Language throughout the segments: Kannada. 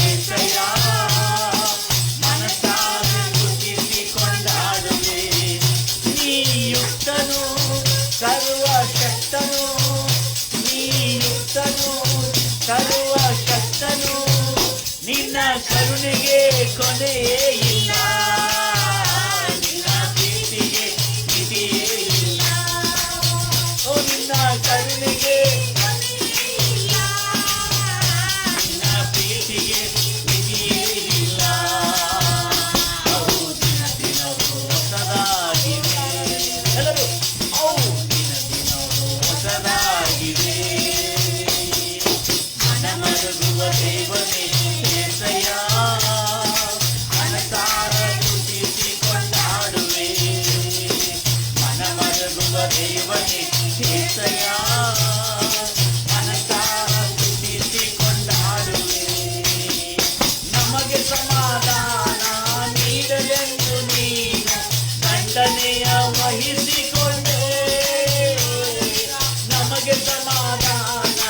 ಏಸಯ್ಯ ಮನಸಾರೆ ಸ್ತುತಿಸಿ ಕೊಂಡಾಡುವೆ. ನೀ ಯುಕ್ತನು ಸರ್ವಶಕ್ತನು, ನೀ ಯುಕ್ತನು ಸರ್ವಶಕ್ತನು, ನಿನ್ನ ಕರುಣೆಗೆ ಕೊನೆಯೇ ಇಲ್ಲ, ನಿನ್ನ ಪ್ರೀತಿಗೆ ಮಿತಿಯೇ ಇಲ್ಲ. ಓ ನಿನ್ನ ಕರುಣೆಗೆ ನಿನ್ನ ಪ್ರೀತಿಗೆ ಮಿತಿಯೇ ಇಲ್ಲ. ಅವು ದಿನ ದಿನವೂ ಹೊಸದಾಗಿವೆ. ಎಲ್ಲರೂ ಅವು ದಿನ ದಿನವೂ ಹೊಸದಾಗಿವೆ. ಮನಮರುಗುವ ದೇವನೇ ಏಸಯ್ಯ ಮನಸಾರ ಸ್ತುತಿಸಿ ಕೊಂಡಾಡುವೆ. ಮನಮರುಗುವ ದೇವನೇ ಏಸಯ್ಯ ಮನಸಾರ ಸ್ತುತಿಸಿ ಕೊಂಡಾಡುವೆ. ನಮಗೆ ಸಮಾಧಾನ ನೀಡಲೆಂದು ನೀನು ದಂಡನೆಯ ವಹಿಸಿಕೊಂಡೆ. ನಮಗೆ ಸಮಾಧಾನ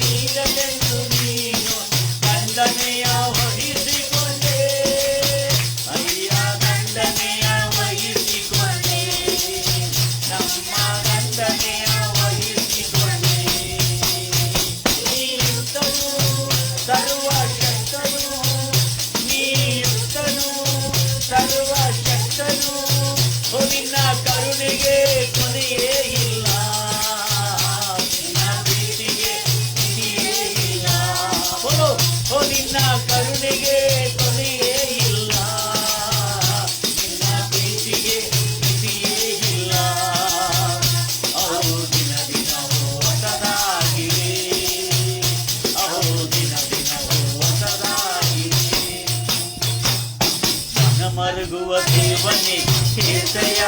ನೀಡಲೆಂದು ನೀನು ದಂಡನೆಯ ವಹಿಸಿಕೊಂಡೆ. ಅಯ್ಯ ದಂಡನೆಯ ವಹಿಸಿಕೊಂಡೆ, ನಮ್ಮ ದಂಡನೆಯ ವಹಿಸಿಕೊಂಡೆ. ನೀ ಯುಕ್ತನು ಸರ್ವಶಕ್ತನು, ನೀ ಯುಕ್ತನು ಸರ್ವಶಕ್ತನು, ಓ ನಿನ್ನ ಕರುಣೆಗೆ ಕೊನೆಯೇ ಇಲ್ಲ, ನಿನ್ನ ಪ್ರೀತಿಗೆ ಮಿತಿಯೇ ಇಲ್ಲ. ಓ ನಿನ್ನ ಕರುಣೆಗೆ ಕೊನೆಯೇ ಇಲ್ಲ, ನಿನ್ನ ಪ್ರೀತಿಗೆ ಮಿತಿಯೇ ಇಲ್ಲ. ಅವು ದಿನ ದಿನವೂ ಹೊಸದಾಗಿವೆ, ಅವು ದಿನ ದಿನವೂ ಹೊಸದಾಗಿವೆ. ಮನಮರುಗುವ ದೇವನೇ ಏಸಯ್ಯ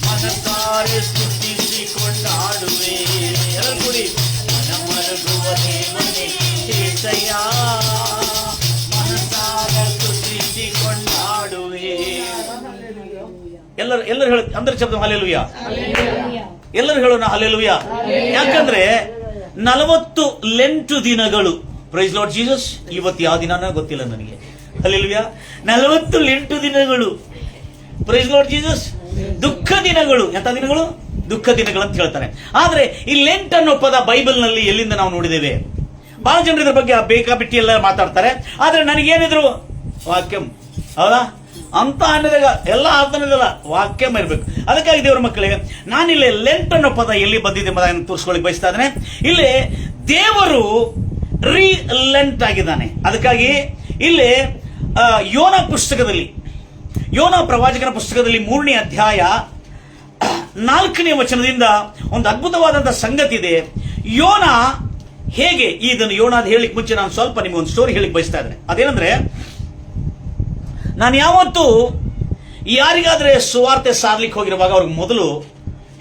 ಮನಸಾರೆ ಸ್ತುತಿಸಿ ಕೊಂಡಾಡುವೆ. ಎಲ್ಲರೂ ಕೂಡಿ ಮನಮರುಗುವ ದೇವನೇ ಏಸಯ್ಯ ಮನಸಾರೆ ಸ್ತುತಿಸಿ ಕೊಂಡಾಡುವೆ. ಎಲ್ಲರೂ ಹೇಳ ಅಂದ್ರೆ ಶಬ್ದ ಹಲ್ಲೆಲೂಯ. ಎಲ್ಲರೂ ಹೇಳೋಣ ಹಲ್ಲೆಲೂಯ. ಯಾಕಂದ್ರೆ 40 ದಿನಗಳು ಪ್ರೈಸ್ ಲಾರ್ಡ್ ಜೀಸಸ್. ಇವತ್ತು ಯಾವ ದಿನ ಗೊತ್ತಿಲ್ಲ ನನಗೆ. ಹಲ್ಲೆಲೂಯ. 40 ದಿನಗಳು ಪ್ರೈಸ್ ಲಾರ್ಡ್ ಜೀಸಸ್. ದುಃಖ ದಿನಗಳು. ಎಂತ ದಿನಗಳು? ದುಃಖ ದಿನಗಳು ಅಂತ ಹೇಳ್ತಾರೆ. ಆದ್ರೆ ಈ ಲೆಂಟ್ ಅನ್ನೋ ಪದ ಬೈಬಲ್ ನಲ್ಲಿ ಎಲ್ಲಿಂದ ನಾವು ನೋಡಿದ್ದೇವೆ? ಬಹಳ ಜನರು ಇದ್ರ ಬಗ್ಗೆ ಬೇಕಾಬಿಟ್ಟಿ ಎಲ್ಲ ಮಾತಾಡ್ತಾರೆ. ಆದ್ರೆ ನನಗೇನಿದ್ರು ವಾಕ್ಯಂ, ಹೌದಾ ಅಂತ ಅನ್ನೋದಾಗ ಎಲ್ಲ ಅನ್ನೋದಲ್ಲ, ವಾಕ್ಯಂ ಇರ್ಬೇಕು. ಅದಕ್ಕಾಗಿ ದೇವರ ಮಕ್ಕಳಿಗೆ ನಾನಿಲ್ಲಿ ಲೆಂಟ್ ಅನ್ನೋ ಪದ ಎಲ್ಲಿ ಬಂದಿದೆ ಎಂಬುದನ್ನು ತೋರಿಸ್ಕೊಳ್ಳಿ ಬಯಸ್ತಾ ಇದ್ದೇನೆ. ಇಲ್ಲಿ ದೇವರು ರಿಲೆಂಟ್ ಆಗಿದ್ದಾನೆ. ಅದಕ್ಕಾಗಿ ಇಲ್ಲಿ ಯೋನ ಪುಸ್ತಕದಲ್ಲಿ, ಯೋನ ಪ್ರವಾಚಕನ ಪುಸ್ತಕದಲ್ಲಿ 3ನೇ ಅಧ್ಯಾಯ 4ನೇ ವಚನದಿಂದ ಒಂದು ಅದ್ಭುತವಾದಂತಹ ಸಂಗತಿ ಇದೆ. ಯೋನ ಹೇಗೆ ಇದನ್ನು ಯೋನ ಅಂತ ಹೇಳಿಕ್ ಮುಂಚೆ ನಾನು ಸ್ವಲ್ಪ ನಿಮಗೆ ಒಂದು ಸ್ಟೋರಿ ಹೇಳಿಕ್ ಬಯಸ್ತಾ ಇದ್ದೇನೆ. ಅದೇನಂದ್ರೆ, ನಾನು ಯಾವತ್ತೂ ಯಾರಿಗಾದ್ರೆ ಸುವಾರ್ತೆ ಸಾರ್ಲಿಕ್ಕೆ ಹೋಗಿರುವಾಗ ಅವ್ರಿಗೆ ಮೊದಲು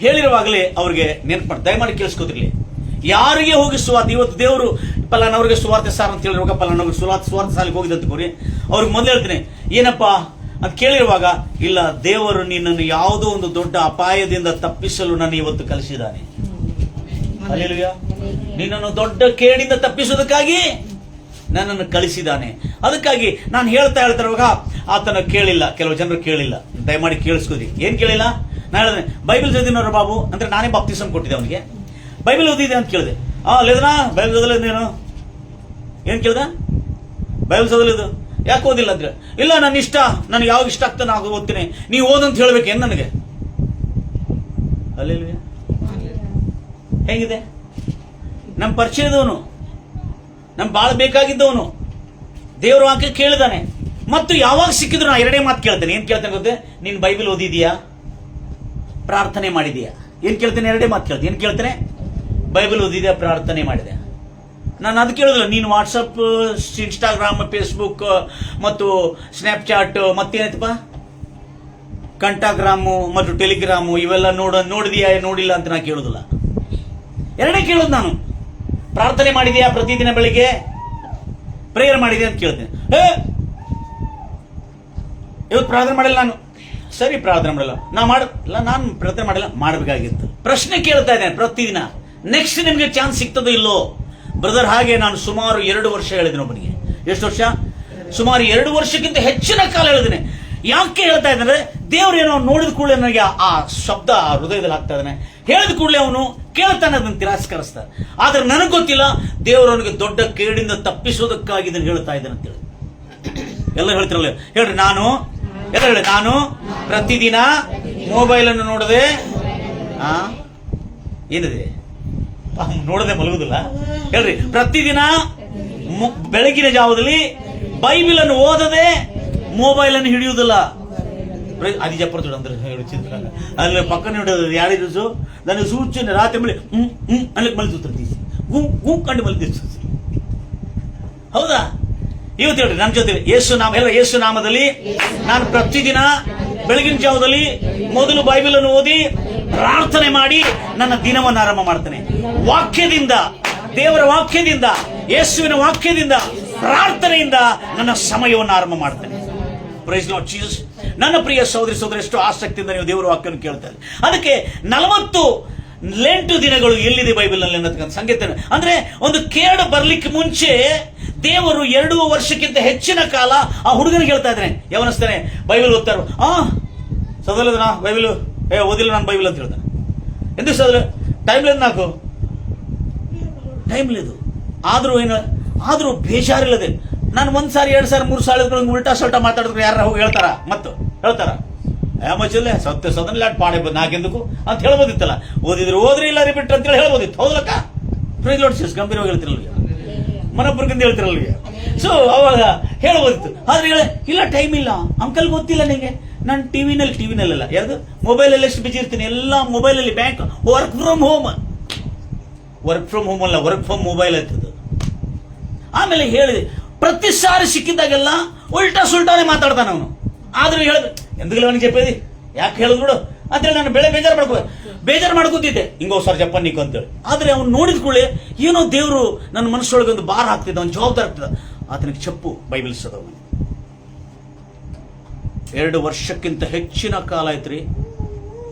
ಹೇಳಿರುವಾಗಲೇ ಅವ್ರಿಗೆ ನೆನಪು ದಯಮಾಡಿ ಕೇಳಿಸ್ಕೋತಿರ್ಲಿ. ಯಾರಿಗೆ ಹೋಗಿ ಸುವಾರ್ತೆ, ಇವತ್ತು ದೇವರು ಪಲಾನವ್ರಿಗೆ ಸುವಾರ್ತೆ ಸಾರ್ ಅಂತ ಹೇಳಿರುವಾಗ ಪಲಾನವ್ರಿಗೆ ಸುವಾರ್ತೆ ಸಾಲಿಗೆ ಹೋಗಿದೆ ಅಂತ ಕೋರಿ ಅವ್ರಿಗೆ ಮೊದಲು ಹೇಳ್ತೀನಿ, ಏನಪ್ಪಾ ಅಂತ ಕೇಳಿರುವಾಗ, ಇಲ್ಲ ದೇವರು ನಿನ್ನನ್ನು ಯಾವುದೋ ಒಂದು ದೊಡ್ಡ ಅಪಾಯದಿಂದ ತಪ್ಪಿಸಲು ನನ್ನ ಇವತ್ತು ಕಲಿಸಿದ್ದಾನೆ. ಹಲ್ಲೆಲೂಯ. ನಿನ್ನನ್ನು ದೊಡ್ಡ ಕೇಡಿಂದ ತಪ್ಪಿಸೋದಕ್ಕಾಗಿ ನನ್ನನ್ನು ಕಳಿಸಿದ್ದಾನೆ. ಅದಕ್ಕಾಗಿ ನಾನು ಹೇಳ್ತಾ ಇರುವಾಗ ಆತನ ಕೇಳಿಲ್ಲ, ಕೆಲವು ಜನರು ಕೇಳಿಲ್ಲ. ದಯಮಾಡಿ ಕೇಳಿಸ್ಕೋದಿ. ಏನ್ ಕೇಳಿಲ್ಲ? ನಾನು ಹೇಳಿದೆ ಬೈಬಲ್ ಓದಿನವ್ರ ಬಾಬು ಅಂದ್ರೆ ನಾನೇ ಬಾಪ್ತಿಸಮ್ ಕೊಟ್ಟಿದ್ದೆ ಅವನಿಗೆ. ಬೈಬಲ್ ಓದಿದೆ ಅಂತ ಕೇಳಿದೆ. ಲೇದನಾ ಬೈಬಲ್ ಓದಲೇನು? ಏನ್ ಕೇಳ್ದ? ಬೈಬಲ್ ಓದಲಿದ್ದು ಯಾಕೆ ಓದಿಲ್ಲ ಅಂದ್ರೆ, ಇಲ್ಲ ನನ್ನ ಇಷ್ಟ, ನನಗೆ ಯಾವಾಗ ಇಷ್ಟ ಆಗ್ತಾ ನಾನು ಓದ್ತೀನಿ, ನೀವು ಓದಂತ ಹೇಳ್ಬೇಕೇನು ನನಗೆ? ಹಲ್ಲೆಲೂಯ. ಹೇಗಿದೆ? ನಮ್ಮ ಪರಿಚಯದವನು, ನಮ್ ಬಾಳ ಬೇಕಾಗಿದ್ದವನು ದೇವ್ರ ವಾಕ್ಯ ಕೇಳಿದಾನೆ. ಮತ್ತು ಯಾವಾಗ ಸಿಕ್ಕಿದ್ರು ನಾ ಎರಡೇ ಮಾತು ಕೇಳ್ತೇನೆ. ಏನ್ ಕೇಳ್ತೇನೆ ಗೊತ್ತೇ? ನೀನ್ ಬೈಬಲ್ ಓದಿದೀಯಾ? ಪ್ರಾರ್ಥನೆ ಮಾಡಿದೀಯಾ? ಏನ್ ಕೇಳ್ತೇನೆ? ಎರಡೇ ಮಾತು ಕೇಳ್ತೇನೆ. ಏನ್ ಕೇಳ್ತೇನೆ? ಬೈಬಲ್ ಓದಿದ್ಯಾ? ಪ್ರಾರ್ಥನೆ ಮಾಡಿದೆ? ನಾನು ಅದು ಕೇಳೋದಿಲ್ಲ. ನೀನು ವಾಟ್ಸಪ್, ಇನ್ಸ್ಟಾಗ್ರಾಮ್, ಫೇಸ್ಬುಕ್ ಮತ್ತು ಸ್ನ್ಯಾಪ್ಚಾಟ್ ಮತ್ತೇನೈತಪ್ಪ ಕಂಟಾಗ್ರಾಮು ಮತ್ತು ಟೆಲಿಗ್ರಾಮು ಇವೆಲ್ಲ ನೋಡಿದೀಯಾ ನೋಡಿಲ್ಲ ಅಂತ ನಾ ಕೇಳೋದಿಲ್ಲ. ಎರಡೇ ಕೇಳೋದು ನಾನು. ಪ್ರಾರ್ಥನೆ ಮಾಡಿದೆಯಾ? ಪ್ರತಿದಿನ ಬೆಳಿಗ್ಗೆ ಪ್ರೇಯರ್ ಮಾಡಿದೆ ಅಂತ ಕೇಳ್ತೇನೆ. ಇವತ್ತು ಪ್ರಾರ್ಥನೆ ಮಾಡಿಲ್ಲ ನಾನು. ಸರಿ, ಪ್ರಾರ್ಥನೆ ಮಾಡಲ್ಲ ನಾನು ಪ್ರಾರ್ಥನೆ ಮಾಡಿಲ್ಲ, ಮಾಡಬೇಕಾಗಿತ್ತು. ಪ್ರಶ್ನೆ ಕೇಳ್ತಾ ಇದ್ದೇನೆ ಪ್ರತಿದಿನ. ನೆಕ್ಸ್ಟ್ ನಿಮ್ಗೆ ಚಾನ್ಸ್ ಸಿಗ್ತದೋ ಇಲ್ಲೋ? ಬ್ರದರ್, ಹಾಗೆ ನಾನು ಸುಮಾರು 2 ವರ್ಷ ಹೇಳಿದ್ದೀನಿ ಒಬ್ಬನಿಗೆ. ಎಷ್ಟು ವರ್ಷ? ಸುಮಾರು 2 ವರ್ಷಕ್ಕಿಂತ ಹೆಚ್ಚಿನ ಕಾಲ ಹೇಳಿದ್ದೇನೆ. ಯಾಕೆ ಹೇಳ್ತಾ ಇದ್ದಾರೆ? ದೇವರೇನೋ ನೋಡಿದ ಕೂಡಲೇ ನನಗೆ ಆ ಶಬ್ದ ಹೃದಯದಲ್ಲಿ ಆಗ್ತಾ ಇದ್ದಾನೆ. ಹೇಳಿದ ಕೂಡಲೇ ಅವನು ಕೇಳ್ತಾನೆ, ಅದನ್ನು ತಿರಸ್ಕರಿಸ್ತಾನೆ. ಆದ್ರೆ ನನಗೆ ಗೊತ್ತಿಲ್ಲ, ದೇವರವನಿಗೆ ದೊಡ್ಡ ಕೇಡಿಂದ ತಪ್ಪಿಸೋದಕ್ಕಾಗಿ ಇದನ್ನು ಹೇಳ್ತಾ ಇದ್ದಾನೆ ಅಂತೇಳಿ. ಎಲ್ಲ ಹೇಳ್ತಿರಲ್ಲ, ಹೇಳ್ರಿ. ನಾನು ಪ್ರತಿದಿನ ಮೊಬೈಲನ್ನು ನೋಡದೆ ಏನಿದೆ ನೋಡದೆ ಮಲಗುದಿಲ್ಲ. ಹೇಳ್ರಿ, ಪ್ರತಿದಿನ ಬೆಳಗಿನ ಜಾವದಲ್ಲಿ ಬೈಬಲ್ ಅನ್ನು ಓದದೆ ಮೊಬೈಲ್ ಅನ್ನು ಹಿಡಿಯುವುದಿಲ್ಲ. ಅದು ಜಪ್ಪರ್ತೋಡು ಅಂದ್ರೆ ಚಿತ್ರ ಅಲ್ಲಿ ಪಕ್ಕನ ಹಿಡಿಯೋದು 2 ದಿವಸ ನನಗೆ ಸೂಚನೆ ರಾತ್ರಿ ಮೇಲೆ ಅಲ್ಲಿ ಮಲಗಿರ್ತೀವಿ, ಕಂಡು ಮಲಗಿರ್ತೀವಿ. ಹೌದಾ? ಇವತ್ತು ಹೇಳ್ರಿ ನನ್ನ ಜೊತೆ ಯೇಸು ನಾಮದಲ್ಲಿ ನಾನು ಪ್ರತಿದಿನ ಬೆಳಗಿನ ಜಾವದಲ್ಲಿ ಮೊದಲು ಬೈಬಲ್ ಅನ್ನು ಓದಿ ಪ್ರಾರ್ಥನೆ ಮಾಡಿ ನನ್ನ ದಿನವನ್ನು ಆರಂಭ ಮಾಡ್ತೇನೆ. ವಾಕ್ಯದಿಂದ, ದೇವರ ವಾಕ್ಯದಿಂದ, ಯೇಸುವಿನ ವಾಕ್ಯದಿಂದ, ಪ್ರಾರ್ಥನೆಯಿಂದ ನನ್ನ ಸಮಯವನ್ನು ಆರಂಭ ಮಾಡ್ತೇನೆ. Praise Lord Jesus. ನನ್ನ ಪ್ರಿಯ ಸಹೋದರಿ ಎಷ್ಟು ಆಸಕ್ತಿಯಿಂದ ನೀವು ದೇವರ ವಾಕ್ಯವನ್ನು ಕೇಳ್ತಾರೆ. ಅದಕ್ಕೆ 48 ದಿನಗಳು ಎಲ್ಲಿದೆ ಬೈಬಲ್ ನಲ್ಲಿ ಅನ್ನತಕ್ಕಂಥ ಸಂಗೀತ. ಅಂದ್ರೆ ಒಂದು ಕೇಡು ಬರ್ಲಿಕ್ಕೆ ಮುಂಚೆ ದೇವರು 2 ವರ್ಷಕ್ಕಿಂತ ಹೆಚ್ಚಿನ ಕಾಲ ಆ ಹುಡುಗನಿಗೆ ಹೇಳ್ತಾ ಇದ್ದಾನೆ. ಯಾವನಿಸ್ತಾನೆ? ಬೈಬಲ್ ಓದ್ತಾರೋ ಸದಲದನ ಬೈಬಲ್ ಓದಿಲ್ಲ ನಾನು ಬೈಬಲ್ ಅಂತ ಹೇಳ್ತಾನೆ. ಎಂದು ಸದಲ ಟೈಮ್ లేదు నాకు, ಟೈಮ್ లేదు. ಆದ್ರೂ ಬೇಜಾರಿಲ್ಲದೆ ನಾನು 1 ಸಾರಿ 2 ಸಾರಿ 3 ಸಾರಿ ಉಲ್ಟಾ ಸಲ್ಟಾ ಮಾತಾಡಿದ್ರು ಯಾರ ಹೋಗಿ ಹೇಳ್ತಾರ ಮಚ್ಚಲ್ಲೇ ಸತ್ಯ ಸದನ ಪಾಡೆ ಬಂದು ನಾಕೆಂದಕ್ಕೂ ಅಂತ ಹೇಳ್ಬೋದಿತ್ತಲ್ಲ. ಓದ್ರಿ ಇಲ್ಲ ರಿಪೀಟ್ ಅಂತೇಳಿ ಹೇಳ್ಬೋದಿತ್ತು. ಹೌದಲ್ಲಕ್ಕ? Praise Lord Jesus. ಗಂಭೀರವಾಗಿ ಹೇಳ್ತಿರಲ್ಲ, ಮನಪುರ್ಗಿಂದ ಹೇಳ್ತಿರಲ್ಲ. ಸೊ ಅವಾಗ ಹೇಳ್ಬೋದಿತ್ತು. ಆದ್ರೆ ಇಲ್ಲ, ಟೈಮ್ ಇಲ್ಲ ಅಂಕಲ್, ಗೊತ್ತಿಲ್ಲ ನಿಂಗೆ. ನಾನು ಟಿವಿನಲ್ಲ, ಯಾವುದು ಮೊಬೈಲಲ್ಲಿ ಎಷ್ಟು ಬಿಜಿ ಇರ್ತೀನಿ. ಎಲ್ಲ ಮೊಬೈಲಲ್ಲಿ ಬ್ಯಾಂಕ್ ವರ್ಕ್ ಫ್ರಮ್ ಹೋಮ್ ಅಲ್ಲ, ವರ್ಕ್ ಫ್ರಮ್ ಮೊಬೈಲ್ ಅಂತದ್ದು. ಆಮೇಲೆ ಹೇಳಿದೆ, ಪ್ರತಿ ಸಾರಿ ಸಿಕ್ಕಿದ್ದಾಗೆಲ್ಲ ಉಲ್ಟಾ ಸುಲ್ಟಾನೆ ಮಾತಾಡ್ತಾನೆ ಅವನು. ಆದ್ರೂ ಹೇಳಿದ ಎಂದಗಲೇ ಅವನಿಗೆ చెప్పేది ಯಾಕೆ ಹೇಳಿದ್ರು ಅಂತೇಳಿ ನಾನು ಬೇಜಾರು ಮಾಡ್ಕೋತಿದ್ದೆ. ಹಿಂಗೋಸಾರಿ ಜಪಾನ್ ನೀಕು ಅಂತೇಳಿ. ಆದ್ರೆ ಅವ್ನು ನೋಡಿದ ಕೂಡಲೇ ಏನೋ ದೇವರು ನನ್ನ ಮನಸ್ಸೊಳಗೆ ಒಂದು ಭಾರ ಆಗ್ತಿದ್ದ, ಅವ್ನು ಜವಾಬ್ದಾರಿ ಆಗ್ತದ. ಆತನಿಗೆ ಚಪ್ಪು ಬೈಬಲ್ ಸದವನು. 2 ವರ್ಷಕ್ಕಿಂತ ಹೆಚ್ಚಿನ ಕಾಲ ಆಯ್ತ್ರಿ,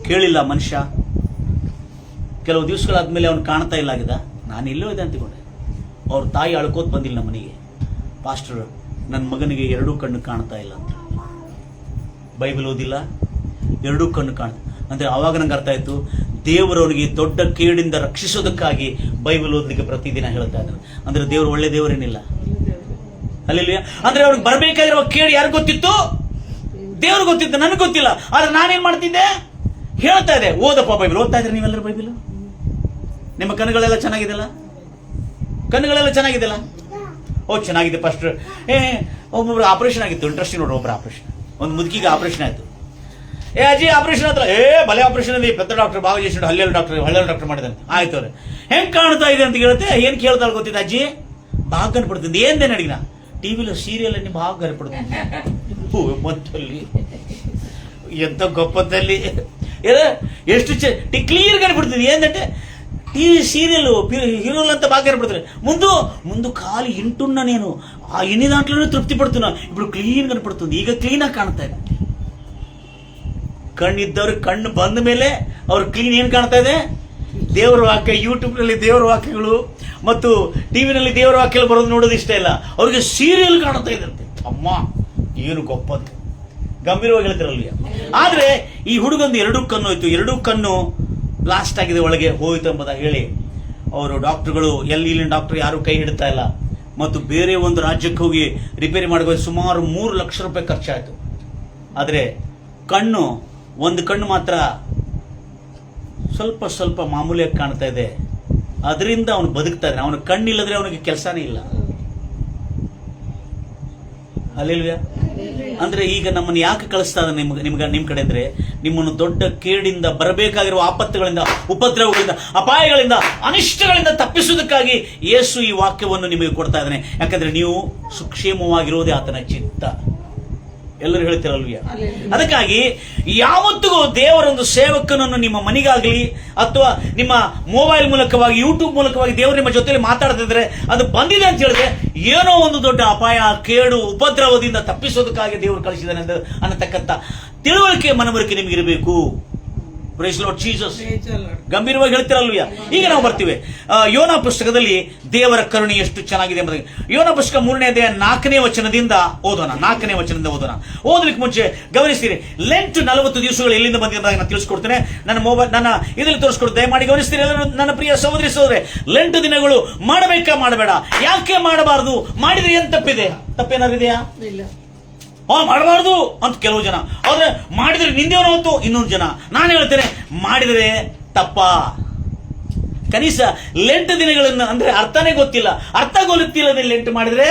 ಕೇಳಿಲ್ಲ ಮನುಷ್ಯ. ಕೆಲವು ದಿವಸಗಳಾದ್ಮೇಲೆ ಅವನು ಕಾಣ್ತಾ ಇಲ್ಲ ಆಗಿದ. ನಾನು ಇಲ್ಲೋ ಇದೆ ಅಂತಿಕೊಂಡೆ. ಅವ್ರ ತಾಯಿ ಅಳ್ಕೋತ ಬಂದಿಲ್ಲ ನಮ್ಮ ಮನೆಗೆ, ಪಾಸ್ಟರ್ ನನ್ನ ಮಗನಿಗೆ 2 ಕಣ್ಣು ಕಾಣ್ತಾ ಇಲ್ಲ ಅಂತ. ಬೈಬಲ್ ಓದಿಲ್ಲ, 2 ಕಣ್ಣು ಕಾಣ್ತಾ. ಅಂದ್ರೆ ಆವಾಗ ನಂಗೆ ಅರ್ಥ ಆಯ್ತು, ದೇವರವನಿಗೆ ದೊಡ್ಡ ಕೇಡಿಂದ ರಕ್ಷಿಸೋದಕ್ಕಾಗಿ ಬೈಬಲ್ ಓದಲಿಕ್ಕೆ ಪ್ರತಿದಿನ ಹೇಳ್ತಾ ಇದ್ದಾರೆ. ಅಂದ್ರೆ ದೇವರು ಒಳ್ಳೆ ದೇವರೇನಿಲ್ಲ. ಅಲ್ಲಿಲ್ವೇ? ಅಂದ್ರೆ ಅವ್ರಿಗೆ ಬರಬೇಕಾಗಿರೋ ಕೇಳಿ ಯಾರು ಗೊತ್ತಿತ್ತು? ದೇವ್ರು ಗೊತ್ತಿತ್ತು, ನನಗೆ ಗೊತ್ತಿಲ್ಲ. ಆದ್ರೆ ನಾನೇನ್ ಮಾಡ್ತಿದ್ದೆ? ಹೇಳ್ತಾ ಇದ್ದೆ, ಓದಪ್ಪ ಬೈಬಲ್. ಓದ್ತಾ ಇದ್ರೆ ನೀವೆಲ್ಲರೂ ಬೈಬಲ್? ನಿಮ್ಮ ಕಣ್ಣುಗಳೆಲ್ಲ ಚೆನ್ನಾಗಿದೆಲ್ಲ? ಚೆನ್ನಾಗಿದೆ ಫಸ್ಟ್. ಒಬ್ಬೊಬ್ರು ಆಪರೇಷನ್ ಆಗಿತ್ತು, ಇಂಟ್ರೆಸ್ಟಿಂಗ್ ನೋಡ್ರಿ. ಒಬ್ಬರು ಆಪರೇಷನ್, ಒಂದು ಮುದುಕಿಗೆ ಆಪರೇಷನ್ ಆಯ್ತು. ಅಜ್ಜಿ ಆಪರೇಷನ್ ಆಯ್ತಲ್ಲ, ಭಲೆ ಆಪರೇಷನ್ ಇದೆ, ಪೆದ್ದ ಡಾಕ್ಟರ್ ಭಾಗ చేసి ಹಳ್ಳಿಯಲ್ಲಿ ಡಾಕ್ಟರ್ ಮಾಡಿದಂತೆ. ಆಯ್ತು ಅವ್ರೆ ಹೆಂಗ್ ಕಾಣ್ತಾ ಇದೆ ಅಂತ ಕೇಳುತ್ತೆ. ಏನ್ ಕೇಳ್ತಾಳೆ ಗೊತ್ತಿದ್ದ? ಅಜ್ಜಿ ಭಾಗ ಕನ್ಪಡ್ತೀನಿ. ಏನ್ದೇನು ಅಡಿಗಿನ ಟಿವಿಲಿ ಸೀರಿಯಲ್ ಅన్ని ಭಾಗ ಕನ್ಪಡ್ತೀನಿ. ಮತ್ತಲ್ಲಿ ಎಂತ ಗೊಪ್ಪದಲ್ಲಿ ಎಷ್ಟು ಕ್ಲಿಯರ್ ಕನ್ಪಡ್ತೀನಿ. ఏంటంటే టీవీ సీరియల్ హీరోలు అంతా బాగా కనపడుతున్నాయి. ముందు కాలు ఇంటున్నా నేను ఆ ఎన్ని దాంట్లోనే తృప్తి పడుతున్నా. ఇప్పుడు క్లీన్ కనపడుతుంది. ಈಗ ಕ್ಲೀನ್ ಆಗಿ ಕಾಣ್ತಾ ಇದೆ. ಕಣ್ಣಿದ್ದವ್ರಿಗೆ ಕಣ್ಣು ಬಂದ ಮೇಲೆ ಅವ್ರ ಕ್ಲೀನ್ ಏನ್ ಕಾಣ್ತಾ ಇದೆ? ದೇವರ ವಾಕ್ಯ. ಯೂಟ್ಯೂಬ್ ನಲ್ಲಿ ದೇವರ ವಾಕ್ಯಗಳು ಮತ್ತು ಟಿವಿನಲ್ಲಿ ದೇವರ ವಾಕ್ಯಗಳು ಬರೋದು ನೋಡೋದು ಇಷ್ಟ ಇಲ್ಲ ಅವ್ರಿಗೆ. ಸೀರಿಯಲ್ ಕಾಣ್ತಾ ಇದಂತೆ. ಅಮ್ಮ ಏನು ಗೊಪ್ಪ ಅಂತ ಗಂಭೀರವಾಗಿ ಹೇಳ್ತಿರಲ್ಲ. ಆದ್ರೆ ಈ ಹುಡುಗಂದು 2 ಕಣ್ಣು ಹೋಯ್ತು. 2 ಕಣ್ಣು ಬ್ಲಾಸ್ಟ್ ಆಗಿದೆ, ಒಳಗೆ ಹೋಯ್ತು ಎಂಬುದಾಗಿ ಹೇಳಿ ಅವರು ಡಾಕ್ಟರ್ಗಳು, ಇಲ್ಲಿನ ಡಾಕ್ಟರ್ ಯಾರು ಕೈ ಹಿಡ್ತಾ ಇಲ್ಲ. ಮತ್ತು ಬೇರೆ ಒಂದು ರಾಜ್ಯಕ್ಕೆ ಹೋಗಿ ರಿಪೇರಿ ಮಾಡಬೇಕು. ಸುಮಾರು 3 ಲಕ್ಷ ರೂಪಾಯಿ ಖರ್ಚಾಯ್ತು. ಆದ್ರೆ ಒಂದು ಕಣ್ಣು ಮಾತ್ರ ಸ್ವಲ್ಪ ಮಾಮೂಲಿಯಾಗಿ ಕಾಣ್ತಾ ಇದೆ. ಅದರಿಂದ ಅವನು ಬದುಕ್ತಾ ಇದ್ದಾನೆ. ಅವನ ಕಣ್ಣಿಲ್ಲದ್ರೆ ಅವನಿಗೆ ಕೆಲಸನೇ ಇಲ್ಲ. ಅಲ್ಲಿಲ್ವ್ಯಾ? ಅಂದ್ರೆ ಈಗ ನಮ್ಮನ್ನು ಯಾಕೆ ಕಳಿಸ್ತಾ ಇದ್ದಾನೆ ನಿಮ್ ಕಡೆ ಅಂದ್ರೆ, ನಿಮ್ಮನ್ನು ದೊಡ್ಡ ಕೇಡಿಂದ, ಬರಬೇಕಾಗಿರುವ ಆಪತ್ತುಗಳಿಂದ, ಉಪದ್ರವಗಳಿಂದ, ಅಪಾಯಗಳಿಂದ, ಅನಿಷ್ಟಗಳಿಂದ ತಪ್ಪಿಸುವುದಕ್ಕಾಗಿ ಯೇಸು ಈ ವಾಕ್ಯವನ್ನು ನಿಮಗೆ ಕೊಡ್ತಾ ಇದ್ದಾನೆ. ಯಾಕಂದ್ರೆ ನೀವು ಸುಕ್ಷೇಮವಾಗಿರುವುದೇ ಆತನ ಚಿತ್ತ. ಎಲ್ಲರೂ ಹೇಳ್ತಿರಲ್ವಿಯ? ಅದಕ್ಕಾಗಿ ಯಾವತ್ತಿಗೂ ದೇವರೊಂದು ಸೇವಕನನ್ನು ನಿಮ್ಮ ಮನೆಗಾಗಲಿ ಅಥವಾ ನಿಮ್ಮ ಮೊಬೈಲ್ ಮೂಲಕವಾಗಿ, ಯೂಟ್ಯೂಬ್ ಮೂಲಕವಾಗಿ ದೇವರು ನಿಮ್ಮ ಜೊತೆಲಿ ಮಾತಾಡ್ತಿದ್ರೆ ಅದು ಬಂದಿದೆ ಅಂತ ಹೇಳಿದ್ರೆ ಏನೋ ಒಂದು ದೊಡ್ಡ ಅಪಾಯ, ಕೇಡು, ಉಪದ್ರವದಿಂದ ತಪ್ಪಿಸೋದಕ್ಕಾಗಿ ದೇವರು ಕಳಿಸಿದಾನೆ ಅನ್ನತಕ್ಕಂಥ ತಿಳುವಳಿಕೆ, ಮನವರಿಕೆ ನಿಮಗಿರಬೇಕು. Price Lord Jesus. ಗಂಭೀರವಾಗಿ ಹೇಳ್ತಿರಲ್ವಯ್ಯ. ಈಗ ನಾವು ಬರ್ತೀವಿ ಯೋನ ಪುಸ್ತಕದಲ್ಲಿ ದೇವರ ಕರುಣೆ ಎಷ್ಟು ಚೆನ್ನಾಗಿದೆ ಎಂಬುದಾಗಿ. ಯೋನ ಪುಸ್ತಕ 3ನೇ ಅಧ್ಯಾಯ 4ನೇ ವಚನದಿಂದ ಓದೋಣ. 4ನೇ ವಚನದಿಂದ ಓದೋಣ. ಓದಲಿಕ್ಕೆ ಮುಂಚೆ ಗಮನಿಸ್ತೀರಿ, ಲೆಂಟ್ 40 ದಿವಸಗಳು ಎಲ್ಲಿಂದ ಬಂದಿದೆ ಎಂಬುದಾಗಿ ನಾನು ತಿಳಿಸ್ಕೊಡ್ತೇನೆ. ನನ್ನ ಇದರಲ್ಲಿ ತೋರಿಸ್ಕೊಡ್ತೇನೆ, ದಯಮಾಡಿ ಗಮನಿಸ್ತೀರಿ ಎಲ್ಲರೂ ನನ್ನ ಪ್ರಿಯ ಸಹೋದರಿ ಸಹೋದರೇ. ಲೆಂಟ್ ದಿನಗಳು ಮಾಡಬೇಕಾ ಮಾಡಬೇಡ? ಯಾಕೆ ಮಾಡಬಾರದು? ಮಾಡಿದ್ರೆ ಏನ್ ತಪ್ಪಿದೆ? ತಪ್ಪೇನಾರಿದೆಯಾ? ಮಾಡಬಾರ್ದು ಅಂತ ಕೆಲವು ಜನ, ಆದ್ರೆ ಮಾಡಿದ್ರೆ ನಿಂದೇವನ ಹೊತ್ತು ಇನ್ನೊಂದು ಜನ. ನಾನು ಹೇಳ್ತೇನೆ, ಮಾಡಿದ್ರೆ ತಪ್ಪ. ಕನಿಷ್ಠ ಲೆಂಟ್ ದಿನಗಳನ್ನು ಅಂದ್ರೆ ಅರ್ಥನೇ ಗೊತ್ತಿಲ್ಲ, ಅರ್ಥ ಗೊತ್ತಿಲ್ಲದೆ ಲೆಂಟ್ ಮಾಡಿದ್ರೆ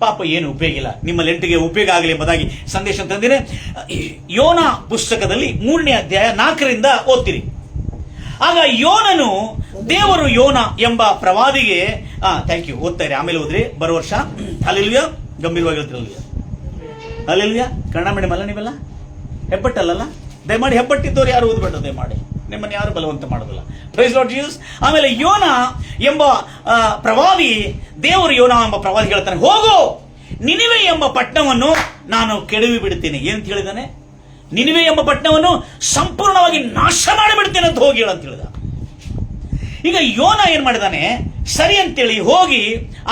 ಪಾಪ ಏನು ಉಪಯೋಗ ಇಲ್ಲ. ನಿಮ್ಮ ಲೆಂಟ್ಗೆ ಉಪಯೋಗ ಆಗಲಿ ಎಂಬುದಾಗಿ ಸಂದೇಶ ತಂದಿದೆ. ಯೋನ ಪುಸ್ತಕದಲ್ಲಿ 3ನೇ ಅಧ್ಯಾಯ 4ರಿಂದ ಓದ್ತೀರಿ. ಆಗ ಯೋನನು, ದೇವರು ಯೋನ ಎಂಬ ಪ್ರವಾದಿಗೆ ಥ್ಯಾಂಕ್ ಯು ಓದ್ತಾ ಇರಿ, ಆಮೇಲೆ ಓದ್ರಿ. ಬರೋ ವರ್ಷ ಅಲ್ಲಿಲ್ವ್ಯಾ? ಗಂಭೀರವಾಗಿ ಹೇಳ್ತಿರಲ್ವ್ಯಾ? ಅಲ್ಲಿಲ್ವ್ಯಾ? ಕನ್ನಡ ಮೀಡಿಯಂ ಅಲ್ಲ ನೀವೆಲ್ಲ? ಹೆಬ್ಬಟ್ಟಲ್ಲ? ದಯಮಾಡಿ ಹೆಬ್ಬಟ್ಟಿದ್ದವ್ರು ಯಾರು ಓದ್ಬೇಡ, ದಯಮಾಡಿ. ನಿಮ್ಮನ್ನು ಯಾರು ಬಲವಂತ ಮಾಡೋದಿಲ್ಲ. Praise Lord Jesus. ಆಮೇಲೆ ಯೋನ ಎಂಬ ಪ್ರವಾದಿ, ದೇವರು ಯೋನ ಎಂಬ ಪ್ರವಾದಿ ಹೇಳ್ತಾನೆ, ಹೋಗು, ನಿನಿವೆ ಎಂಬ ಪಟ್ಟಣವನ್ನು ನಾನು ಕೆಡವಿ ಬಿಡ್ತೇನೆ. ಏನಂತ ಹೇಳಿದಾನೆ? ನಿನಿವೆ ಎಂಬ ಪಟ್ಟಣವನ್ನು ಸಂಪೂರ್ಣವಾಗಿ ನಾಶ ಮಾಡಿಬಿಡ್ತೇನೆ ಅಂತ ಹೋಗಿ ಹೇಳಂತ ಹೇಳಿದ. ಈಗ ಯೋನ ಏನ್ ಮಾಡಿದಾನೆ? ಸರಿ ಅಂತೇಳಿ ಹೋಗಿ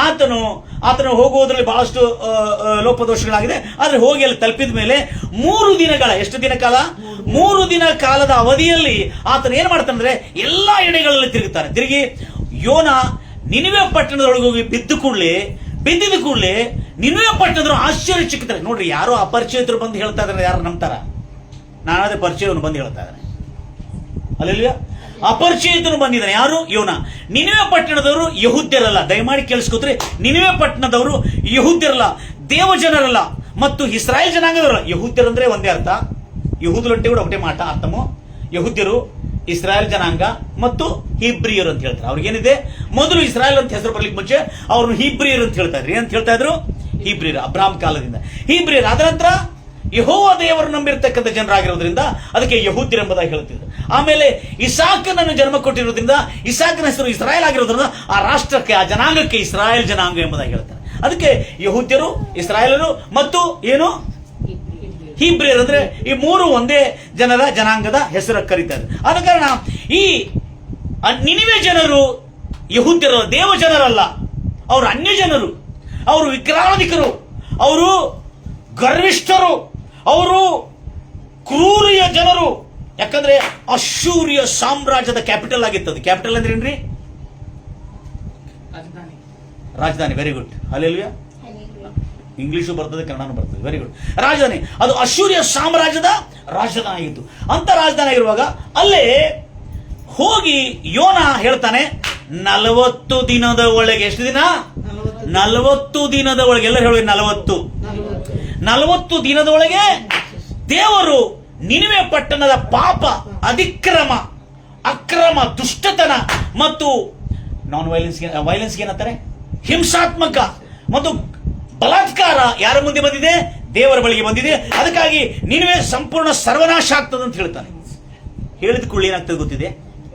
ಆತನು ಹೋಗುವುದರಲ್ಲಿ ಬಹಳಷ್ಟು ಲೋಪದೋಷಗಳಾಗಿದೆ. ಆದ್ರೆ ಹೋಗಿ ಅಲ್ಲಿ ತಲುಪಿದ ಮೇಲೆ 3 ದಿನಗಳ, ಎಷ್ಟು ದಿನ ಕಾಲ? 3 ದಿನ ಕಾಲದ ಅವಧಿಯಲ್ಲಿ ಆತನು ಏನ್ ಮಾಡ್ತಾನಂದ್ರೆ ಎಲ್ಲಾ ಎಡೆಗಳಲ್ಲಿ ತಿರುಗಿ ಯೋನ ನಿನಿವೆ ಪಟ್ಟಣದೊಳಗೆ ಹೋಗಿ ಬಿದ್ದಿದ ಕೂಡಲೇ ನಿನಿವೆ ಪಟ್ಟಣದವರು ಆಶ್ಚರ್ಯ ಚಿಕ್ತಾರೆ. ನೋಡ್ರಿ, ಯಾರೋ ಅಪರಿಚಿತರು ಬಂದು ಹೇಳ್ತಾ ಇದಾರೆ, ಯಾರು ನಂಬ್ತಾರ? ನಾನಾದ್ರೆ ಪರಿಚಯವನ್ನು ಬಂದು ಹೇಳ್ತಾ ಇದ್ದಾನೆ. ಅಲ್ಲಿಲ್ವಾ? ಅಪರಿಚಿತನು ಬಂದಿದ್ದಾನೆ. ಯಾರು? ಯೋನ. ನಿನಿವೆ ಪಟ್ಟಣದವರು ಯಹೂದ್ಯರಲ್ಲ, ದಯಮಾಡಿ ಕೇಳಿಸ್ಕೊತ್ರಿ. ನಿನಿವೆ ಪಟ್ಟಣದವರು ಯಹೂದ್ಯರಲ್ಲ, ದೇವಜನರಲ್ಲ ಮತ್ತು ಇಸ್ರಾಯೇಲ್ ಜನಾಂಗದವರಲ್ಲ. ಯಹೂದ್ಯರಂದ್ರೆ ಒಂದೇ ಅರ್ಥ, ಯಹೂದ್ರಂಟೆ ಕೂಡ ఒకటే మాట ಅರ್ಥಮು. ಯಹೂದ್ಯರು, ಇಸ್ರಾಯೇಲ್ ಜನಾಂಗ ಮತ್ತು ಹೀಬ್ರಿಯರು ಅಂತ ಹೇಳ್ತಾರೆ. ಅವ್ರಿಗೇನಿದೆ, ಮೊದಲು ಇಸ್ರಾಯೇಲ್ ಅಂತ ಹೆಸರು ಬರ್ಲಿಕ್ಕೆ ಮುಂಚೆ ಅವ್ರನ್ನು ಹೀಬ್ರಿಯರು ಅಂತ ಹೇಳ್ತಾ ಇದ್ರು. ಏನಂತ ಹೇಳ್ತಾ ಇದ್ರು? ಹೀಬ್ರಿಯರು. ಅಬ್ರಾಹಂ ಕಾಲದಿಂದ ಹೀಬ್ರಿಯರು. ಅದರ ನಂತರ ಯೆಹೋವ ದೇವರು ನಂಬಿರ್ತಕ್ಕಂಥ ಜನರಾಗಿರೋದ್ರಿಂದ ಅದಕ್ಕೆ ಯಹೂದ್ಯರು ಎಂಬುದಾಗಿ ಹೇಳ್ತಿದ್ರು. ಆಮೇಲೆ ಇಸಾಕನನ್ನು ಜನ್ಮ ಕೊಟ್ಟಿರೋದ್ರಿಂದ ಇಸಾಕನ ಹೆಸರು ಇಸ್ರಾಯೇಲ್ ಆಗಿರೋದ್ರಿಂದ ಆ ರಾಷ್ಟ್ರಕ್ಕೆ, ಆ ಜನಾಂಗಕ್ಕೆ ಇಸ್ರಾಯೇಲ್ ಜನಾಂಗ ಎಂಬುದಾಗಿ ಹೇಳ್ತಾರೆ. ಅದಕ್ಕೆ ಯಹೂದ್ಯರು, ಇಸ್ರಾಯೇಲರು ಮತ್ತು ಏನು ಹೀಬ್ರಿಯರು ಅಂದ್ರೆ ಈ 3 ಒಂದೇ ಜನರ ಜನಾಂಗದ ಹೆಸರು ಕರೀತಾರೆ. ಆದ ಕಾರಣ ಈ ನಿನಿವೆ ಜನರು ಯಹೂದ್ಯರು, ದೇವ ಜನರಲ್ಲ, ಅವರು ಅನ್ಯ ಜನರು, ಅವರು ವಿಗ್ರಹಾರಾಧಿಕರು, ಅವರು ಗರ್ವಿಷ್ಠರು, ಅವರು ಕ್ರೂರಿಯ ಜನರು. ಯಾಕಂದ್ರೆ ಅಶ್ಶೂರಿಯ ಸಾಮ್ರಾಜ್ಯದ ಕ್ಯಾಪಿಟಲ್ ಆಗಿತ್ತು. ಕ್ಯಾಪಿಟಲ್ ಅಂದ್ರೆ ಏನ್ರಿ? ರಾಜಧಾನಿ. Very good. ಹಲ್ಲೆಲೂಯಾ. ಇಂಗ್ಲಿಷು ಬರ್ತದೆ, ಕನ್ನಡನೂ ಬರ್ತದೆ. Very good. ರಾಜಧಾನಿ ಅದು ಅಶ್ಶೂರಿಯ ಸಾಮ್ರಾಜ್ಯದ ರಾಜಧಾನಿ ಆಗಿತ್ತು. ಅಂತ ರಾಜಧಾನಿ ಆಗಿರುವಾಗ ಅಲ್ಲೇ ಹೋಗಿ ಯೋನ ಹೇಳ್ತಾನೆ, 40 ದಿನದ ಒಳಗೆ. ಎಷ್ಟು ದಿನ? 40 ದಿನದ ಒಳಗೆ. ಎಲ್ಲರೂ ಹೇಳಿ 40 ದಿನದ ಒಳಗೆ ದೇವರು ನಿನಿವೆ ಪಟ್ಟಣದ ಪಾಪ, ಅಕ್ರಮ, ದುಷ್ಟತನ ಮತ್ತು ನಾನ್ ವೈಲೆನ್ಸ್ ಏನಂತಾರೆ? ಹಿಂಸಾತ್ಮಕ ಮತ್ತು ಬಲಾತ್ಕಾರ ಯಾರ ಮುಂದೆ ಬಂದಿದೆ? ದೇವರ ಬಳಿಗೆ ಬಂದಿದೆ. ಅದಕ್ಕಾಗಿ ನಿನಿವೆ ಸಂಪೂರ್ಣ ಸರ್ವನಾಶ ಆಗ್ತದೆ ಅಂತ ಹೇಳ್ತಾನೆ. ಹೇಳಿದ ಕೂಡಲೇ ಏನಾಗ್ತದೆ ಗೊತ್ತಿದೆ?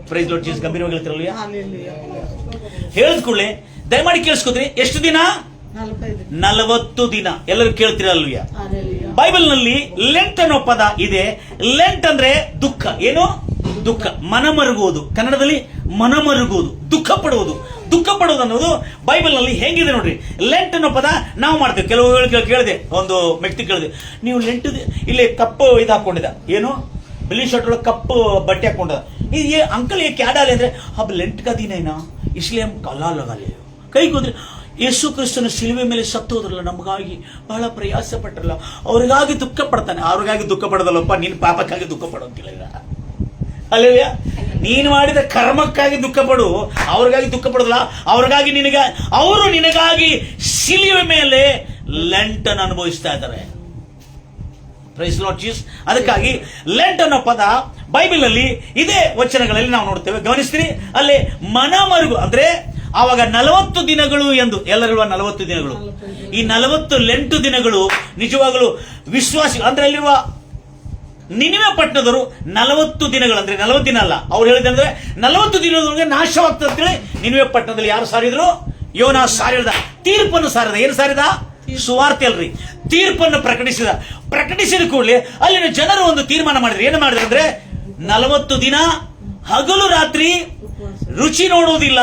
Praise Lord Jesus. ಗಂಭೀರವಾಗಿ ಹೇಳ್ತಿರಲ್ವೇ? ಹೇಳಿದ ಕೂಡಲೇ ದಯಮಾಡಿ ಕೇಳಿಸ್ಕೊತ್ರಿ. ಎಷ್ಟು ದಿನ? 40 ದಿನ. ಎಲ್ಲರೂ ಕೇಳ್ತಿರಲ್ವೇ? ಬೈಬಲ್ ನಲ್ಲಿ ಲೆಂಟ್ ಅನ್ನೋ ಪದ ಇದೆ. ಲೆಂಟ್ ಅಂದ್ರೆ ದುಃಖ. ಏನು? ದುಃಖ, ಮನಮರುಗುವುದು. ಕನ್ನಡದಲ್ಲಿ ಮನಮರುಗುವುದು, ದುಃಖ ಪಡುವುದು ಅನ್ನೋದು ಬೈಬಲ್ ನಲ್ಲಿ ಹೆಂಗಿದೆ ನೋಡ್ರಿ. ಲೆಂಟ್ ಅನ್ನೋ ಪದ ನಾವು ಮಾಡ್ತೇವೆ. ಕೆಲವು ಕೇಳಿದೆ, ಒಂದು ವ್ಯಕ್ತಿ ಕೇಳಿದೆ, ನೀವು ಲೆಂಟ್ ಇಲ್ಲಿ ಕಪ್ಪು ಇದು ಹಾಕೊಂಡಿದ್ದ, ಏನು ಬಿಳಿ ಶರ್ಟ್ ಒಳಗೆ ಕಪ್ಪು ಬಟ್ಟೆ ಹಾಕೊಂಡ, ये अंकल ये क्या डाले ಅಂದ್ರೆ अब लेंट का दिन है ना इसलिए हम काला लगा ले. ಕೈ ಕೂದ್ರೆ ಯೇಸು ಕ್ರಿಸ್ತನ ಶಿಲುವೆ ಮೇಲೆ ಸತ್ತೋದ್ರಲ್ಲ, ನಮಗಾಗಿ ಬಹಳ ಪ್ರಯಾಸ ಪಟ್ಟರಲ್ಲ, ಅವ್ರಿಗಾಗಿ ದುಃಖ ಪಡ್ತಾನೆ. ಅವ್ರಿಗಾಗಿ ದುಃಖ ಪಡೋದಲ್ಲಪ್ಪ, ನಿನ್ನ ಪಾಪಕ್ಕಾಗಿ ದುಃಖ ಪಡೋಂಗಿಲ್ಲ. ಅಲ್ಲವೇ? ನೀನು ಮಾಡಿದ ಕರ್ಮಕ್ಕಾಗಿ ದುಃಖ ಪಡು, ಅವ್ರಿಗಾಗಿ ದುಃಖ ಪಡೋದಲ್ಲ. ಅವರು ನಿನಗಾಗಿ ಶಿಲುವೆ ಮೇಲೆ ಲೆಂಟನ್ನು ಅನುಭವಿಸ್ತಾ ಇದ್ದಾರೆ. Praise Lord Jesus. ಅದಕ್ಕಾಗಿ ಲೆಂಟ್ ಅನ್ನೋ ಪದ ಬೈಬಲ್ ನಲ್ಲಿ ಇದೇ ವಚನಗಳಲ್ಲಿ ನಾವು ನೋಡ್ತೇವೆ. ಗಮನಿಸ್ತೀರಿ, ಅಲ್ಲಿ ಮನಮರುಗು ಅಂದ್ರೆ ಆವಾಗ 40 ದಿನಗಳು ಎಂದು. ಎಲ್ಲರಿರುವ 40 ದಿನಗಳು. ಈ 40 ಲೆಂಟು ದಿನಗಳು ನಿಜವಾಗಲೂ ವಿಶ್ವಾಸಿ ಅಂದ್ರೆ ಅಲ್ಲಿರುವ ನಿನಿವೆ ಪಟ್ಟಣದವರು 40 ದಿನಗಳು ಅಂದ್ರೆ 40 ದಿನ ಅಲ್ಲ, ಅವ್ರು ಹೇಳಿದ್ರೆ 40 ದಿನದೊಳಗೆ ನಾಶವಾಗ್ತದೆ ಅಂತೇಳಿ ನಿನಿವೆ ಪಟ್ಟಣದಲ್ಲಿ ಯಾರು ಸಾರಿದ್ರು? ಯೋನ ಸಾರಿದ. ತೀರ್ಪನ್ನು ಸಾರಿದ. ಏನು ಸಾರಿದ? ಸುವಾರ್ತೆ ಅಲ್ರಿ, ತೀರ್ಪನ್ನು ಪ್ರಕಟಿಸಿದ ಕೂಡಲೇ ಅಲ್ಲಿನ ಜನರು ಒಂದು ತೀರ್ಮಾನ ಮಾಡಿದ್ರು. ಏನು ಮಾಡಿದ್ರು ಅಂದ್ರೆ 40 ದಿನ ಹಗಲು ರಾತ್ರಿ ರುಚಿ ನೋಡುವುದಿಲ್ಲ,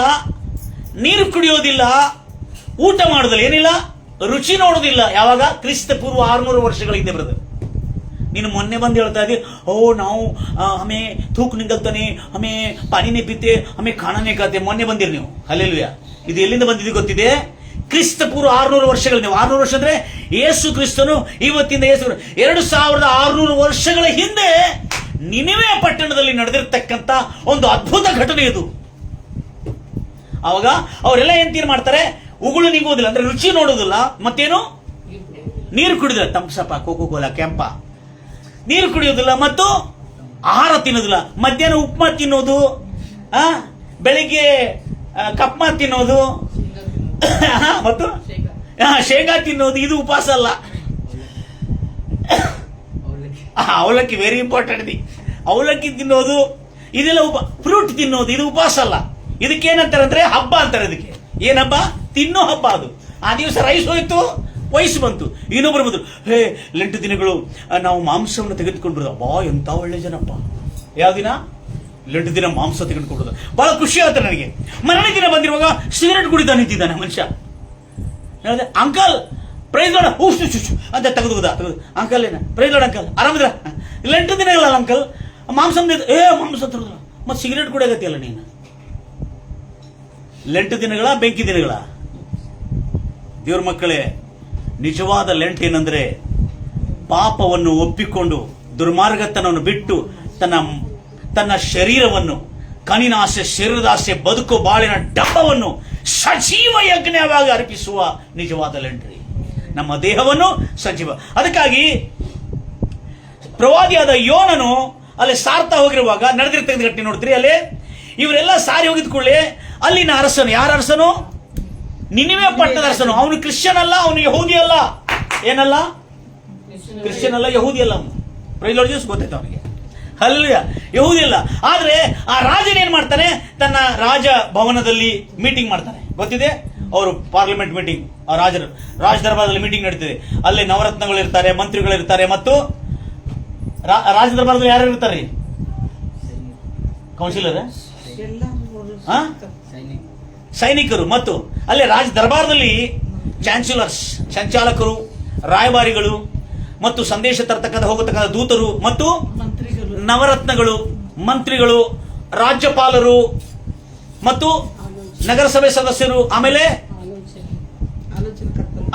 ನೀರು ಕುಡಿಯೋದಿಲ್ಲ, ಊಟ ಮಾಡೋದಿಲ್ಲ, ಏನಿಲ್ಲ, ರುಚಿ ನೋಡುವುದಿಲ್ಲ. ಯಾವಾಗ? ಕ್ರಿಸ್ತ ಪೂರ್ವ 600 ವರ್ಷಗಳ ಹಿಂದೆ ಬರೋದು. ನೀನು ಮೊನ್ನೆ ಬಂದು ಹೇಳ್ತಾ ಇದ್ದೀವಿ, ನಾವು ಹಮೇ ತೂಕ್ ನಿಂಗಲ್ತಾನೆ, ಹಮೇ ಪಾನಿನೇ ಪೀತೆ, ಹಮೇ ಖಾನಾನೇ ಖಾತೆ. ಮೊನ್ನೆ ಬಂದಿರಿ ನೀವು. ಹಲ್ಲೆಲೂಯಾ. ಇದು ಎಲ್ಲಿಂದ ಬಂದಿದೆ ಗೊತ್ತಿದೆ? ಕ್ರಿಸ್ತ ಪೂರ್ವ 600 ವರ್ಷಗಳಿಂದ. 600 ವರ್ಷ ಅಂದ್ರೆ ಯೇಸು ಕ್ರಿಸ್ತನು ಇವತ್ತಿಂದ 2600 ವರ್ಷಗಳ ಹಿಂದೆ ನಿನೆವೆ ಪಟ್ಟಣದಲ್ಲಿ ನಡೆದಿರ್ತಕ್ಕಂಥ ಒಂದು ಅದ್ಭುತ ಘಟನೆ ಇದು. ಅವಾಗ ಅವರೆಲ್ಲ ಏನ್ ತೀರ್ ಮಾಡ್ತಾರೆ? ಉಗುಳು ನಿಂಗುವುದಿಲ್ಲ, ಅಂದ್ರೆ ರುಚಿ ನೋಡುವುದಿಲ್ಲ, ಮತ್ತೇನು, ನೀರು ಕುಡಿಯೋದಿಲ್ಲ, ತಂಪ್ಸಪ್ಪ, ಕೋಕೋ ಕೋಲಾ, ಕೆಂಪ, ನೀರು ಕುಡಿಯೋದಿಲ್ಲ ಮತ್ತು ಆಹಾರ ತಿನ್ನೋದಿಲ್ಲ. ಮಧ್ಯಾಹ್ನ ಉಪ್ಮಾ ತಿನ್ನೋದು, ಬೆಳಿಗ್ಗೆ ಕಪ್ಮ ತಿನ್ನೋದು ಮತ್ತು ಶೇಂಗಾ ತಿನ್ನೋದು, ಇದು ಉಪವಾಸ ಅಲ್ಲ. ಅವಲಕ್ಕಿ ವೆರಿ ಇಂಪಾರ್ಟೆಂಟ್. ಅವಲಕ್ಕಿ ತಿನ್ನೋದು ಇದೆಲ್ಲ ಫ್ರೂಟ್ ತಿನ್ನೋದು, ಇದು ಉಪವಾಸ ಅಲ್ಲ. ಇದಕ್ಕೆ ಏನಂತಾರೆ ಅಂದ್ರೆ ಹಬ್ಬ ಅಂತಾರೆ. ಇದಕ್ಕೆ ಏನ್ ಹಬ್ಬ? ತಿನ್ನೋ ಹಬ್ಬ. ಅದು ಆ ದಿವಸ ರೈಸ್ ಹೋಯ್ತು, ವಯಸ್ಸು ಬಂತು, ಇನ್ನೊಬ್ರು ಬಂದ್ರು, ಹೇ 8 ದಿನಗಳು ನಾವು ಮಾಂಸವನ್ನು ತೆಗೆದುಕೊಂಡು ಬರೋದು. ಅಬ್ಬಾ ಎಂತ ಒಳ್ಳೆ ಜನಪ್ಪ. ಯಾವ ದಿನ? 8 ದಿನ ಮಾಂಸ ತೆಗೆದುಕೊಂಡು ಬರೋದು. ಬಹಳ ಖುಷಿ ಆಗುತ್ತೆ ನನಗೆ. ಮರಣ ದಿನ ಬಂದಿರುವಾಗ ಸಿಗರೇಟ್ ಕುಡಿತಾ ನಿಂತಿದ್ದಾನೆ ಮನುಷ್ಯ. ಹೇಳಿದೆ, ಅಂಕಲ್ ಪ್ರೈಸ್ ಲೋಡ ಅಂತ ತೆಗೆದುದ. ಅಂಕಲ್ ಏನ ಪ್ರೈಸ್ ಲೋಡ್ ಅಂಕಲ್, ಆರಾಮಿದ್ರ? 8 ದಿನಗಳಲ್ಲ ಅಂಕಲ್, ಮಾಂಸ ಮಾಂಸ ತರೋದ್ರ, ಮತ್ತೆ ಸಿಗರೇಟ್ ಕುಡಿಯಾಗತ್ತಿಯಲ್ಲ ನೀನು. 8 ದಿನಗಳ ಬೆಂಕಿ ದಿನಗಳ? ದೇವ್ರ ಮಕ್ಕಳೇ, ನಿಜವಾದ ಲೆಂಟ್ ಏನಂದ್ರೆ ಪಾಪವನ್ನು ಒಪ್ಪಿಕೊಂಡು ದುರ್ಮಾರ್ಗತನವನ್ನು ಬಿಟ್ಟು ತನ್ನ ಶರೀರವನ್ನು, ಕನಿನಾಸೆ, ಶರೀರದಾಸೆ, ಬದುಕು ಬಾಳಿನ ಡಬ್ಬವನ್ನು ಸಜೀವ ಯಜ್ಞವಾಗಿ ಅರ್ಪಿಸುವ ನಿಜವಾದ ಲೆಂಟ್ರಿ. ನಮ್ಮ ದೇಹವನ್ನು ಸಜೀವ. ಅದಕ್ಕಾಗಿ ಪ್ರವಾದಿಯಾದ ಯೋನನು ಅಲ್ಲಿ ಸಾರ್ತಾ ಹೋಗಿರುವಾಗ ನಡೆದಿರ್ತಕ್ಕಂಥ ಘಟನೆ ನೋಡ್ತೀರಿ. ಅಲ್ಲಿ ಇವರೆಲ್ಲ ಸಾರಿ ಹೋಗಿದ ಕೂಡಲೇ ಅಲ್ಲಿನ ಅರಸನು, ಯಾರ ಅರಸನು? ನಿನಿವೆ ಪಟ್ಟಣದ ಅರಸನು. ಅವನು ಕ್ರಿಶ್ಚಿಯನ್ ಅಲ್ಲ, ಅವನು ಯಹೂದಿ ಅಲ್ಲ. ಏನಲ್ಲ? ಕ್ರಿಶ್ಚಿಯನ್ ಅಲ್ಲ, ಯಹೂದಿ ಅಲ್ಲ. ಅವನು ಪ್ರೈಸ್ ಲಾರ್ಡ್ ಜೀಸಸ್ ಗೊತ್ತಾಯ್ತು ಅವನಿಗೆ. ಹಲ್ಲೆಲೂಯಾ. ಯಹೂದಿ ಅಲ್ಲ. ಆದ್ರೆ ಆ ರಾಜನ ಏನ್ ಮಾಡ್ತಾನೆ? ತನ್ನ ರಾಜ ಭವನದಲ್ಲಿ ಮೀಟಿಂಗ್ ಮಾಡ್ತಾನೆ. ಗೊತ್ತಿದೆ? ಅವರು ಪಾರ್ಲಿಮೆಂಟ್ ಮೀಟಿಂಗ್, ರಾಜ ದರ್ಬಾರದಲ್ಲಿ ಮೀಟಿಂಗ್ ನಡೀತಿದೆ. ಅಲ್ಲಿ ನವರತ್ನಗಳು ಇರ್ತಾರೆ, ಮಂತ್ರಿಗಳು ಇರ್ತಾರೆ, ಮತ್ತು ರಾಜ ದರ್ಬಾರದಲ್ಲಿ ಯಾರು ಇರ್ತಾರೆ? ಕೌನ್ಸಿಲರ್, ಸೈನಿಕರು, ಮತ್ತು ಅಲ್ಲಿ ರಾಜ ದರ್ಬಾರದಲ್ಲಿ ಚಾನ್ಸಲರ್ಸ್, ಸಂಚಾಲಕರು, ರಾಯಭಾರಿಗಳು, ಮತ್ತು ಸಂದೇಶ ತರತಕ್ಕಂಥ ಹೋಗತಕ್ಕಂಥ ದೂತರು, ಮತ್ತು ನವರತ್ನಗಳು, ಮಂತ್ರಿಗಳು, ರಾಜ್ಯಪಾಲರು, ಮತ್ತು ನಗರಸಭೆ ಸದಸ್ಯರು, ಆಮೇಲೆ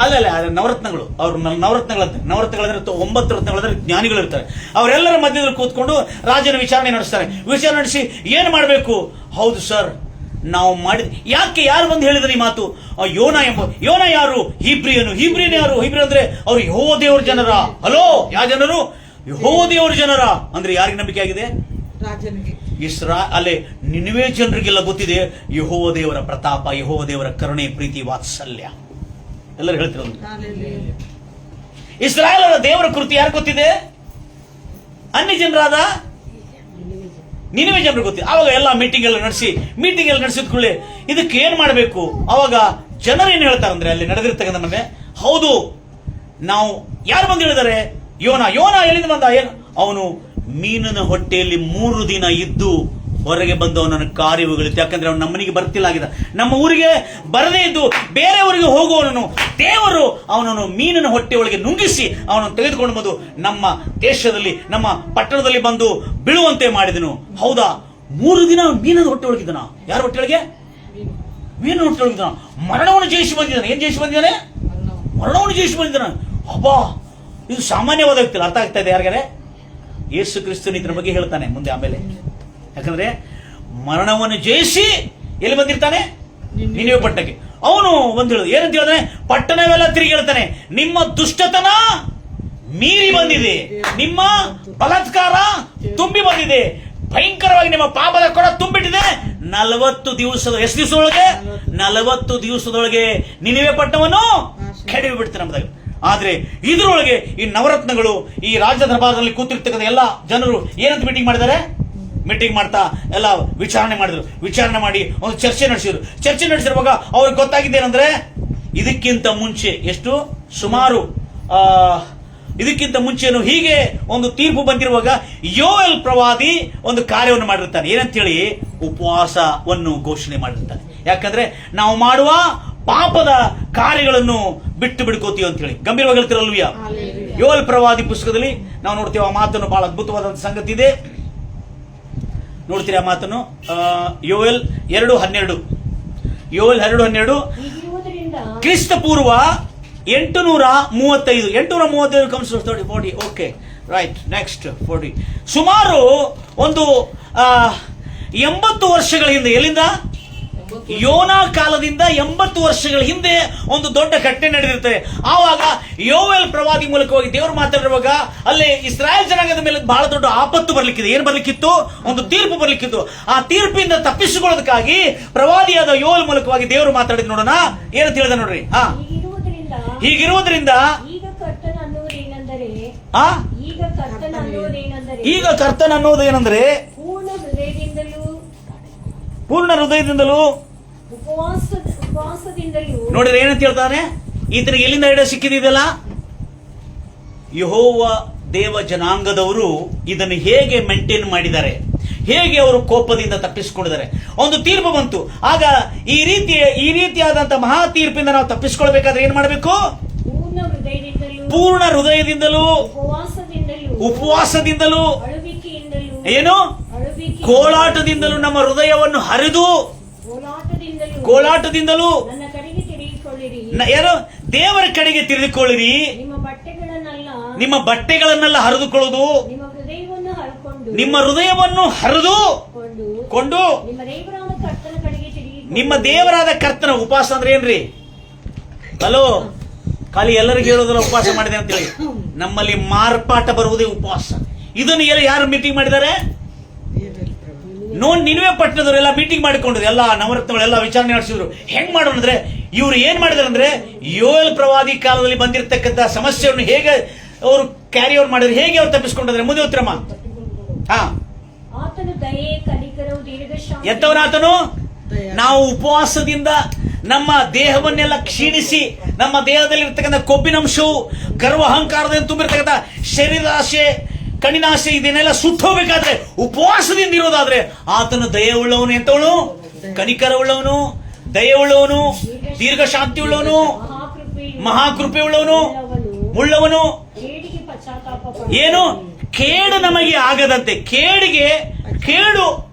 ಅಲ್ಲ ನವರತ್ನಗಳು. ಅವ್ರು ನವರತ್ನಗಳಂತೆ. ನವರತ್ನಗಳಂದ್ರೆ 9 ರತ್ನಗಳಂದ್ರೆ ಜ್ಞಾನಿಗಳು ಇರ್ತಾರೆ. ಅವರೆಲ್ಲರ ಮಧ್ಯದಲ್ಲಿ ಕೂತ್ಕೊಂಡು ರಾಜನ ವಿಚಾರಣೆ ನಡೆಸ್ತಾರೆ. ವಿಚಾರಣೆ ನಡೆಸಿ ಏನ್ ಮಾಡಬೇಕು? ಹೌದು ಸರ್, ನಾವು ಮಾಡಿದ. ಯಾಕೆ? ಯಾರು ಬಂದು ಹೇಳಿದ್ರೆ ಈ ಮಾತು? ಯೋನ ಎಂಬ. ಯೋನ ಯಾರು? ಹೀಬ್ರಿಯನು. ಹೀಬ್ರಿಯನ್ ಯಾರು? ಹೀಬ್ರಿಯನ್ ಅಂದ್ರೆ ಅವರು ಯೆಹೋವ ದೇವರ ಜನರ. ಹಲೋ, ಯಾವ ಜನರು? ಯೆಹೋವ ದೇವರ ಜನರ. ಅಂದ್ರೆ ಯಾರಿಗೆ ನಂಬಿಕೆ ಆಗಿದೆ? ಅಲ್ಲೇ ನಿನಿವೆ ಜನರಿಗೆಲ್ಲ ಗೊತ್ತಿದೆ ಯೆಹೋವ ದೇವರ ಪ್ರತಾಪ, ಯೆಹೋವ ದೇವರ ಕರುಣೆ, ಪ್ರೀತಿ, ವಾತ್ಸಲ್ಯ. ಎಲ್ಲರೂ ಹೇಳ್ತಿರೋ ಇಸ್ರಾಯೇಲರ ದೇವರ ಕೃತಿ ಯಾರು ಗೊತ್ತಿದೆ? ಅನ್ಯ ಜನರಾದ ನಿನಿವೆ ಜನರು ಗೊತ್ತಿದೆ. ಅವಾಗ ಎಲ್ಲ ಮೀಟಿಂಗ್ ಎಲ್ಲ ನಡೆಸಿದ ಕೂಡಲೇ ಇದಕ್ಕೆ ಏನ್ ಮಾಡಬೇಕು? ಅವಾಗ ಜನರು ಏನ್ ಹೇಳ್ತಾರೆ ಅಂದ್ರೆ, ಅಲ್ಲಿ ನಡೆದಿರ್ತಕ್ಕಂಥ ಮನೆ, ಹೌದು ನಾವು, ಯಾರು ಬಂದು ಹೇಳಿದ್ದಾರೆ? ಯೋನ. ಎಲ್ಲಿಂದ ಬಂದ? ಏನು? ಅವನು ಮೀನಿನ ಹೊಟ್ಟೆಯಲ್ಲಿ 3 ದಿನ ಇದ್ದು ಹೊರಗೆ ಬಂದು ಅವನನ್ನು ಕಾರ್ಯಗಳಿತ್ತು. ಯಾಕಂದ್ರೆ ಅವನು ನಮ್ಮನಿಗೆ ಬರ್ತಿಲ್ಲಾಗಿದ್ದ, ನಮ್ಮ ಊರಿಗೆ ಬರದೇ ಇದ್ದು ಬೇರೆ ಊರಿಗೆ ಹೋಗುವವನನ್ನು ದೇವರು ಅವನನ್ನು ಮೀನಿನ ಹೊಟ್ಟೆ ಒಳಗೆ ನುಂಗಿಸಿ ಅವನನ್ನು ತೆಗೆದುಕೊಂಡು ಬಂದು ನಮ್ಮ ದೇಶದಲ್ಲಿ, ನಮ್ಮ ಪಟ್ಟಣದಲ್ಲಿ ಬಂದು ಬೀಳುವಂತೆ ಮಾಡಿದನು. ಹೌದಾ? 3 ದಿನ ಮೀನಿನ ಹೊಟ್ಟೆ ಒಳಗಿದ್ದನ. ಯಾರ ಹೊಟ್ಟೆ ಒಳಗೆ? ಮೀನಿನ ಹೊಟ್ಟೆ ಒಳಗಿದ್ದಾನ. ಮರಣವನ್ನು ಜಯಿಸಿ ಬಂದಿದ್ದಾನೆ. ಏನ್ ಜಯಿಸಿ ಬಂದಿದ್ದಾನೆ? ಮರಣವನ್ನು ಜಯಿಸಿ ಬಂದಿದ್ದಾನೆ. ಅಬ್ಬಾ, ಇದು ಸಾಮಾನ್ಯವಾದ ವ್ಯಕ್ತಿ. ಅರ್ಥ ಆಗ್ತಾ ಇದೆ ಯಾರಿಗಾರೆ? ಯೇಸು ಕ್ರಿಸ್ತನು ಇದರ ಬಗ್ಗೆ ಹೇಳ್ತಾನೆ ಮುಂದೆ, ಆಮೇಲೆ. ಯಾಕಂದ್ರೆ ಮರಣವನ್ನು ಜಯಿಸಿ ಎಲ್ಲಿ ಬಂದಿರ್ತಾನೆ? ನಿನಿವೆ ಪಟ್ಟಣಕ್ಕೆ. ಅವನು ಒಂದು ಹೇಳುದು ಏನಂತ ಹೇಳಿದ್ರೆ, ಪಟ್ಟಣವೆಲ್ಲ ತಿರುಗಿ ಹೇಳ್ತಾನೆ, ನಿಮ್ಮ ದುಷ್ಟತನ ಮೀರಿ ಬಂದಿದೆ, ನಿಮ್ಮ ಬಲಾತ್ಕಾರ ತುಂಬಿ ಬಂದಿದೆ, ಭಯಂಕರವಾಗಿ ನಿಮ್ಮ ಪಾಪದ ಕೊಡ ತುಂಬಿಟ್ಟಿದೆ. 40 ದಿವಸದ, ಎಷ್ಟು ದಿವಸದೊಳಗೆ? 40 ದಿವಸದೊಳಗೆ ನಿನಿವೆ ಪಟ್ಟಣವನ್ನು ಕೆಡವಿ ಬಿಡ್ತಾನೆ ನಮ್ಮದಾಗ. ಆದ್ರೆ ಇದರೊಳಗೆ ಈ ನವರತ್ನಗಳು, ಈ ರಾಜ್ಯ ದರ್ಬಾರದಲ್ಲಿ ಕೂತಿರ್ತಕ್ಕಂಥ ಎಲ್ಲ ಜನರು ಏನಂತ ಮೀಟಿಂಗ್ ಮಾಡ್ತಾ ಎಲ್ಲ ವಿಚಾರಣೆ ಮಾಡಿ ಒಂದು ಚರ್ಚೆ ನಡೆಸಿರುವಾಗ ಅವ್ರಿಗೆ ಗೊತ್ತಾಗಿದ್ದೇನೆಂದ್ರೆ, ಇದಕ್ಕಿಂತ ಮುಂಚೆ ಎಷ್ಟು ಸುಮಾರು ಇದಕ್ಕಿಂತ ಮುಂಚೆನು ಹೀಗೆ ಒಂದು ತೀರ್ಪು ಬಂದಿರುವಾಗ ಯೋಯಲ್ ಪ್ರವಾದಿ ಒಂದು ಕಾರ್ಯವನ್ನು ಮಾಡಿರ್ತಾನೆ. ಏನಂತೇಳಿ ಉಪವಾಸವನ್ನು ಘೋಷಣೆ ಮಾಡಿರ್ತಾನೆ. ಯಾಕಂದ್ರೆ ನಾವು ಮಾಡುವ ಪಾಪದ ಕಾರ್ಯಗಳನ್ನು ಬಿಟ್ಟು ಬಿಡ್ಕೋತೀವಿ ಅಂತ ಹೇಳಿ ಗಂಭೀರವಾಗಿ ಹೇಳ್ತಿರಲ್ವಿಯ. ಯೋಯಲ್ ಪ್ರವಾದಿ ಪುಸ್ತಕದಲ್ಲಿ ನಾವು ನೋಡ್ತೀವಿ ಆ ಮಾತನ್ನು. ಬಹಳ ಅದ್ಭುತವಾದಂತ ಸಂಗತಿ ಇದೆ, ನೋಡ್ತೀರಿ ಆ ಮಾತನ್ನು. ಯೋಯಲ್ 2:12. ಯೋಯಲ್ 2:12 ಕ್ರಿಸ್ತ ಪೂರ್ವ 835. 835 ಕಮ್ಸ್ 40. Okay, right. ನೆಕ್ಸ್ಟ್ 40. ಸುಮಾರು ಒಂದು 80 ವರ್ಷಗಳ ಹಿಂದೆ, ಎಲ್ಲಿಂದ? ಯೋನಾ ಕಾಲದಿಂದ 80 ವರ್ಷಗಳ ಹಿಂದೆ ಒಂದು ದೊಡ್ಡ ಘಟನೆ ನಡೆದಿರ್ತದೆ. ಆವಾಗ ಯೋವೇಲ್ ಪ್ರವಾದಿ ಮೂಲಕವಾಗಿ ದೇವರು ಮಾತಾಡಿರುವಾಗ ಅಲ್ಲಿ ಇಸ್ರಾಯೇಲ್ ಜನಾಂಗದ ಮೇಲೆ ಬಹಳ ದೊಡ್ಡ ಆಪತ್ತು ಬರ್ಲಿಕ್ಕಿದೆ. ಏನ್ ಬರ್ಲಿಕ್ಕಿತ್ತು? ಒಂದು ತೀರ್ಪು ಬರ್ಲಿಕ್ಕಿತ್ತು. ಆ ತೀರ್ಪಿಂದ ತಪ್ಪಿಸಿಕೊಳ್ಳೋದಕ್ಕಾಗಿ ಪ್ರವಾದಿಯಾದ ಯೋವೇಲ್ ಮೂಲಕವಾಗಿ ದೇವರು ಮಾತಾಡಿದ್ ನೋಡೋಣ. ಏನಂತ ಹೇಳಿದ ನೋಡ್ರಿ. ಹೀಗಿರುವುದರಿಂದ ಈಗ ಕರ್ತನ ಅನ್ನೋದೇನೆಂದರೆ ಪೂರ್ಣ ಹೃದಯದಿಂದಲೂ ನೋಡಿದ್ರೆ ಏನಂತ ಹೇಳ್ತಾನೆ? ಈತನಿಗೆ ಎಲ್ಲಿಂದ ಐಡಿಯಾ ಸಿಕ್ಕಿದೆಯಲ್ಲ? ಯೆಹೋವ ದೇವ ಜನಾಂಗದವರು ಇದನ್ನು ಹೇಗೆ ಮೇಂಟೈನ್ ಮಾಡಿದ್ದಾರೆ, ಹೇಗೆ ಅವರು ಕೋಪದಿಂದ ತಪ್ಪಿಸಿಕೊಂಡಿದ್ದಾರೆ. ಒಂದು ತೀರ್ಪು ಬಂತು. ಆಗ ಈ ರೀತಿಯಾದಂತಹ ಮಹಾ ತೀರ್ಪಿಂದ ನಾವು ತಪ್ಪಿಸಿಕೊಳ್ಬೇಕಾದ್ರೆ ಏನ್ ಮಾಡಬೇಕು? ಪೂರ್ಣ ಹೃದಯದಿಂದಲೂ ಉಪವಾಸದಿಂದಲೂ ಏನು ಕೋಲಾಟದಿಂದಲೂ ನಮ್ಮ ಹೃದಯವನ್ನು ಹರಿದು ಕೋಲಾಟದಿಂದಲೂ ಏನು ದೇವರ ಕಡೆಗೆ ತಿರುಗಿಕೊಳ್ಳಿರಿ. ನಿಮ್ಮ ಬಟ್ಟೆಗಳನ್ನೆಲ್ಲ ಹರಿದುಕೊಳ್ಳುವುದು, ನಿಮ್ಮ ಹೃದಯವನ್ನು ಹರಿದುಕೊಂಡು ನಿಮ್ಮ ದೇವರಾದ ಕರ್ತನ. ಉಪವಾಸ ಅಂದ್ರೆ ಏನ್ರಿ? ಹಲೋ, ಖಾಲಿ ಎಲ್ಲರಿಗೂ ಹೇಳೋದಲ್ಲ ಉಪವಾಸ ಮಾಡಿದೆ ಅಂತ ಹೇಳಿ. ನಮ್ಮಲ್ಲಿ ಮಾರ್ಪಾಟ ಬರುವುದೇ ಉಪವಾಸ. ಇದನ್ನು ಯಾರು ಮೀಟಿಂಗ್ ಮಾಡಿದ್ದಾರೆ? ನಿನ್ವೆ ಪಟ್ಟಣದವರೆಲ್ಲ ಮೀಟಿಂಗ್ ಮಾಡಿಕೊಂಡಿದ್ರು. ಎಲ್ಲ ನವರತ್ನಗಳೆಲ್ಲ ವಿಚಾರಣೆ ನಡೆಸಿದ್ರು. ಹೆಂಗ್ ಮಾಡೋಣ ಅಂದ್ರೆ, ಇವ್ರು ಏನ್ ಮಾಡಿದಾರೆ ಅಂದ್ರೆ ಯೋಯಲ್ ಪ್ರವಾದಿ ಕಾಲದಲ್ಲಿ ಬಂದಿರತಕ್ಕಂತ ಸಮಸ್ಯೆಯನ್ನು ಹೇಗೆ ಅವರು ಕ್ಯಾರಿ ಓವರ್ ಮಾಡಿದ್ರೆ, ಹೇಗೆ ಅವ್ರು ತಪ್ಪಿಸ್ಕೊಂಡಿದ್ರೆ ಮುಂದೆ ಉತ್ತರಮ್ಮ. ಎಂತವನಾತನು? ನಾವು ಉಪವಾಸದಿಂದ ನಮ್ಮ ದೇಹವನ್ನೆಲ್ಲ ಕ್ಷೀಣಿಸಿ, ನಮ್ಮ ದೇಹದಲ್ಲಿ ಇರ್ತಕ್ಕಂಥ ಕೊಬ್ಬಿನಂಶವು, ಗರ್ವ ಅಹಂಕಾರದಿಂದ ತುಂಬಿರ್ತಕ್ಕಂಥ ಶರೀರಾಶೆ, ಕಣ್ಣಿನಾಶೆ, ಇದನ್ನೆಲ್ಲ ಸುಟ್ಟೋಗ್ಬೇಕಾದ್ರೆ ಉಪವಾಸದಿಂದ ಇರೋದಾದ್ರೆ ಆತನು ದಯವುಳ್ಳವನು. ಎಂತವನು? ಕನಿಕರವುಳ್ಳವನು, ದಯವುಳ್ಳವನು, ದೀರ್ಘ ಶಾಂತಿ ಉಳ್ಳವನು, ಮಹಾಕೃಪೆ ಉಳ್ಳವನು. ಏನು? ಕೇಡು ನಮಗೆ ಆಗದಂತೆ, ಕೇಡು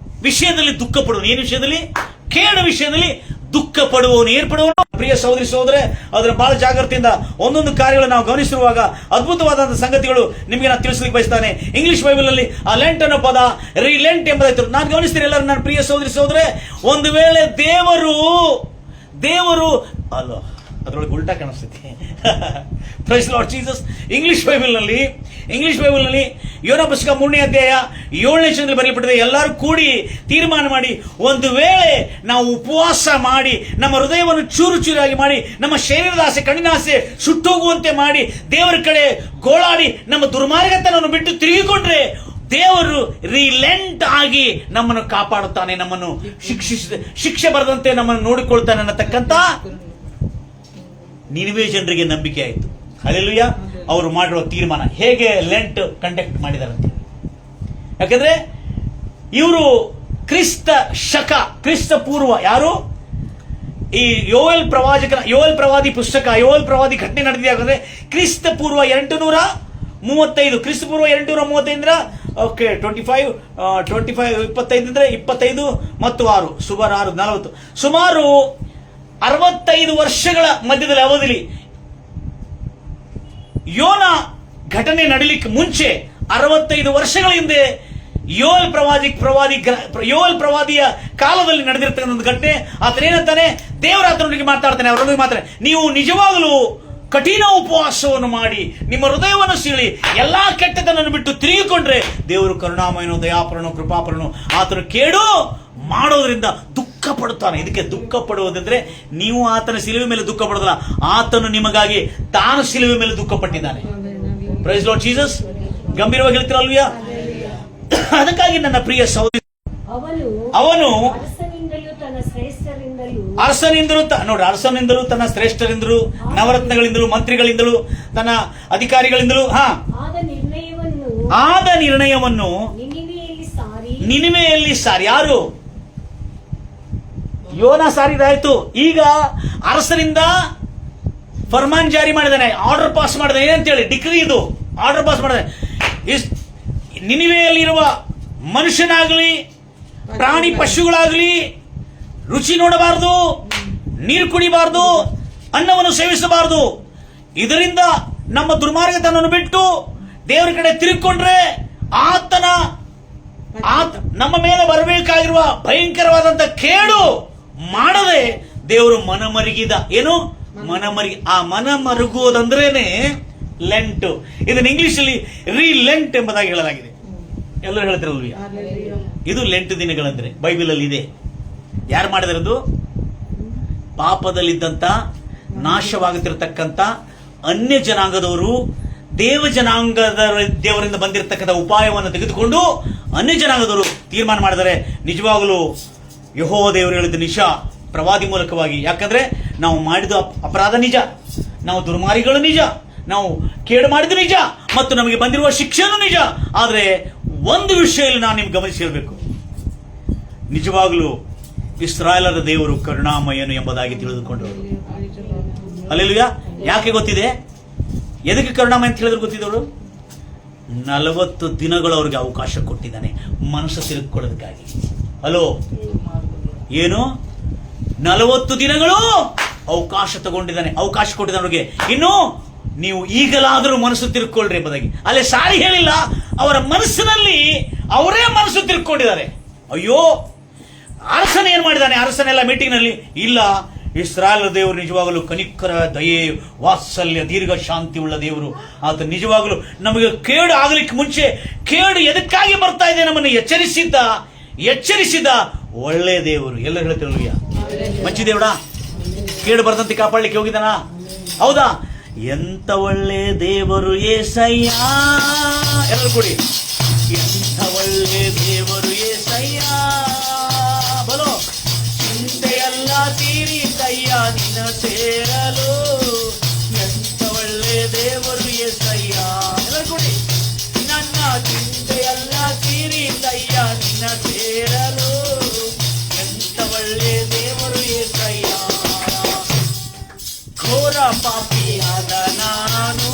ವಿಷಯದಲ್ಲಿ ದುಃಖ ಪಡುವನು. ಏನು ವಿಷಯದಲ್ಲಿ? ಕೇಡು ವಿಷಯದಲ್ಲಿ ದುಃಖ ಪಡುವವನು, ಏರ್ಪಡುವನು. ಪ್ರಿಯ ಸಹೋದರಿ ಸಹೋದರೇ, ಅದರ ಬಹಳ ಜಾಗ್ರತೆಯಿಂದ ಒಂದೊಂದು ಕಾರ್ಯಗಳು ನಾವು ಗಮನಿಸಿರುವಾಗ ಅದ್ಭುತವಾದಂತಹ ಸಂಗತಿಗಳು ನಿಮಗೆ ನಾನು ತಿಳಿಸಲಿಕ್ಕೆ ಬಯಸ್ತಾನೆ. ಇಂಗ್ಲಿಷ್ ಬೈಬಲ್ ನಲ್ಲಿ ಆ ಲೆಂಟ್ ಅನ್ನೋ ಪದ ರಿಲೆಂಟ್ ಎಂಬುದಾಯ್ತು. ನಾನು ಗಮನಿಸ್ತೀನಿ ಎಲ್ಲರೂ, ನನ್ನ ಪ್ರಿಯ ಸಹೋದರಿ ಸಹೋದರೇ, ಒಂದು ವೇಳೆ ದೇವರು ಅಲ್ಲ, ಅದರೊಳಗೆ ಉಲ್ಟಾ ಕಾಣಿಸ್ತೈತಿ. Praise Lord Jesus. English Bible ನಲ್ಲಿ ಯೋನ ಪುಸ್ತಕ 3ನೇ ಅಧ್ಯಾಯ 7ನೇ ವಚನದಲ್ಲಿ ಬರೆಯಲ್ಪಟ್ಟಿದೆ. ಎಲ್ಲರೂ ಕೂಡಿ ತೀರ್ಮಾನ ಮಾಡಿ, ಒಂದು ವೇಳೆ ನಾವು ಉಪವಾಸ ಮಾಡಿ ನಮ್ಮ ಹೃದಯವನ್ನು ಚೂರು ಚೂರಾಗಿ ಮಾಡಿ, ನಮ್ಮ ಶರೀರದ ಆಸೆ, ಕಣ್ಣಿನ ಆಸೆ ಸುಟ್ಟೋಗುವಂತೆ ಮಾಡಿ, ದೇವರ ಕಡೆ ಗೋಳಾಡಿ ನಮ್ಮ ದುರ್ಮಾರ್ಗತನವನ್ನು ಬಿಟ್ಟು ತಿರುಗಿಕೊಂಡ್ರೆ ದೇವರು ರಿಲೆಂಟ್ ಆಗಿ ನಮ್ಮನ್ನು ಕಾಪಾಡುತ್ತಾನೆ, ನಮ್ಮನ್ನು ಶಿಕ್ಷೆ ಬರದಂತೆ ನಮ್ಮನ್ನು ನೋಡಿಕೊಳ್ತಾನೆ ಅನ್ನತಕ್ಕಂತ ನಿನಿವೆ ಜನರಿಗೆ ನಂಬಿಕೆ ಆಯಿತು. ಹಲ್ಲೆಲೂಯಾ. ಅವರು ಮಾಡಿರುವ ತೀರ್ಮಾನ ಹೇಗೆ ಲೆಂಟ್ ಕಂಡಕ್ಟ್ ಮಾಡಿದ್ದಾರೆ ಅಂತ. ಯಾಕಂದ್ರೆ ಇವರು ಕ್ರಿಸ್ತ ಪೂರ್ವ, ಯಾರು? ಈ ಯೋಯಲ್ ಪ್ರವಾದಿ ಪುಸ್ತಕ, ಯೋಯಲ್ ಪ್ರವಾದಿ ಘಟನೆ ನಡೆದಿದೆ. ಯಾಕಂದ್ರೆ ಕ್ರಿಸ್ತ ಪೂರ್ವ 835, ಕ್ರಿಸ್ತ ಪೂರ್ವ 835 ಓಕೆ 25 25 25 ಮತ್ತು 6 ಸುಮಾರು 40 ಸುಮಾರು 65 ವರ್ಷಗಳ ಮಧ್ಯದಲ್ಲಿ ಅವಧಿಯಲ್ಲಿ ಯೋನ ಘಟನೆ ನಡೀಲಿಕ್ಕೆ ಮುಂಚೆ 65 ವರ್ಷಗಳ ಹಿಂದೆ ಯೋಯಲ್ ಪ್ರವಾದಿಯ ಕಾಲದಲ್ಲಿ ನಡೆದಿರ್ತಕ್ಕಂಥ ಒಂದು ಘಟನೆ. ಆತನೇನಂತಾನೆ? ದೇವರ ಆತನೊಂದಿಗೆ ಮಾತಾಡ್ತಾನೆ, ಅವರೊಂದಿಗೆ ಮಾತಾಡ್ತಾನೆ, ನೀವು ನಿಜವಾಗಲೂ ಕಠಿಣ ಉಪವಾಸವನ್ನು ಮಾಡಿ ನಿಮ್ಮ ಹೃದಯವನ್ನು ಸೀಳಿ ಎಲ್ಲಾ ಕೆಟ್ಟತನನ್ನು ಬಿಟ್ಟು ತಿರುಗಿಕೊಂಡ್ರೆ ದೇವರು ಕರುಣಾಮಯನು, ದಯಾಪರನು, ಕೃಪಾಪರನು. ಆತನು ಕೇಡು ಮಾಡೋದ್ರಿಂದ ದುಃಖ ಪಡುತ್ತಾನೆ. ಇದಕ್ಕೆ ದುಃಖ ಪಡುವುದಂದ್ರೆ ನೀವು ಆತನ ಸಿಲುವೆ ಮೇಲೆ ದುಃಖ ಪಡೋದಿಲ್ಲ, ಆತನು ನಿಮಗಾಗಿ ತಾನು ಸಿಲುವೆ ಮೇಲೆ ದುಃಖ ಪಟ್ಟಿದ್ದಾನೆ. Price Lord Jesus. ಗಂಭೀರವಾಗಿ ಹೇಳ್ತೀರಲ್ವಿಯಾ? ಅದಕ್ಕಾಗಿ ನನ್ನ ಪ್ರಿಯ ಸಹೋದರಿ, ಅವನು ಅರಸನಿಂದಲೂ ತನ್ನ ಶ್ರೇಷ್ಠರಿಂದಲೂ ನೋಡ್ರಿ, ಅರಸನಿಂದಲೂ ತನ್ನ ಶ್ರೇಷ್ಠರಿಂದಲೂ ನವರತ್ನಗಳಿಂದಲೂ ಮಂತ್ರಿಗಳಿಂದಲೂ ತನ್ನ ಅಧಿಕಾರಿಗಳಿಂದಲೂ ಆದ ನಿರ್ಣಯವನ್ನು ನಿನಿವೆಯಲ್ಲಿ ಸಾರಿ. ಯಾರು? ಯೋನ ಸಾರಿದಾಯ್ತು. ಈಗ ಅರಸರಿಂದ ಫರ್ಮಾನ್ ಜಾರಿ ಮಾಡಿದಾನೆ, ಆರ್ಡರ್ ಪಾಸ್ ಮಾಡಿದಾನೆ. ಏನಂತೇಳಿ? ಡಿಕ್ರಿ. ಇದು ಆರ್ಡರ್ ಪಾಸ್ ಮಾಡಿದಾನೆ. ನಿನಿವೆಯಲ್ಲಿರುವ ಮನುಷ್ಯನಾಗಲಿ ಪ್ರಾಣಿ ಪಶುಗಳಾಗಲಿ ರುಚಿ ನೋಡಬಾರದು, ನೀರು ಕುಡಿಬಾರದು, ಅನ್ನವನ್ನು ಸೇವಿಸಬಾರದು. ಇದರಿಂದ ನಮ್ಮ ದುರ್ಮಾರ್ಗತನವನ್ನು ಬಿಟ್ಟು ದೇವರ ಕಡೆ ತಿರುಗಿಕೊಂಡ್ರೆ ನಮ್ಮ ಮೇಲೆ ಬರಬೇಕಾಗಿರುವ ಭಯಂಕರವಾದಂತ ಕೇಡು ಮಾಡದೆ ದೇವರು ಮನಮರುಗಿದ. ಏನು? ಮನಮರುಗಿ. ಆ ಮನಮರುಗುವುದಂದ್ರೇನೆ ಲೆಂಟ್. ಇದನ್ನು ಇಂಗ್ಲಿಷ್ ಅಲ್ಲಿ ರೀಲೆಂಟ್ ಎಂಬುದಾಗಿ ಹೇಳಲಾಗಿದೆ. ಎಲ್ಲರೂ ಹೇಳ್ತಿರಲ್ವಿ, ಇದು ಲೆಂಟ್ ದಿನಗಳಂದ್ರೆ ಬೈಬಲ್ ಅಲ್ಲಿ ಇದೆ. ಯಾರು ಮಾಡಿದರದು? ಪಾಪದಲ್ಲಿದ್ದಂತ ನಾಶವಾಗುತ್ತಿರತಕ್ಕಂತ ಅನ್ಯ ಜನಾಂಗದವರು ದೇವರಿಂದ ಬಂದಿರತಕ್ಕಂಥ ಉಪಾಯವನ್ನು ತೆಗೆದುಕೊಂಡು ಅನ್ಯ ಜನಾಂಗದವರು ತೀರ್ಮಾನ ಮಾಡಿದರೆ ನಿಜವಾಗಲೂ ಯೆಹೋವ ದೇವರು ಹೇಳಿದ ನಿಜ ಪ್ರವಾದಿ ಮೂಲಕವಾಗಿ. ಯಾಕಂದ್ರೆ ನಾವು ಮಾಡಿದ ಅಪರಾಧ ನಿಜ, ನಾವು ದುರ್ಮಾರ್ಗಿಗಳು ನಿಜ, ನಾವು ಕೇಡು ಮಾಡಿದ ನಿಜ, ಮತ್ತು ನಮಗೆ ಬಂದಿರುವ ಶಿಕ್ಷೆನೂ ನಿಜ. ಆದರೆ ಒಂದು ವಿಷಯದಲ್ಲಿ ನಾನು ನಿಮ್ಗೆ ಗಮನಿಸಿ ಹೇಳಬೇಕು, ನಿಜವಾಗಲೂ ಇಸ್ರಾಯೇಲರ ದೇವರು ಕರುಣಾಮಯನು ಎಂಬುದಾಗಿ ತಿಳಿದುಕೊಂಡವರು. ಹಲ್ಲೆಲೂಯಾ. ಯಾಕೆ ಗೊತ್ತಿದೆ? ಎದಕ್ಕೆ ಕರುಣಾಮಯ ಅಂತ ಹೇಳಿದ್ರೆ ಗೊತ್ತಿದ್ದವರು? 40 ದಿನಗಳು ಅವ್ರಿಗೆ ಅವಕಾಶ ಕೊಟ್ಟಿದ್ದಾನೆ ಮನಸ್ಸು ತಿರುಗಿಕೊಳ್ಳೋದಕ್ಕಾಗಿ. ಹಲೋ, ಏನು 40 ದಿನಗಳು ಅವಕಾಶ ತಗೊಂಡಿದ್ದಾನೆ, ಅವಕಾಶ ಕೊಟ್ಟಿದ್ದಾನೆ ಅವ್ರಿಗೆ. ಇನ್ನು ನೀವು ಈಗಲಾದರೂ ಮನಸ್ಸು ತಿರುಗಿಕೊಳ್ಳ್ರಿ ಎಂಬುದಾಗಿ. ಅಲ್ಲೇ ಸಾರಿ ಹೇಳಿಲ್ಲ, ಅವರ ಮನಸ್ಸಿನಲ್ಲಿ ಅವರೇ ಮನಸ್ಸು ತಿರುಗಿಕೊಂಡಿದ್ದಾರೆ. ಅಯ್ಯೋ, ಅರಸನ ಏನ್ ಮಾಡಿದ್ದಾನೆ? ಅರಸನೆಲ್ಲ ಮೀಟಿಂಗ್ ನಲ್ಲಿ ಇಲ್ಲ, ಇಸ್ರಾಯೇಲ್ ದೇವರು ನಿಜವಾಗಲೂ ಕನಿಕರ, ದಯೆ, ವಾತ್ಸಲ್ಯ, ದೀರ್ಘ ಶಾಂತಿ ಉಳ್ಳ ದೇವರು. ಆತ ನಿಜವಾಗಲೂ ನಮಗೆ ಕೇಡು ಆಗಲಿಕ್ಕೆ ಮುಂಚೆ ಕೇಡು ಎದಕ್ಕಾಗಿ ಬರ್ತಾ ಇದೆ ನಮ್ಮನ್ನು ಎಚ್ಚರಿಸಿದ ಒಳ್ಳೆ ದೇವರು. ಎಲ್ಲರೂ ಹೇಳ್ತಿರಲ್ವಿಯ, ಮಂಚಿ ದೇವಡ ಕೇಡು ಬರದಂತೆ ಕಾಪಾಡಲಿಕ್ಕೆ ಹೋಗಿದ್ದಾನ. ಹೌದಾ? ಎಂತ ಒಳ್ಳೆ ದೇವರು ಏಸಯ್ಯ. ಎಲ್ಲರೂ ಕೂಡಿ, ಎಂತ ಒಳ್ಳೆ ದೇವರು ಏಸಯ್ಯ. ಬಲೋ, ಚಿಂತೆಯಲ್ಲ ತೀರಿತಯ್ಯ ನಿನ್ನ ಸೇರಲು. ಎಂತ ಒಳ್ಳೆ ದೇವರು ಏಸಯ್ಯ. ಎಲ್ಲರೂ ಕೂಡಿ, ನನ್ನ ಚಿಂತೆಯಲ್ಲ ತೀರಿತಯ್ಯ ನಿನ್ನ ಸೇರಲು. ಎಂತ ಒಳ್ಳೆ ದೇವರು ಏಸಯ್ಯ. ಘೋರ ಪಾಪಿಯಾದ ನಾನು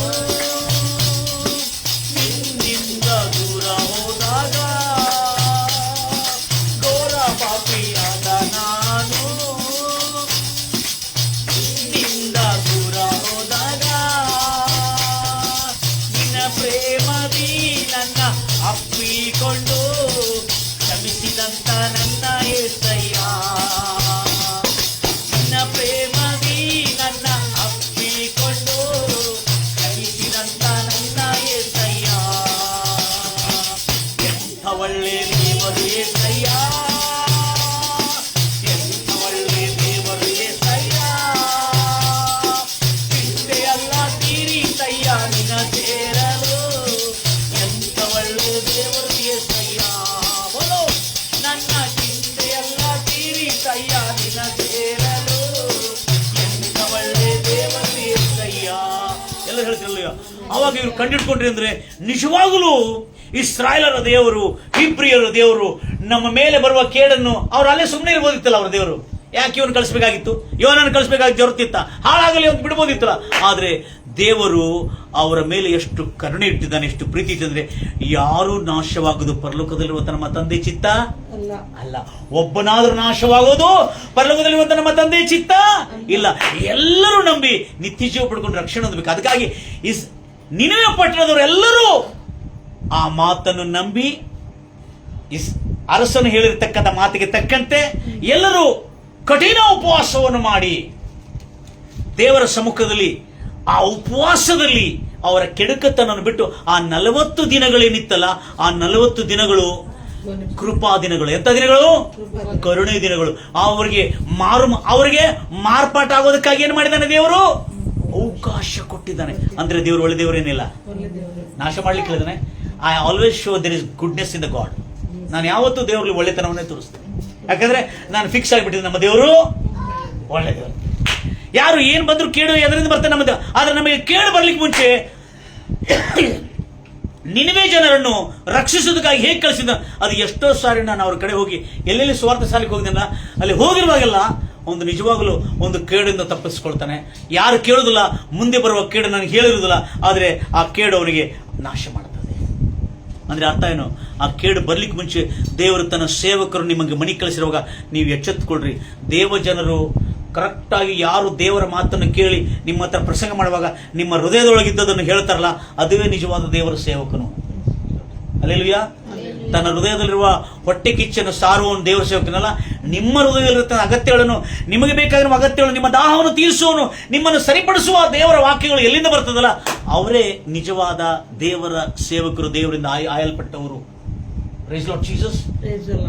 ನಿನ್ನಿಂದ ದೂರ ಹೋದಾಗ, ಘೋರ ಪಾಪಿಯಾದ ನಾನು ನಿನ್ನಿಂದ ದೂರ ಹೋದಾಗ, ನಿನ್ನ ಪ್ರೇಮದಿ ನನ್ನ ಅಪ್ಪಿಕೊಂಡು ಕ್ಷಮಿಸಿದಂತ ನನ್ನ ಏಸಯ್ಯ. ನಿನ್ನ ಪ್ರೇಮದಿ ನನ್ನ ಅಪ್ಪಿಕೊಂಡು ಕ್ಷಮಿಸಿದಂತ ನನ್ನ ಏಸಯ್ಯ. ಎಂಥ ಒಳ್ಳೆ ದೇವರು ಏಸಯ್ಯ. ಎಂಥ ಒಳ್ಳೆ ದೇವರು ಏಸಯ್ಯ. ಚಿಂತೆಯಲ್ಲ ತೀರಿತಯ್ಯ ನಿನ್ನ ಸೇರಲು. ಎಂಥ ಒಳ್ಳೆ ದೇವರು ಏಸಯ್ಯ. ಬೋಲೋ, ನನ್ನ ಚಿಂತೆಯಲ್ಲ ತೀರಿತಯ್ಯ ನಿನ್ನ ಸೇರಲು. ಎಂಥ ಒಳ್ಳೆ ದೇವರು ಏಸಯ್ಯ. ಎಲ್ಲ ಹೇಳ್ತಿರಲಿಲ್ಲ. ಅವಾಗ ಇವರು ಕಂಡಿಡ್ಕೊಂಡ್ರಿ ಅಂದ್ರೆ ನಿಜವಾಗಲೂ ಇಸ್ರಾಯೇಲರ ದೇವರು, ಇಬ್ರಿಯರ ದೇವರು ನಮ್ಮ ಮೇಲೆ ಬರುವ ಕೇಡನ್ನು ಅವ್ರು ಅಲ್ಲೇ ಸುಮ್ಮನೆ ಇರ್ಬೋದಿತ್ತಲ್ಲ. ಅವರ ದೇವರು ಯಾಕೆ ಇವನು ಕಳಿಸ್ಬೇಕಾಗಿತ್ತು? ಇವನನ್ನು ಕಳಿಸ್ಬೇಕಾಗಿತ್ತು ಹೊರತಿತ್ತ, ಹಾಳಾಗಲಿ ಅಂತ ಬಿಡ್ಬೋದಿತ್ತಲ್ಲ. ಆದ್ರೆ ದೇವರು ಅವರ ಮೇಲೆ ಎಷ್ಟು ಕರುಣೆ ಇಟ್ಟಿದ್ದಾನೆ, ಎಷ್ಟು ಪ್ರೀತಿ ಇಟ್ಟಿದ್ರೆ, ಯಾರು ನಾಶವಾಗುವುದು ಪರಲೋಕದಲ್ಲಿರುವಂತ ನಮ್ಮ ತಂದೆ ಚಿತ್ತ ಅಲ್ಲ. ಒಬ್ಬನಾದ್ರೂ ನಾಶವಾಗೋದು ಪರಲೋಕದಲ್ಲಿರುವಂತ ನಮ್ಮ ತಂದೆ ಚಿತ್ತ ಇಲ್ಲ. ಎಲ್ಲರೂ ನಂಬಿ ನಿತ್ಯ ಜೀವ ಪಡ್ಕೊಂಡು ರಕ್ಷಣೆ ಹೊಂದಬೇಕು. ಅದಕ್ಕಾಗಿ ನಿನವೆ ಪಟ್ಟಣದವರು ಎಲ್ಲರೂ ಆ ಮಾತನ್ನು ನಂಬಿ ಅರಸನು ಹೇಳಿರ್ತಕ್ಕಂಥ ಮಾತಿಗೆ ತಕ್ಕಂತೆ ಎಲ್ಲರೂ ಕಠಿಣ ಉಪವಾಸವನ್ನು ಮಾಡಿ ದೇವರ ಸಮ್ಮುಖದಲ್ಲಿ ಆ ಉಪವಾಸದಲ್ಲಿ ಅವರ ಕೆಡುಕತನವನ್ನು ಬಿಟ್ಟು ಆ 40 ದಿನಗಳೇನಿತ್ತಲ್ಲ, ಆ 40 ದಿನಗಳು ಕೃಪಾ ದಿನಗಳು. ಎಂತ ದಿನಗಳು? ಕರುಣೆ ದಿನಗಳು. ಅವರಿಗೆ ಮಾರ್ಪಾಟ ಆಗೋದಕ್ಕಾಗಿ ಏನ್ ಮಾಡಿದ್ದಾನೆ ದೇವರು? ಅವಕಾಶ ಕೊಟ್ಟಿದ್ದಾನೆ. ಅಂದ್ರೆ ದೇವರು ಒಳ್ಳೆ ದೇವರೇನಿಲ್ಲ, ನಾಶ ಮಾಡ್ಲಿಕ್ಕೆ ಹೇಳಿದಾನೆ. I always show there is goodness in the God. ನಾನು ಯಾವತ್ತೂ ದೇವರಲ್ಲಿ ಒಳ್ಳೆತನವನ್ನೇ ತೋರಿಸ್ತೇನೆ. ಯಾಕಂದ್ರೆ ನಾನು ಫಿಕ್ಸ್ ಆಗಿಬಿಟ್ಟಿದ್ದೆ, ನಮ್ಮ ದೇವರು ಒಳ್ಳೆಯದು. ಯಾರು ಏನು ಬಂದ್ರು ಕೇಡು ಎದರಿಂದ ಬರ್ತದೆ ನಮ್ಮದು. ಆದ್ರೆ ನಮಗೆ ಕೇಡು ಬರ್ಲಿಕ್ಕೆ ಮುಂಚೆ ನಿನವೆ ಜನರನ್ನು ರಕ್ಷಿಸೋದಕ್ಕಾಗಿ ಹೇಗೆ ಕಳಿಸಿದ, ಅದು ಎಷ್ಟೋ ಸಾರಿ ನಾನು ಅವ್ರ ಕಡೆ ಹೋಗಿ ಎಲ್ಲೆಲ್ಲಿ ಸ್ವಾರ್ಥ ಸಾಲಿಗೆ ಹೋಗಿದ್ದಲ್ಲ, ಅಲ್ಲಿ ಹೋಗಿರುವಾಗೆಲ್ಲ ಒಂದು ನಿಜವಾಗಲೂ ಒಂದು ಕೇಡಿಂದ ತಪ್ಪಿಸ್ಕೊಳ್ತಾನೆ. ಯಾರು ಕೇಳುವುದಿಲ್ಲ, ಮುಂದೆ ಬರುವ ಕೇಡು ನನಗೆ ಹೇಳಿರುವುದಿಲ್ಲ, ಆದರೆ ಆ ಕೇಡು ಅವನಿಗೆ ನಾಶ ಮಾಡುತ್ತದೆ. ಅಂದ್ರೆ ಅರ್ಥ ಏನು? ಆ ಕೇಡು ಬರ್ಲಿಕ್ಕೆ ಮುಂಚೆ ದೇವರು ತನ್ನ ಸೇವಕರು ನಿಮಗೆ ಮನೆ ಕಳಿಸಿರುವಾಗ ನೀವು ಎಚ್ಚೆತ್ತುಕೊಳ್ರಿ. ದೇವ ಜನರು ಕರೆಕ್ಟಾಗಿ ಯಾರು ದೇವರ ಮಾತನ್ನು ಕೇಳಿ ನಿಮ್ಮ ಹತ್ರ ಪ್ರಸಂಗ ಮಾಡುವಾಗ ನಿಮ್ಮ ಹೃದಯದೊಳಗಿದ್ದದನ್ನು ಹೇಳ್ತಾರಲ್ಲ, ಅದುವೇ ನಿಜವಾದ ದೇವರ ಸೇವಕನು. ಹಲ್ಲೆಲೂಯಾ. ತನ್ನ ಹೃದಯದಲ್ಲಿರುವ ಹೊಟ್ಟೆ ಕಿಚ್ಚನ್ನು ಸಾರುವವನು ದೇವರ ಸೇವಕನಲ್ಲ. ನಿಮ್ಮ ಹೃದಯದಲ್ಲಿರುವ ಅಗತ್ಯಗಳನ್ನು, ನಿಮಗೆ ಬೇಕಾಗಿರುವ ಅಗತ್ಯಗಳು, ನಿಮ್ಮ ದಾಹವನ್ನು ತೀರಿಸುವವನು, ನಿಮ್ಮನ್ನು ಸರಿಪಡಿಸುವ ದೇವರ ವಾಕ್ಯಗಳು ಎಲ್ಲಿಂದ ಬರ್ತದಲ್ಲ, ಅವರೇ ನಿಜವಾದ ದೇವರ ಸೇವಕರು, ದೇವರಿಂದ ಆಯಲ್ಪಟ್ಟವರು. Price Lord Jesus.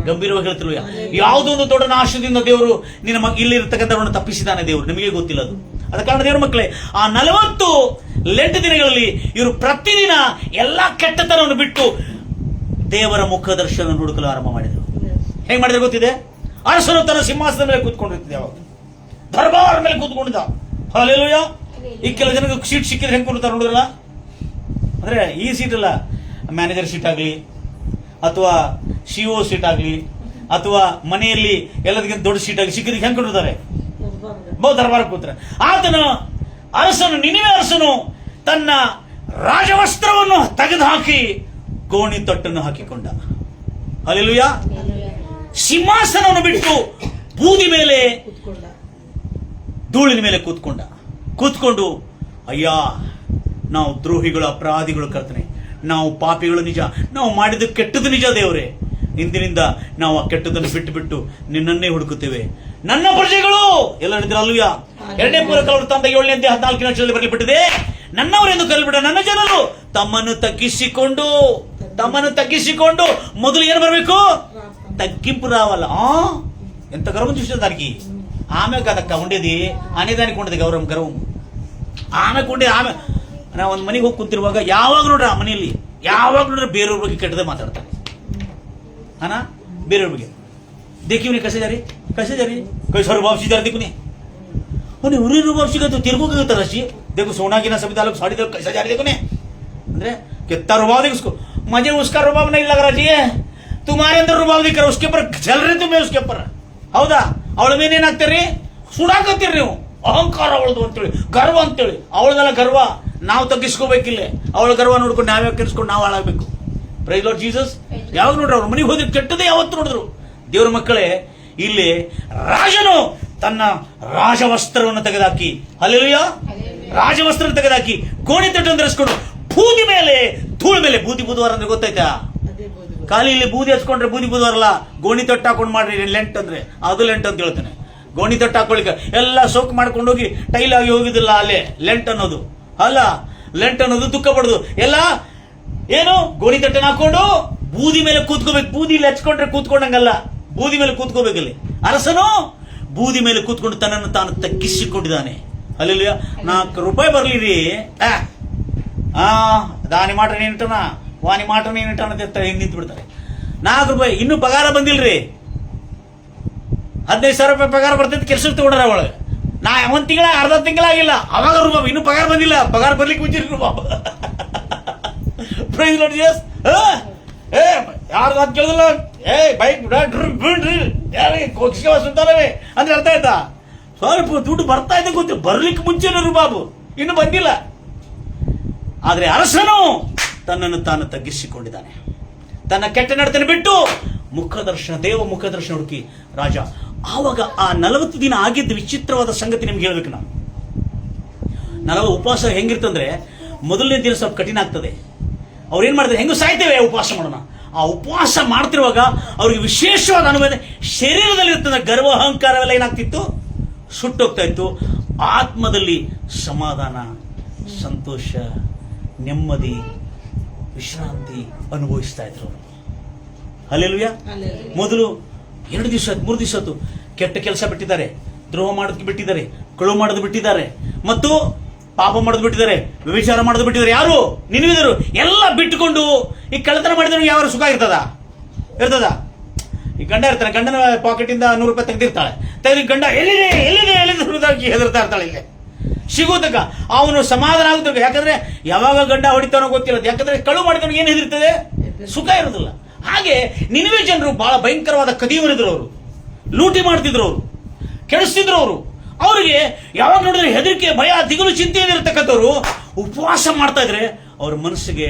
ಗಂಭೀರವಾಗಿ ಹೇಳ್ತಿಲ್ವ? ಯಾವುದೊಂದು ದೊಡ್ಡ ನಾಶದಿಂದ ದೇವರು ನಿನ್ನ ಇಲ್ಲಿರ್ತಕ್ಕಂಥವ್ರನ್ನ ತಪ್ಪಿಸಿದ್ದಾನೆ ದೇವರು, ನಿಮಗೆ ಗೊತ್ತಿಲ್ಲ ಅದು. ಅದ ಕಾರಣ ದೇವರ ಮಕ್ಕಳೇ, ಆ 40 ಲೆಂಟ್ ದಿನಗಳಲ್ಲಿ ಇವರು ಪ್ರತಿದಿನ ಎಲ್ಲಾ ಕೆಟ್ಟತನವನ್ನು ಬಿಟ್ಟು ದೇವರ ಮುಖ ದರ್ಶನ ಹುಡುಕಲು ಆರಂಭ ಮಾಡಿದರು. ಹೇಗೆ ಮಾಡಿದ್ರೆ ಗೊತ್ತಿದೆ? ಅರಸನು ತನ್ನ ಸಿಂಹಾಸನದ ಮೇಲೆ ಕೂತ್ಕೊಂಡಿರ್ತಿದ್ದೆ, ಅವಾಗ ದರ್ಬಾರ್ ಮೇಲೆ ಕೂತ್ಕೊಂಡಿದ್ದ. ಹಲ್ಲೆಲೂಯಾ. ಈ ಕೆಲ ಜನಕ್ಕೆ ಸೀಟ್ ಸಿಕ್ಕಿದ್ರೆ ಹೆಂಗೆ ಕೂರ್ತಾರೆ ನೋಡಿದ್ರಲ್ಲ? ಅಂದ್ರೆ ಈ ಸೀಟ್ ಅಲ್ಲ, ಮ್ಯಾನೇಜರ್ ಸೀಟ್ ಆಗಲಿ ಅಥವಾ CO ಸೀಟ್ ಆಗಲಿ ಅಥವಾ ಮನೆಯಲ್ಲಿ ಎಲ್ಲದಕ್ಕಿಂತ ದೊಡ್ಡ ಸೀಟ್ ಆಗಲಿ ಸಿಕ್ಕಿದ್ರೆ ಹೆಂಗೆ ಕೊಟ್ಟಿರ್ತಾರೆ? ದರ್ಬಾರ್ ಕೂತ್ರೆ. ನಿನಿವೆ ಅರಸನು ತನ್ನ ರಾಜವಸ್ತ್ರವನ್ನು ತೆಗೆದುಹಾಕಿ ಗೋಣಿ ತೊಟ್ಟನ್ನು ಹಾಕಿಕೊಂಡ. ಹಲ್ಲೆಲೂಯಾ. ಸಿಂಹಾಸನವನ್ನು ಬಿಟ್ಟು ಬೂದಿ ಮೇಲೆ, ಧೂಳಿನ ಮೇಲೆ ಕೂತ್ಕೊಂಡು ಅಯ್ಯ, ನಾವು ದ್ರೋಹಿಗಳು, ಅಪರಾಧಿಗಳು ಕರ್ತನೆ, ನಾವು ಪಾಪಿಗಳು ನಿಜ, ನಾವು ಮಾಡಿದ ಕೆಟ್ಟದ್ದು ನಿಜ ದೇವರೇ. ಇಂದಿನಿಂದ ನಾವು ಆ ಕೆಟ್ಟದನ್ನು ಬಿಟ್ಟು ನಿನ್ನನ್ನೇ ಹುಡುಕುತ್ತೇವೆ. ನನ್ನ ಪ್ರಜೆಗಳು ಎಲ್ಲ ಹೇಳಿದ್ರೆ ಅಲ್ವಯ್ಯ. 2ನೇ ಪೂರ್ವಕಾಲ 7ನೇ 14ನೇ ಬರಲಿಬಿಟ್ಟಿದೆ. ನನ್ನವರೆಂದು ಕರೆಯಲ್ಪಟ್ಟ ನನ್ನ ಜನರು ತಮ್ಮನ್ನು ತಗ್ಗಿಸಿಕೊಂಡು ಮೊದಲು ಏನು ಬರಬೇಕು? తగ్గింపు రావాలా. ఎంత గర్వం చూసిన దానికి. ఆమె కదక్క ఉండేది, అనేదానికి ఉండదు ಗರ್ವ. ಆಮೇಲೆ ಕೊಂಡೆ ನಾವು ಒಂದು ಮನೆಗೆ ಹೋಗಿ ಕುಂತಿರುವಾಗ ಯಾವಾಗ ನೋಡ್ರಿ ಆ ಮನೆಯಲ್ಲಿ ಯಾವಾಗ ನೋಡ್ರಿ ಬೇರೆಯವ್ರ ಬಗ್ಗೆ ಕೆಟ್ಟದೇ ಮಾತಾಡ್ತಾರೆ. ಬೇರೆಯವ್ರ ಬಗ್ಗೆ देखिए कैसे जा रही कई सारे वापसी जा रही देखो नहीं उरी वापसी का तो तेरे को क्या तरह चाहिए देखो सोना की ना सभी तालुक साड़ी देखो कैसा जा रही देखो ने अंदर कितना रुबाब देखो उसको मुझे उसका रुबाब नहीं लग रहा चाहिए तुम्हारे अंदर रुबाब दिख रहा उसके ऊपर चल रहे तुम्हें उसके ऊपर ಹೌದಾ ಅವಳ ಮೇಲೆ ಏನಾಗ್ತೀರಿ ಸುಡಾಕತ್ತೀರಿ ನೀವು ಅಹಂಕಾರ ಅವಳದು ಅಂತೇಳಿ ಗರ್ವ ಅಂತೇಳಿ ಅವಳದೆಲ್ಲ ಗರ್ವ ನಾವು ತಗ್ಗಿಸ್ಕೋಬೇಕಿಲ್ಲ ಅವಳ ಗರ್ವ ನೋಡ್ಕೊಂಡು ನಾವೇ ಕೆಡಿಸ್ಕೊಂಡು ನಾವು ಹಾಳಾಗಬೇಕು ಪ್ರೈಸ್ ಲಾರ್ಡ್ ಜೀಸಸ್ ಯಾವಾಗ ನೋಡ್ರಿ ಅವ್ರ ಮನೆಗೆ ಹೋದ್ರೆ ಕೆಟ್ಟದೇ ಯಾವತ್ತು ನೋಡಿದ್ರು ದೇವ್ರ ಮಕ್ಕಳೇ ಇಲ್ಲಿ ರಾಜನು ತನ್ನ ರಾಜವಸ್ತ್ರವನ್ನು ತೆಗೆದಾಕಿ ಹಲ್ಲೆಲೂಯಾ ರಾಜವಸ್ತ್ರ ತೆಗೆದಾಕಿ ಗೋಣಿ ತಟ್ಟನ್ನು ಧರಿಸ್ಕೊಂಡು ಬೂದಿ ಮೇಲೆ ಧೂಳು ಮೇಲೆ ಬೂದಿ ಬುಧವಾರ ಅಂದ್ರೆ ಗೊತ್ತಾಯ್ತಾ ಖಾಲಿ ಇಲ್ಲಿ ಬೂದಿ ಹಚ್ಕೊಂಡ್ರೆ ಬೂದಿ ಬುಧವಾರಲ್ಲ ಗೋಣಿ ತೊಟ್ಟು ಹಾಕೊಂಡು ಮಾಡ್ರಿ ಲೆಂಟ್ ಅಂದ್ರೆ ಅದು ಲೆಂಟ್ ಅಂತ ಹೇಳ್ತಾನೆ ಗೋಣಿ ತೊಟ್ಟು ಹಾಕೊಳ್ಳಿಕ್ಕೆ ಎಲ್ಲ ಸೋಕ್ ಮಾಡ್ಕೊಂಡು ಹೋಗಿ ಟೈಲ್ ಆಗಿ ಹೋಗಿದಿಲ್ಲ ಅಲ್ಲೇ ಲೆಂಟ್ ಅನ್ನೋದು ಅಲ್ಲ ಲೆಂಟ್ ಅನ್ನೋದು ದುಃಖ ಪಡುದು ಎಲ್ಲ ಏನು ಗೋಣಿ ತೊಟ್ಟನ್ನು ಹಾಕೊಂಡು ಬೂದಿ ಮೇಲೆ ಕೂತ್ಕೋಬೇಕು ಬೂದಿ ಇಲ್ಲಿ ಹಚ್ಕೊಂಡ್ರೆ ಕೂತ್ಕೊಂಡಂಗಲ್ಲ ಬೂದಿ ಮೇಲೆ ಕೂತ್ಕೋಬೇಕಲ್ಲಿ ಅರಸನು ಬೂದಿ ಮೇಲೆ ಕೂತ್ಕೊಂಡು ತನ್ನನ್ನು ತಾನು ತಗ್ಗಿಸಿಕೊಂಡಿದ್ದಾನೆ ಅಲ್ಲಿ ₹4 ಬರ್ಲಿರಿ ದಾನಿ ಮಾಡ್ರಿ ನೀನಿಟ್ಟನ ವಾನಿ ಮಾಡ್ರಿ ನೀನಿಟ್ಟನ ಅಂತ ನಿಂತು ಬಿಡ್ತಾರೆ ₹4 ಇನ್ನೂ ಪಗಾರ ಬಂದಿಲ್ರಿ ₹15,000 ಪಗಾರ ಬರ್ತೈತಿ ಕೆಲಸಕ್ಕೆ ತಗೊಂಡ್ರ ಅವಳು ಒಂದ್ ತಿಂಗಳ ಅರ್ಧ ತಿಂಗಳಾಗಿಲ್ಲ ಅವಾಗ ರೂಪಾಯಿ ಇನ್ನೂ ಪಗಾರ ಬಂದಿಲ್ಲ ಪಗಾರ ಬರ್ಲಿಕ್ಕೆ ಮುಂಚಿರಿ ರೂಪಾಯಿ ಪ್ರೈಸ್ ಲಾರ್ಡ್ ಜೀಸಸ್ ಯಾರು ಅಂತ ಕೇಳಿದಿಲ್ಲ ಬೈಕ್ ಸುತ್ತಾರವೇ ಅಂದ್ರೆ ಅರ್ಥ ಆಯ್ತಾ ಸ್ವಲ್ಪ ದುಡ್ಡು ಬರ್ತಾ ಇದೆ ಗೊತ್ತು ಬರ್ಲಿಕ್ಕೆ ಮುಂಚೆನೂ ರೂಬಾಬು ಇನ್ನು ಬಂದಿಲ್ಲ ಆದ್ರೆ ಅರಸನು ತನ್ನನ್ನು ತಾನು ತಗ್ಗಿಸಿಕೊಂಡಿದ್ದಾನೆ ತನ್ನ ಕೆಟ್ಟ ನಡತನೆ ಬಿಟ್ಟು ದೇವ ಮುಖದರ್ಶನ ಹುಡುಕಿ ರಾಜ ಆವಾಗ ಆ 40 ದಿನ ಆಗಿದ್ದ ವಿಚಿತ್ರವಾದ ಸಂಗತಿ ನಿಮ್ಗೆ ಹೇಳ್ಬೇಕು ನಾವು ಉಪವಾಸ ಹೆಂಗಿರ್ತಂದ್ರೆ ಮೊದಲನೇ ದಿನ ಸ್ವಲ್ಪ ಕಠಿಣ ಆಗ್ತದೆ ಅವ್ರೇನ್ ಮಾಡ್ತಾರೆ ಹೆಂಗು ಸಾಯ್ತೇವೆ ಉಪವಾಸ ಮಾಡೋಣ ಆ ಉಪವಾಸ ಮಾಡ್ತಿರುವಾಗ ಅವ್ರಿಗೆ ವಿಶೇಷವಾದ ಅನುಭವ ಶರೀರದಲ್ಲಿರ್ತದ ಗರ್ವ ಅಹಂಕಾರವೆಲ್ಲ ಏನಾಗ್ತಿತ್ತು ಸುಟ್ಟೋಗ್ತಾ ಇತ್ತು ಆತ್ಮದಲ್ಲಿ ಸಮಾಧಾನ ಸಂತೋಷ ನೆಮ್ಮದಿ ವಿಶ್ರಾಂತಿ ಅನುಭವಿಸ್ತಾ ಇದ್ರು ಹಲ್ಲೆಲೂಯಾ ಮೊದಲು 2 ದಿವಸ 3 ದಿವಸ ಕೆಟ್ಟ ಕೆಲಸ ಬಿಟ್ಟಿದ್ದಾರೆ ದ್ರೋಹ ಮಾಡೋದಕ್ಕೆ ಬಿಟ್ಟಿದ್ದಾರೆ ಕಳು ಮಾಡೋದು ಬಿಟ್ಟಿದ್ದಾರೆ ಮತ್ತು ಪಾಪ ಮಾಡೋದು ಬಿಟ್ಟಿದ್ದಾರೆ ವ್ಯಭಿಚಾರ ಮಾಡೋದು ಬಿಟ್ಟಿದ್ದಾರೆ ಯಾರು ನಿನವಿದರು ಎಲ್ಲ ಬಿಟ್ಟುಕೊಂಡು ಈ ಕಳ್ಳತನ ಮಾಡಿದ್ರು ಯಾವ ಸುಖ ಇರ್ತದ ಈ ಗಂಡ ಇರ್ತಾನೆ, ಗಂಡನ ಪಾಕೆಟ್ ಇಂದ 100 ರೂಪಾಯಿ ತೆಗೆದಿರ್ತಾಳೆ. ತೆಗೆದು ಗಂಡ ಎಲ್ಲಿದೆ ಎಲ್ಲಿದೆ ಎಲ್ಲಿದೆ ಹೆದರ್ತಾ ಇರ್ತಾಳೆ. ಇಲ್ಲೇ ಸಿಗೋದಕ್ಕ ಅವನು ಸಮಾಧಾನ ಆಗುತ್ತ. ಯಾಕಂದ್ರೆ ಯಾವಾಗ ಗಂಡ ಹೊಡಿತಾನೋ ಗೊತ್ತಿರೋದು. ಯಾಕಂದ್ರೆ ಕಳು ಮಾಡಿದವನಿಗೆ ಏನು ಹೆದರ್ತದೆ? ಸುಖ ಇರೋದಿಲ್ಲ. ಹಾಗೆ ನಿನವೆ ಜನರು ಬಹಳ ಭಯಂಕರವಾದ ಕದಿಯವರಿದ್ರು. ಅವರು ಲೂಟಿ ಮಾಡ್ತಿದ್ರು, ಅವರು ಕೆಡಿಸ್ತಿದ್ರು. ಅವರಿಗೆ ಯಾವಾಗ ನೋಡಿದ್ರೆ ಹೆದರಿಕೆ, ಭಯ, ದಿಗುಲು, ಚಿಂತೆಯಲ್ಲಿರ್ತಕ್ಕಂಥವ್ರು ಉಪವಾಸ ಮಾಡ್ತಾ ಇದ್ರೆ ಅವ್ರ ಮನಸ್ಸಿಗೆ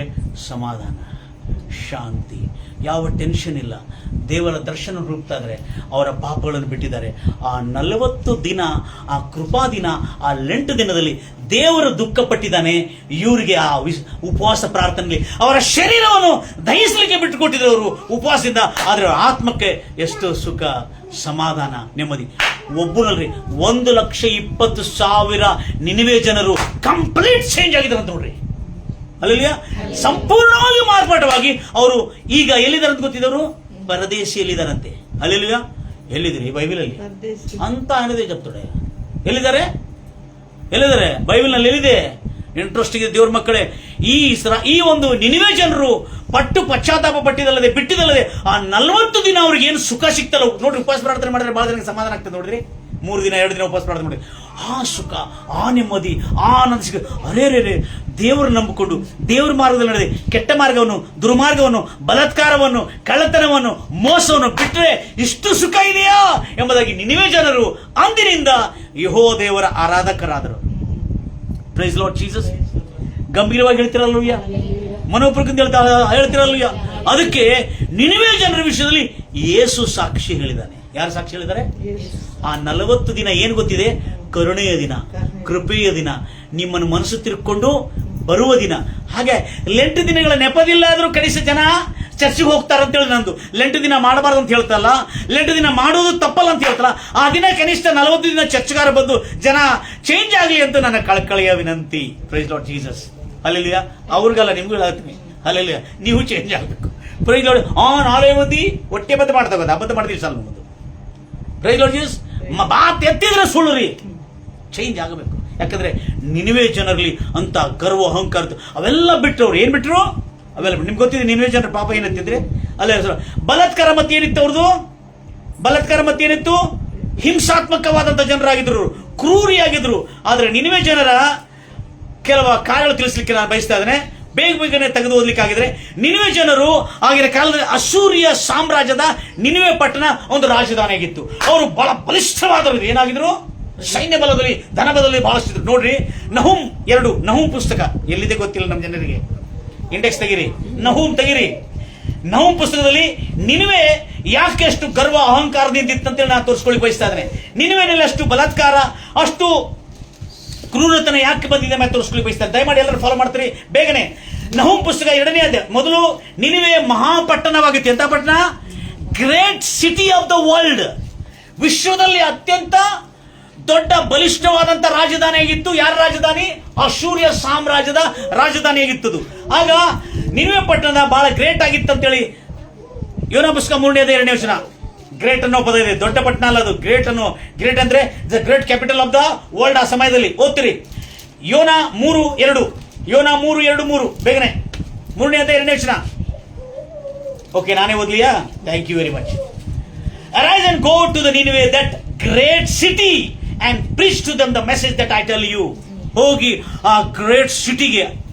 ಸಮಾಧಾನ, ಶಾಂತಿ, ಯಾವ ಟೆನ್ಷನ್ ಇಲ್ಲ. ದೇವರ ದರ್ಶನ ಹುಡುಕ್ತಾ ಇದ್ರೆ ಅವರ ಪಾಪಗಳನ್ನು ಬಿಟ್ಟಿದ್ದಾರೆ. ಆ 40 ದಿನ, ಆ ಕೃಪಾ ದಿನ, ಆ ಲೆಂಟ್ ದಿನದಲ್ಲಿ ದೇವರು ದುಃಖ ಪಟ್ಟಿದ್ದಾನೆ. ಇವರಿಗೆ ಆ ಉಪವಾಸ ಪ್ರಾರ್ಥನೆಯಲ್ಲಿ ಅವರ ಶರೀರವನ್ನು ದಹಿಸಲಿಕ್ಕೆ ಬಿಟ್ಟುಕೊಟ್ಟಿದ್ರು ಅವರು ಉಪವಾಸದಿಂದ. ಆದ್ರೆ ಅವರ ಆತ್ಮಕ್ಕೆ ಎಷ್ಟು ಸುಖ, ಸಮಾಧಾನ, ನೆಮ್ಮದಿ. ಒಬ್ಬನಲ್ರಿ 1,20,000 ನಿನಿವೆ ಜನರು ಕಂಪ್ಲೀಟ್ ಚೇಂಜ್ ಆಗಿದ್ದಾರೆ ಅಂತ ನೋಡ್ರಿ. ಅಲ್ಲಲ್ಲಿಯ ಸಂಪೂರ್ಣವಾಗಿ ಮಾರ್ಪಾಟವಾಗಿ ಅವರು ಈಗ ಎಲ್ಲಿದ್ದಾರೆ ಅಂತ ಗೊತ್ತಿದ್ದವರು? ಪರದೇಶಿಯಲ್ಲಿದ್ದಾರಂತೆ. ಅಲ್ಲಲ್ಲಿಯ ಎಲ್ಲಿದ್ರಿ ಬೈಬಲ್ ಅಲ್ಲಿ ಅಂತ ಅನ್ನೋದೇ ಜಪ್ತೊಡೆ. ಎಲ್ಲಿದ್ದಾರೆ? ಬೈಬಲ್ ನಲ್ಲಿ ಎಲ್ಲಿದೆ? ಇಂಟ್ರೆಸ್ಟ್ ಇದೆ ದೇವ್ರ ಮಕ್ಕಳೇ. ಈ ಒಂದು ನಿನಿವೆ ಜನರು ಪಟ್ಟು ಪಶ್ಚಾತ್ತಾಪ ಪಟ್ಟಿದಲ್ಲದೆ ಬಿಟ್ಟಿದಲ್ಲದೆ ಆ 40 ದಿನ ಅವ್ರಿಗೆ ಏನು ಸುಖ ಸಿಗ್ತಲ್ಲ ನೋಡ್ರಿ. ಉಪವಾಸ ಪ್ರಾರ್ಥನೆ ಮಾಡಿದ್ರೆ ಬಹಳ ಜನಕ್ಕೆ ಸಮಾಧಾನ ಆಗ್ತದೆ ನೋಡ್ರಿ. 3 ದಿನ 2 ದಿನ ಉಪವಾಸ ಪ್ರಾರ್ಥನೆ ಮಾಡಿ ಆ ಸುಖ, ಆ ನೆಮ್ಮದಿ, ಆ ಆನಂದ ಸಿಗ. ಅರೇರೇರೆ, ದೇವರು ನಂಬಿಕೊಂಡು ದೇವರ ಮಾರ್ಗದಲ್ಲಿ ನಡೆದಿ ಕೆಟ್ಟ ಮಾರ್ಗವನ್ನು, ದುರ್ಮಾರ್ಗವನ್ನು, ಬಲಾತ್ಕಾರವನ್ನು, ಕಳ್ಳತನವನ್ನು, ಮೋಸವನ್ನು ಬಿಟ್ಟರೆ ಇಷ್ಟು ಸುಖ ಇದೆಯಾ ಎಂಬುದಾಗಿ ನಿನಿವೆ ಜನರು ಅಂದಿನಿಂದ ಯೆಹೋವ ದೇವರ ಆರಾಧಕರಾದರು. Price Lord Jesus. ಗಂಭೀರವಾಗಿ ಹೇಳ್ತಿರಲ್ವಯ್ಯ, ಮನೋಪ್ರಕೃತಿ ಹೇಳ್ತಿರಲ್ವಯ್ಯ. ಅದಕ್ಕೆ ನಿನಿವೆ ಜನರ ವಿಷಯದಲ್ಲಿ ಯೇಸು ಸಾಕ್ಷಿ ಹೇಳಿದ್ದಾನೆ. ಯಾರು ಸಾಕ್ಷಿ ಹೇಳಿದ್ದಾರೆ? ಆ 40 ದಿನ ಏನು ಗೊತ್ತಿದೆ? ಕರುಣೆಯ ದಿನ, ಕೃಪೆಯ ದಿನ, ನಿಮ್ಮನ್ನು ಮನಸ್ಸು ತಿರುಕೊಂಡು ಬರುವ ದಿನ. ಹಾಗೆ ಲೆಂಟ್ ದಿನಗಳ ನೆಪದಿಲ್ಲ ಆದ್ರೂ ಕನಿಷ್ಠ ಜನ ಚರ್ಚಿಗೆ ಹೋಗ್ತಾರಂತೇಳಿ ನಂದು. ಲೆಂಟ್ ದಿನ ಮಾಡಬಾರ್ದು ಅಂತ ಹೇಳ್ತಲ್ಲ, ಲೆಂಟ್ ದಿನ ಮಾಡೋದು ತಪ್ಪಲ್ಲ ಅಂತ ಹೇಳ್ತಲ್ಲ. ಆ ದಿನ ಕನಿಷ್ಠ 40 ದಿನ ಚರ್ಚ್ಗಾರ ಬಂದು ಜನ ಚೇಂಜ್ ಆಗಲಿ ಅಂತ ನನ್ನ ಕಳಕಳಿಯ ವಿನಂತಿ. Praise Lord Jesus. ಅಲ್ಲೆಲ್ಲಿಯ ಅವ್ರಿಗಲ್ಲ, ನಿಮ್ಗೂ ಹೇಳ್ತೀನಿ. ಅಲ್ಲೆಲ್ಲಿಯ ನೀವು ಚೇಂಜ್ ಆಗಬೇಕು. Price lord. 4 ಮಂದಿ ಹೊಟ್ಟೆ ಬದ್ಧ ಮಾಡ್ತಾ ಅಬದ್ಧ ಮಾಡ್ತೀವಿ ಸಾಲ ಮುಂದೆ. Praise Lord Jesus. ಮಾತು ಎತ್ತಿದ್ರೆ ಸುಳ್ಳು ರೀ. ಚೇಂಜ್ ಆಗಬೇಕು. ಯಾಕಂದ್ರೆ ನಿನಿವೆ ಜನರಲ್ಲಿ ಅಂತ ಗರ್ವ, ಅಹಂಕಾರ ಅವೆಲ್ಲ ಬಿಟ್ಟರು. ಅವ್ರು ಏನ್ ಬಿಟ್ರು? ಅವೆಲ್ಲ ನಿಮ್ಗೆ ಗೊತ್ತಿದೆ ನಿನಿವೆ ಜನರ ಪಾಪ ಏನಂತಿದ್ರೆ ಅಲ್ಲೇ ಬಲಾತ್ಕಾರ ಮತ್ತೆ ಏನಿತ್ತು ಅವ್ರದ್ದು? ಬಲಾತ್ಕಾರ ಮತ್ತೆ ಏನಿತ್ತು? ಹಿಂಸಾತ್ಮಕವಾದಂತ ಜನರಾಗಿದ್ರು, ಕ್ರೂರಿಯಾಗಿದ್ರು. ಆದ್ರೆ ನಿನಿವೆ ಜನರ ಕೆಲವು ಕಾರ್ಯಗಳು ತಿಳಿಸ್ಲಿಕ್ಕೆ ನಾನು ಬಯಸ್ತಾ ಇದ್ದೇನೆ. ಬೇಗನೆ ತೆಗೆದು ಓದಲಿಕ್ಕಾಗಿದ್ರೆ, ನಿನಿವೆ ಜನರು ಆಗಿನ ಕಾಲದಲ್ಲಿ ಅಶೂರಿಯ ಸಾಮ್ರಾಜ್ಯದ ನಿನಿವೆ ಪಟ್ಟಣ ಒಂದು ರಾಜಧಾನಿ ಆಗಿತ್ತು. ಅವರು ಬಹಳ ಬಲಿಷ್ಠವಾದವರು. ಏನಾಗಿದ್ರು? ಸೈನ್ಯ ಬಲದಲ್ಲಿ, ಧನ ಬಲದಲ್ಲಿ ಬಹಳಷ್ಟಿದ್ರು. ನೋಡ್ರಿ, ನಹುಮ್ 2, ನಹುಮ್ ಪುಸ್ತಕ ಎಲ್ಲಿದೆ ಗೊತ್ತಿಲ್ಲ ನಮ್ಮ ಜನರಿಗೆ. ಇಂಡೆಕ್ಸ್ ತೆಗಿರಿ, ನಹುಮ್ ತೆಗಿರಿ. ನಹುಮ್ ಪುಸ್ತಕದಲ್ಲಿ ನಿನಿವೆ ಯಾಕೆ ಅಷ್ಟು ಗರ್ವ, ಅಹಂಕಾರದಿಂದ ಇತ್ತಂತೇಳಿ ನಾನು ತೋರಿಸ್ಕೊಳ್ಳಿ ಬಯಸ್ತಾ ಇದ್ದೇನೆ. ನಿನಿವೆನಲ್ಲಿ ಅಷ್ಟು ಬಲಾತ್ಕಾರ, ಅಷ್ಟು ಕ್ರೂರತನ ಯಾಕೆ ಬಂದಿದೆ ಮೇಲೆ ತೋರಿಸ್ಕೊಳ್ಳಿ ಬಯಸ್ತಾರೆ. ದಯಮಾಡಿ ಎಲ್ಲರೂ ಫಾಲೋ ಮಾಡ್ತೀರಿ ಬೇಗನೆ. ನಹುಮ್ ಪುಸ್ತಕ 2ನೇ ಅಧ್ಯಾಯ. ಮೊದಲು ನಿನಿವೆ ಮಹಾಪಟ್ಟಣವಾಗಿತ್ತು. ಎಂತ ಪಟ್ಟಣ? Great city of the world. ವಿಶ್ವದಲ್ಲಿ ಅತ್ಯಂತ ದೊಡ್ಡ ಬಲಿಷ್ಠವಾದಂತ ರಾಜಧಾನಿಯಾಗಿತ್ತು. ಯಾರ ರಾಜಧಾನಿ? ಅಶೂರ್ಯ ಸಾಮ್ರಾಜ್ಯದ ರಾಜಧಾನಿಯಾಗಿತ್ತು. ಆಗ ನಿನಿವೆ ಪಟ್ಟಣ ಬಹಳ ಗ್ರೇಟ್ ಆಗಿತ್ತಂತೇಳಿ ಯೋನ ಪುಸ್ತಕ 3ನೇ ಅಧ್ಯಾಯ 2ನೇ ವಚನ. ಗ್ರೇಟ್ ಅನ್ನೋ ಪದ ಇದೆ, ದೊಡ್ಡ ಪಟ್ಟಣ ಅಲ್ಲ ಅದು. ಗ್ರೇಟ್ ಅಂದ್ರೆ the great capital of the world. ಆ ಸಮಯದಲ್ಲಿ ಓದ್ತೀರಿ. ಯೋನ 3:2. ಯೋನ 3:2 ಬೇಗನೆ. 3ನೇ ಅಧ್ಯಾಯ 2ನೇ ವಚನ. ಓಕೆ, ನಾನೇ ಓದ್ಲಿಯಾ? Thank you very much. Arise and go to the Nineveh, that great city, and preach to them the message that I tell you. ಹೋಗಿ ಆ ಗ್ರೇಟ್ ಸಿಟಿಗೆ.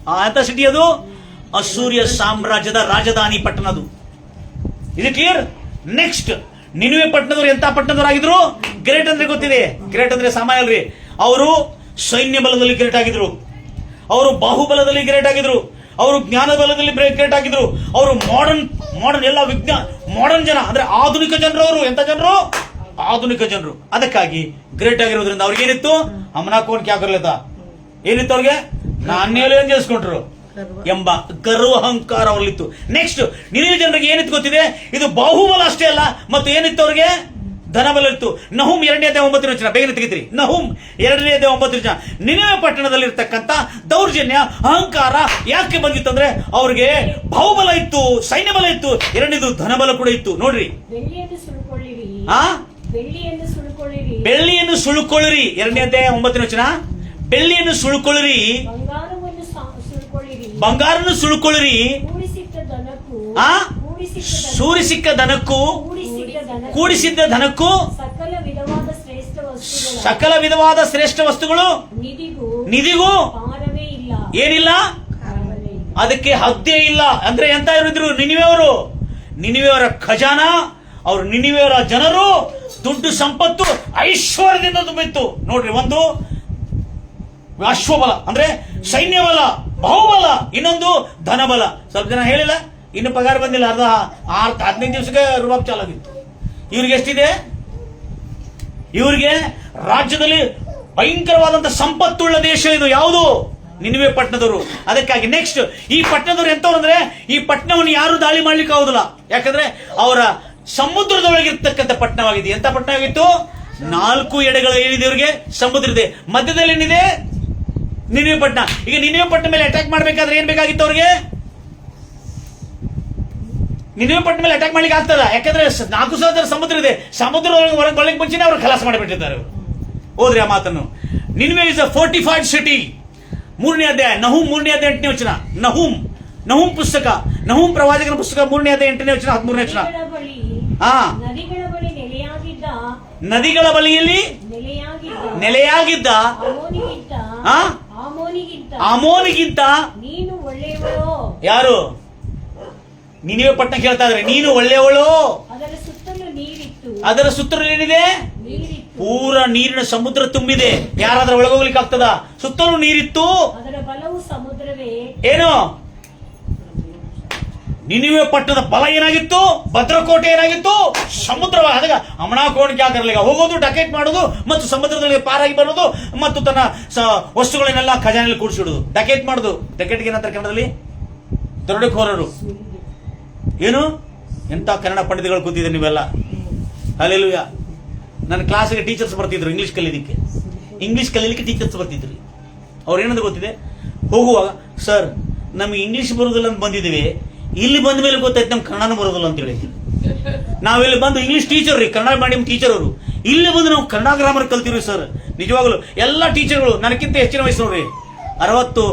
ಎಂತ ಸಿಟಿ ಅದು? ಅಶೂರ್ಯ ಸಾಮ್ರಾಜ್ಯದ ರಾಜಧಾನಿ ಪಟ್ಟಣದು. ಇದು ಕ್ಲಿಯರ್? ನೆಕ್ಸ್ಟ್, ನಿನಿವೆ ಪಟ್ಟಣದವರು ಎಂತ ಪಟ್ಟಣದವರಾಗಿದ್ರು? ಗ್ರೇಟ್ ಅಂದ್ರೆ ಗೊತ್ತಿದೆ. ಗ್ರೇಟ್ ಅಂದ್ರೆ ಸಾಮಾನ್ಯ ಅಲ್ರಿ. ಅವರು ಸೈನ್ಯ ಬಲದಲ್ಲಿ ಗ್ರೇಟ್ ಆಗಿದ್ರು, ಅವರು ಬಾಹುಬಲದಲ್ಲಿ ಗ್ರೇಟ್ ಆಗಿದ್ರು, ಅವರು ಜ್ಞಾನ ಬಲದಲ್ಲಿ ಗ್ರೇಟ್ ಆಗಿದ್ರು, ಅವರು ಮಾಡರ್ನ್ ಎಲ್ಲ ವಿಜ್ಞಾನ ಮಾಡರ್ನ್ ಜನ ಅಂದ್ರೆ ಆಧುನಿಕ ಜನರು. ಅವರು ಎಂತ ಜನರು? ಆಧುನಿಕ ಜನರು. ಅದಕ್ಕಾಗಿ ಗ್ರೇಟ್ ಆಗಿರೋದ್ರಿಂದ ಅವ್ರಿಗೆ ಏನಿತ್ತು? ಅಮನಾಕೋನ್ ಕ್ಯಾ ಕರ್ಲೇತ ಏನಿತ್ತು ಅವ್ರಿಗೆ? ನಾಣ್ಯ చేసుకుంటారు ಎಂಬ ಗರ್ವ, ಅಹಂಕಾರ ಅವರಲ್ಲಿತ್ತು. ನೆಕ್ಸ್ಟ್, ನಿನಿವೆ ಜನರಿಗೆ ಏನಿತ್ತು ಗೊತ್ತಿದೆ? ಇದು ಬಾಹುಬಲ ಅಷ್ಟೇ ಅಲ್ಲ, ಮತ್ತು ಏನಿತ್ತು ಅವ್ರಿಗೆ? ಧನಬಲ ಇತ್ತು. ನಹುಮ್ 2ನೇ ಅಧ್ಯಾಯ 9ನೇ ವಚನ. ಬೇಗನೆ ತೆಗಿತೀರಿ. ನಹುಮ್ 2ನೇ ಅಧ್ಯಾಯ 9ನೇ ವಚನ. ನಿನಿವೆ ಪಟ್ಟಣದಲ್ಲಿರ್ತಕ್ಕಂಥ ದೌರ್ಜನ್ಯ, ಅಹಂಕಾರ ಯಾಕೆ ಬಂದಿತ್ತಂದ್ರೆ ಅವ್ರಿಗೆ ಬಾಹುಬಲ ಇತ್ತು, ಸೈನ್ಯ ಬಲ ಇತ್ತು, 2ನೇದು ಧನಬಲ ಕೂಡ ಇತ್ತು. ನೋಡ್ರಿ, ಬೆಳ್ಳಿಯನ್ನು ಸುಳುಕೊಳ್ಳಿರಿ. 2ನೇ ಅಧ್ಯಾಯ 9ನೇ ವಚನ. ಬೆಳ್ಳಿಯನ್ನು ಸುಳುಕೊಳ್ಳಿರಿ, ಬಂಗಾರನ್ನು ಸುಳುಕೊಳ್ಳಿರಿ, ಸೂರಿ ಸಿಕ್ಕ ದನಕ್ಕೂ ಕೂಡಿಸಿದ್ದ ಧನಕ್ಕೂ ಸಕಲ ವಿಧವಾದ ಶ್ರೇಷ್ಠ ವಸ್ತುಗಳ ಸಕಲ ವಿಧವಾದ ಶ್ರೇಷ್ಠ ವಸ್ತುಗಳು ನಿಧಿಗೂ ಪಾರವೇ ಇಲ್ಲ. ಏನಿಲ್ಲ, ಅದಕ್ಕೆ ಹದ್ದೇ ಇಲ್ಲ. ಅಂದ್ರೆ ಎಂತ ಇರಿದ್ರು ನಿನಿವೆಯವರು, ನಿನಿವೆಯವರ ಖಜಾನ, ಅವರು ನಿನಿವೆಯವರ ಜನರು ದುಡ್ಡು ಸಂಪತ್ತು ಐಶ್ವರ್ಯದಿಂದ ತುಂಬಿತ್ತು. ನೋಡ್ರಿ, ಒಂದು ಅಶ್ವಬಲ ಅಂದ್ರೆ ಸೈನ್ಯಬಲ, ಬಹುಬಲ, ಇನ್ನೊಂದು ಧನಬಲ. ಸ್ವಲ್ಪ ಜನ ಹೇಳಿಲ್ಲ, ಇನ್ನು ಪಗಾರ ಬಂದಿಲ್ಲ, 15 ದಿವಸಕ್ಕೆ ರುಬಾಬ್ ಚಾಲಾಗಿತ್ತು. ಇವ್ರಿಗೆ ಎಷ್ಟಿದೆ? ಇವರಿಗೆ ರಾಜ್ಯದಲ್ಲಿ ಭಯಂಕರವಾದಂತಹ ಸಂಪತ್ತುಳ್ಳ ದೇಶ ಇದು. ಯಾವುದು? ನಿನಿವೆ ಪಟ್ಟಣದವರು. ಅದಕ್ಕಾಗಿ ನೆಕ್ಸ್ಟ್ ಈ ಪಟ್ಟಣದವರು ಎಂತವ್ರು ಅಂದ್ರೆ, ಈ ಪಟ್ಟಣವನ್ನು ಯಾರು ದಾಳಿ ಮಾಡ್ಲಿಕ್ಕೆ ಆಗುದಿಲ್ಲ. ಯಾಕಂದ್ರೆ ಅವರ ಸಮುದ್ರದೊಳಗಿರ್ತಕ್ಕಂಥ ಪಟ್ಟಣವಾಗಿದೆ. ಎಂತ ಪಟ್ಟಣವಾಗಿತ್ತು? 4 ಎಡೆಗಳು ಏನಿದೆ ಇವರಿಗೆ? ಸಮುದ್ರ ಇದೆ. ಮಧ್ಯದಲ್ಲಿ ಏನಿದೆ? ನಿನಿವೆ ಪಟ್ಟಣ. ಈಗ ನಿನಿವೆ ಪಟ್ಟಣ ಮೇಲೆ ಅಟ್ಯಾಕ್ ಮಾಡ್ಬೇಕಾದ್ರೆ ಏನ್ ಬೇಕಾಗಿತ್ತು ಅವ್ರಿಗೆ? ನಿನಿವೆ ಪಟ್ಟಣ ಮೇಲೆ ಅಟ್ಯಾಕ್ ಮಾಡ್ಲಿಕ್ಕೆ ಆಗ್ತದ? ಯಾಕಂದ್ರೆ 4 ಸಮುದ್ರ ಇದೆ. ಸಮುದ್ರದೊಳಗೆ ಒಳಗೆ ಮುಂಚೆನೆ ಅವರು ಖಲಾಸ ಮಾಡಿಬಿಟ್ಟಿದ್ದಾರೆ. ಹೋದ್ರಿ ಆ ಮಾತನ್ನು. ನಿನಿವೆ ಇಸ್ ಅ ಫೋರ್ಟಿಫೈಡ್ ಸಿಟಿ. 3ನೇ ಅಧ್ಯಾಯ, ನಹೂಮ್ 3ನೇ ಅಧ್ಯಾಯ 8ನೇ ವಚನ. ನಹೂಮ್ ಪುಸ್ತಕ, ನಹೂಮ್ ಪ್ರವಾಚಕನ ಪುಸ್ತಕ 3ನೇ ಅಧ್ಯಾಯ 8ನೇ ವಚನ 13ನೇ ವಚನ. ನದಿಗಳ ಬಳಿಯಲ್ಲಿ ನೆಲೆಯಾಗಿದ್ದ ಆಮೋನಿಗಿಂತ ನೀನು ಒಳ್ಳೆಯವಳೋ. ಯಾರು? ನಿನಿವೆ ಪಟ್ಟಣ ಕೇಳ್ತಾ ಇದ್ರೆ, ನೀನು ಒಳ್ಳೆಯವಳು. ಅದರ ಸುತ್ತಲೂ ಏನಿದೆ? ಪೂರ ನೀರಿನ ಸಮುದ್ರ ತುಂಬಿದೆ. ಯಾರಾದ್ರೂ ಒಳಗೋಗ್ಲಿಕ್ಕೆ ಆಗ್ತದ? ಸುತ್ತಲೂ ನೀರಿತ್ತು. ಅದರ ಬಲವು ಸಮುದ್ರವೇ. ಏನು? ನಿನಿವೆ ಪಟ್ಟಣದ ಬಲ ಏನಾಗಿತ್ತು? ಭದ್ರಕೋಟೆ ಏನಾಗಿತ್ತು? ಸಮುದ್ರವ. ಅದಾಗ ಅಮಣಾಕೋಣೆ ಆಗಲಿಲ್ಲ. ಹೋಗೋದು, ಡಕೆಟ್ ಮಾಡೋದು, ಮತ್ತು ಸಮುದ್ರದಲ್ಲಿ ಪಾರಾಗಿ ಬರೋದು, ಮತ್ತು ತನ್ನ ವಸ್ತುಗಳನ್ನೆಲ್ಲ ಖಜಾನೆಯಲ್ಲಿ ಕೂಡಿಸಿಡುದು. ಡಕೆಟ್ ಮಾಡೋದು. ಡಕೆಟ್ಗೆ ಏನಂತಾರೆ ಕನ್ನಡದಲ್ಲಿ? ದರೋಡೆಕೋರರು. ಏನು? ಎಂತ ಕನ್ನಡ ಪಂಡಿತಗಳು ಕೂತಿದೆ ನೀವೆಲ್ಲ. ಹಲ್ಲೆಲೂಯ. ನನ್ನ ಕ್ಲಾಸಿಗೆ ಟೀಚರ್ಸ್ ಬರ್ತಿದ್ರು ಇಂಗ್ಲಿಷ್ ಕಲೀಲಿಕ್ಕೆ ಟೀಚರ್ಸ್ ಬರ್ತಿದ್ರು. ಅವ್ರು ಏನಂತ ಗೊತ್ತಿದೆ? ಹೋಗುವಾಗ, ಸರ್ ನಮ್ಗೆ ಇಂಗ್ಲಿಷ್ ಬರೋದಿಲ್ಲ ಅಂತ ಬಂದಿದ್ದೀವಿ, ಇಲ್ಲಿ ಬಂದ ಮೇಲೆ ಗೊತ್ತಾಯ್ತು ನಮ್ಗೆ ಕನ್ನಡನೂ ಬರೋದಿಲ್ಲ ಅಂತೇಳಿ. ನಾವಿಲ್ಲಿ ಬಂದು ಇಂಗ್ಲಿಷ್ ಟೀಚರ್ ರೀ, ಕನ್ನಡ ಮೀಡಿಯಂ ಟೀಚರ್ ಅವರು. ಇಲ್ಲಿ ಬಂದು ನಾವು ಕನ್ನಡ ಗ್ರಾಮರ್ ಕಲ್ತಿವ್ರಿ ಸರ್. ನಿಜವಾಗ್ಲು ಎಲ್ಲ ಟೀಚರ್ಗಳು ನನಗಿಂತ ಹೆಚ್ಚಿನ ವಯಸ್ಸು ನೋಡ್ರಿ, 60,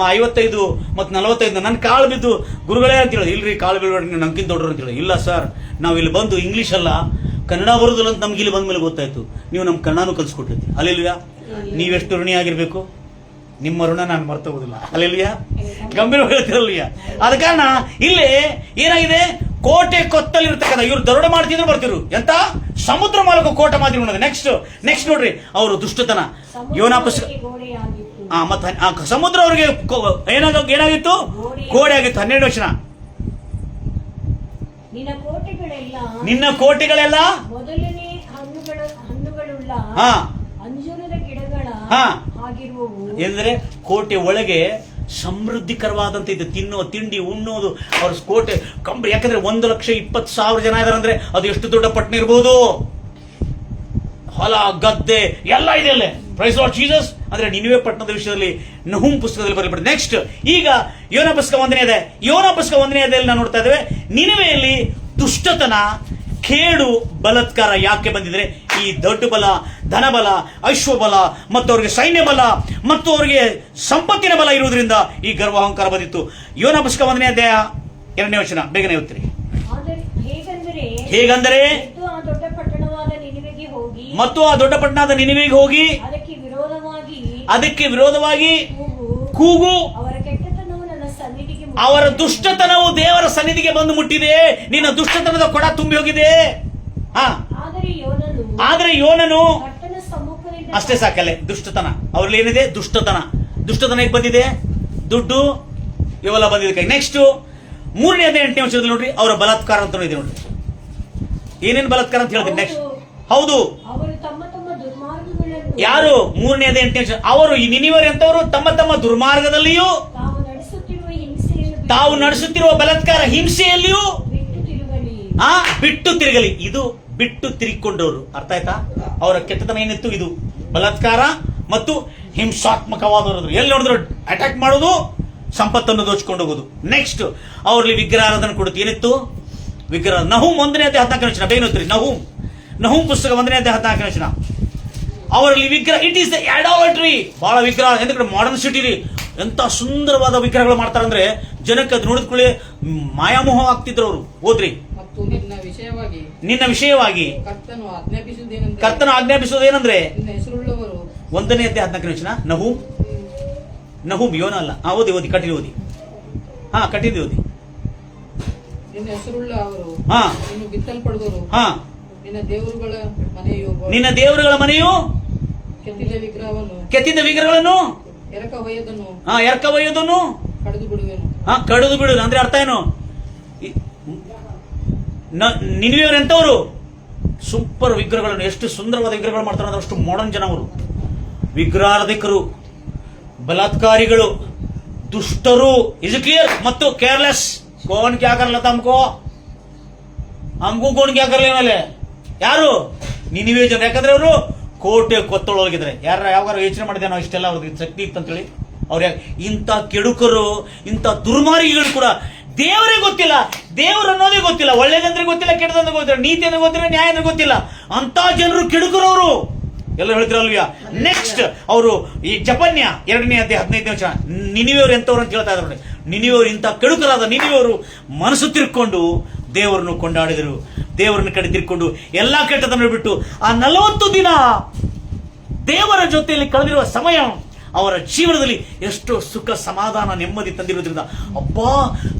55 ಮತ್ತು 45. ನನ್ನ ಕಾಳು ಬಿದ್ದು ಗುರುಗಳೇ ಅಂತ ಹೇಳಿ, ಇಲ್ರಿ ಕಾಳು ಬೀಳ್ಬೇಡ್ರಿ ನಮ್ಗಿಂತ ದೊಡ್ಡರು ಅಂತ ಹೇಳಿ. ಇಲ್ಲ ಸರ್, ನಾವು ಇಲ್ಲಿ ಬಂದು ಇಂಗ್ಲಿಷ್ ಅಲ್ಲ ಕನ್ನಡ ಬರೋದಿಲ್ಲ ಅಂತ ನಮ್ಗೆ ಇಲ್ಲಿ ಬಂದ ಮೇಲೆ ಗೊತ್ತಾಯ್ತು. ನೀವು ನಮ್ ಕನ್ನಡನೂ ಕಲ್ಸ್ಕೊಟ್ಟಿದ್ರಿ. ಅಲ್ಲೆಲ್ಲುಯ್ಯ. ನೀವೆಷ್ಟು ಋಣಿಯಾಗಿರ್ಬೇಕು, ನಿಮ್ಮ ಋಣ ನಾನು ಮರ್ತೋಗುದಿಲ್ಲ. ಅಲ್ಲೆಲ್ಲುಯ್ಯ. ಗಂಭೀರವಾಗಿ ಹೇಳ್ತಿರಲ್ವಯ್ಯ. ಆದ ಕಾರಣ ಇಲ್ಲಿ ಏನಾಗಿದೆ? ಕೋಟೆ ಕೊತ್ತಲಿರ್ತಕ್ಕಂಥ ಇವ್ರು ದರೋಡೆ ಮಾಡ್ತಿದ್ರು ಬರ್ತಿರು. ಎಂತ ಸಮುದ್ರ ಮೂಲಕ ಕೋಟೆ ಮಾದರಿ ಉಣ್ಣದು. ನೆಕ್ಸ್ಟ್ ನೋಡ್ರಿ, ಅವರು ದುಷ್ಟತನ. ಯೋನಾ ಪುಸ್ತಕ ಮತ್ತೆ ಸಮುದ್ರ ಅವರಿಗೆ ಏನಾಗಿತ್ತು? ಗೋಡೆ ಆಗಿತ್ತು. 12ನೇ ವಚನ. ನಿನ್ನ ಕೋಟೆಗಳೆಲ್ಲ ಮೊದಲನೇ ಹಣ್ಣುಗಳುಳ್ಳ ಅಂಜೂರದ ಗಿಡಗಳ ಆಗಿರುವವು. ಎಂದ್ರೆ ಕೋಟೆ ಒಳಗೆ ಸಮೃದ್ಧಿಕರವಾದಂತ ಇದು ತಿನ್ನುವ ತಿಂಡಿ ಉಣ್ಣೋದು ಅವ್ರ ಕೋಟೆ ಕಂಬ. ಯಾಕಂದ್ರೆ 1,20,000 ಜನ ಇದಾರೆ ಅಂದ್ರೆ ಅದು ಎಷ್ಟು ದೊಡ್ಡ ಪಟ್ಟಣ ಇರಬಹುದು. ಹೊಲ ಗದ್ದೆ ಎಲ್ಲ ಇದೆ ಅಲ್ಲೇ. Praise Lord Jesus. ಅಂದ್ರೆ ನಿನಿವೆ ಪಟ್ಟಣದ ವಿಷಯದಲ್ಲಿ ನಹೂಮ್ ಪುಸ್ತಕದಲ್ಲಿ ಬರಲ್ಪಡುತ್ತೆ. ನೆಕ್ಸ್ಟ್ ಈಗ ಯೋನಾ ಪುಸ್ತಕ 1ನೇ ಅಧ್ಯಾಯ. ಯೋನಾ ಪುಸ್ತಕ 1ನೇ ಅಧ್ಯಾಯದಲ್ಲಿ ನಾವು ನೋಡ್ತಾ ಇದ್ದೇವೆ, ನಿನಿವೆಯಲ್ಲಿ ದುಷ್ಟತನ, ಕೇಡು, ಬಲಾತ್ಕಾರ ಯಾಕೆ ಬಂದಿದ್ರೆ? ಈ ದೊಡ್ಡ ಬಲ, ಧನಬಲ, ಐಶ್ವಬಲ, ಮತ್ತು ಅವರಿಗೆ ಸೈನ್ಯ ಬಲ, ಮತ್ತು ಅವರಿಗೆ ಸಂಪತ್ತಿನ ಬಲ ಇರುವುದರಿಂದ ಈ ಗರ್ವ ಅಹಂಕಾರ ಬಂದಿತ್ತು. ಯೋನಾ ಪುಸ್ತಕ 1ನೇ ಅಧ್ಯಾಯ 2ನೇ ವಚನ ಬೇಗನೆ ಓದ್ತೀರಿ. ಹೇಗಂದರೆ ಮತ್ತು ಆ ದೊಡ್ಡ ಪಟ್ಟಣದ ನಿನಿವೆಗೆ ಹೋಗಿ ಅದಕ್ಕೆ ವಿರೋಧವಾಗಿ ಕೂಗು. ಅವರ ದುಷ್ಟತನವು ದೇವರ ಸನ್ನಿಧಿಗೆ ಬಂದು ಮುಟ್ಟಿದೆ. ನಿನ್ನ ದುಷ್ಟತನದ ಕೊಡ ತುಂಬಿ ಹೋಗಿದೆ. ಆದ್ರೆ ಯೋನನು ಅಷ್ಟೇ ಸಾಕಲ್ಲೇ. ದುಷ್ಟತನ ಅವ್ರಲ್ಲಿ ಏನಿದೆ? ದುಷ್ಟತನ ಹೇಗೆ ಬಂದಿದೆ? ದುಡ್ಡು ಇವೆಲ್ಲ ಬಂದಿದೆ ಕೈ. ನೆಕ್ಸ್ಟ್ 3ನೇ ಅಧ್ಯಾಯ 8ನೇ ವಚನದಲ್ಲಿ ನೋಡ್ರಿ, ಅವರ ಬಲಾತ್ಕಾರ ಅಂತ ಇದೆ ನೋಡ್ರಿ. ಏನೇನು ಬಲಾತ್ಕಾರ ಅಂತ ಹೇಳ್ತೀನಿ. ನೆಕ್ಸ್ಟ್ ಹೌದು, ಯಾರು? 3ನೇ ಅಧ್ಯಾಯ 8ನೇ ವಚನ. ಅವರು ಈ ನಿನಿವೆಯವರು ಎಂತವರು? ತಮ್ಮ ದುರ್ಮಾರ್ಗದಲ್ಲಿಯೂ ತಾವು ನಡೆಸುತ್ತಿರುವ ಬಲಾತ್ಕಾರ ಹಿಂಸೆಯಲ್ಲಿಯೂ ಬಿಟ್ಟು ತಿರುಗಲಿ. ಇದು ಬಿಟ್ಟು ತಿರುಗಿಕೊಂಡವರು. ಅರ್ಥ ಆಯ್ತಾ? ಅವರ ಕೆಟ್ಟತನ ಏನಿತ್ತು? ಇದು ಬಲಾತ್ಕಾರ ಮತ್ತು ಹಿಂಸಾತ್ಮಕವಾದವರು. ಎಲ್ಲಿ ನೋಡಿದ್ರು ಅಟ್ಯಾಕ್ ಮಾಡೋದು, ಸಂಪತ್ತನ್ನು ದೋಚಿಕೊಂಡು ಹೋಗೋದು. ನೆಕ್ಸ್ಟ್ ಅವರಲ್ಲಿ ವಿಗ್ರಹಾರಾಧನೆ ಕೊಡುತ್ತೆ. ಏನಿತ್ತು? ವಿಗ್ರಹ. ನಹೂಮ್ 1ನೇ ಅಧ್ಯಾಯ 14ನೇ ವಚನ ಬೇಗ ನೋಡ್ತೀರಿ. ನಹೂಮ್ ಪುಸ್ತಕ 1ನೇ ಅಧ್ಯಾಯ 14ನೇ ವಚನ. ಅವರಲ್ಲಿ ವಿಗ್ರಹ, ಇಟ್ ಈಸ್ ದ ಐಡಾಲಟ್ರಿ. ಬಹಳ ವಿಗ್ರಹ. ఎందుకంటే ಮಾಡರ್ನ್ ಸಿಟಿ ರೀ, ಎಂತ ಸುಂದರವಾದ ವಿಗ್ರಹಗಳು ಮಾಡ್ತಾರಂದ್ರೆ ಜನಕ್ಕೆ ಅದು ನೋಡಿದ್ಕೊಳ್ಳಿ ಮಾಯಾಮೋಹ ಆಗ್ತಿದ್ರು ಅವರು. ಓದ್ರಿ. ಮತ್ತು ನಿನ್ನ ವಿಷಯವಾಗಿ ನಿನ್ನ ವಿಷಯವಾಗಿ ಕರ್ತನು ಆಜ್ಞಾಪಿಸುವುದೇನೆಂದ್ರೆ ನಿನ್ನ ಹೆಸರುಳ್ಳವರು 1ನೇ ಅಧ್ಯಾಯ 14ನೇ ವಚನ. ನಹುಮ್ ಯೋನ ಅಲ್ಲ. ಓದಿ ಕಟ್ಟಿಗೆ ಓದಿ. ಕಟ್ಟಿಗೆ ಓದಿ. ನಿನ್ನ ಹೆಸರುಳ್ಳ ಅವರು ಹಾ ನೀನು ಬಿತ್ತಲ್ಪಡುವರು. ಹಾ ನಿನ್ನ ದೇವರುಗಳ ಮನೆಯು ನಿನ್ನ ದೇವರುಗಳ ಮನೆಯು ಕೆತ್ತಿದ ವಿಗ್ರಹಗಳನ್ನು ಎರಕ ಒಯ್ಯೋದನ್ನು ಕಡಿದು ಬಿಡುವೆನು. ಕಡಿದು ಬಿಡುವುದು ಅಂದ್ರೆ ಅರ್ಥ ಏನು? ನಿನಿವೆಯವರು ಎಂತವರು? ಸೂಪರ್ ವಿಗ್ರಹಗಳನ್ನು, ಎಷ್ಟು ಸುಂದರವಾದ ವಿಗ್ರಹಗಳು ಮಾಡ್ತಾರೆ ಅಂದ್ರೆ ಅಷ್ಟು ಮಾಡರ್ನ್ ಜನ ಅವರು. ವಿಗ್ರಹಾರಾಧಿಕರು, ಬಲಾತ್ಕಾರಿಗಳು, ದುಷ್ಟರು. Is clear? ಮತ್ತು ಕೇರ್ಲೆಸ್. कौन क्या कर लेता हमको कौन क्या कर ले ಮೇಲೆ ಯಾರು? ನಿನಿವೆ ಜನ. ಯಾಕಂದ್ರೆ ಅವರು ಕೋಟೆ ಕೊತ್ತೊಳಗಿದ್ರೆ ಯಾವಾಗ ಯೋಚನೆ ಮಾಡಿದೆ ನಾವು ಇಷ್ಟೆಲ್ಲ ಅವ್ರಿಗೆ ಶಕ್ತಿ ಇತ್ತಂತೇಳಿ. ಅವ್ರ ಇಂಥ ಕೆಡುಕರು, ಇಂಥ ದುರ್ಮಾರ್ಗಿಗಳು ಕೂಡ ದೇವರೇ ಗೊತ್ತಿಲ್ಲ, ದೇವರು ಅನ್ನೋದೇ ಗೊತ್ತಿಲ್ಲ, ಒಳ್ಳೇದಂದ್ರೆ ಗೊತ್ತಿಲ್ಲ, ಕೆಟ್ಟದಂದ್ರೆ ಗೊತ್ತಿಲ್ಲ, ನೀತಿ ಅಂದ್ರೆ ಗೊತ್ತಿಲ್ಲ, ನ್ಯಾಯ ಅಂದ್ರೆ ಗೊತ್ತಿಲ್ಲ. ಅಂತ ಜನರು ಕೆಡುಕರು ಅವರು. ಎಲ್ಲ ಹೇಳ್ತಿರಲ್ವ್ಯಾ? ನೆಕ್ಸ್ಟ್ ಅವರು ಈ ಜಪನ್ಯ 2ನೇ ಅಧ್ಯಾಯ 15ನೇ ವಚನ. ನಿನಿವೆಯವರು ಎಂತವ್ರು ಅಂತ ಹೇಳ್ತಾ ಇದ್ರು. ನಿನಿವೆಯವರು ಇಂಥ ಕೆಡುಕರಾದ ನಿನಿವೆಯವರು ಮನಸ್ಸು ತಿರ್ಕೊಂಡು ದೇವರನ್ನು ಕೊಂಡಾಡಿದರು. ದೇವರನ್ನು ಕಡೆ ತಿರ್ಕೊಂಡು ಎಲ್ಲಾ ಕೆಟ್ಟದನ್ನು ಬಿಟ್ಟು ಆ 40 ದಿನ ದೇವರ ಜೊತೆಯಲ್ಲಿ ಕಳೆದಿರುವ ಸಮಯ ಅವರ ಜೀವನದಲ್ಲಿ ಎಷ್ಟು ಸುಖ, ಸಮಾಧಾನ, ನೆಮ್ಮದಿ ತಂದಿರೋದ್ರಿಂದ ಅಬ್ಬಾ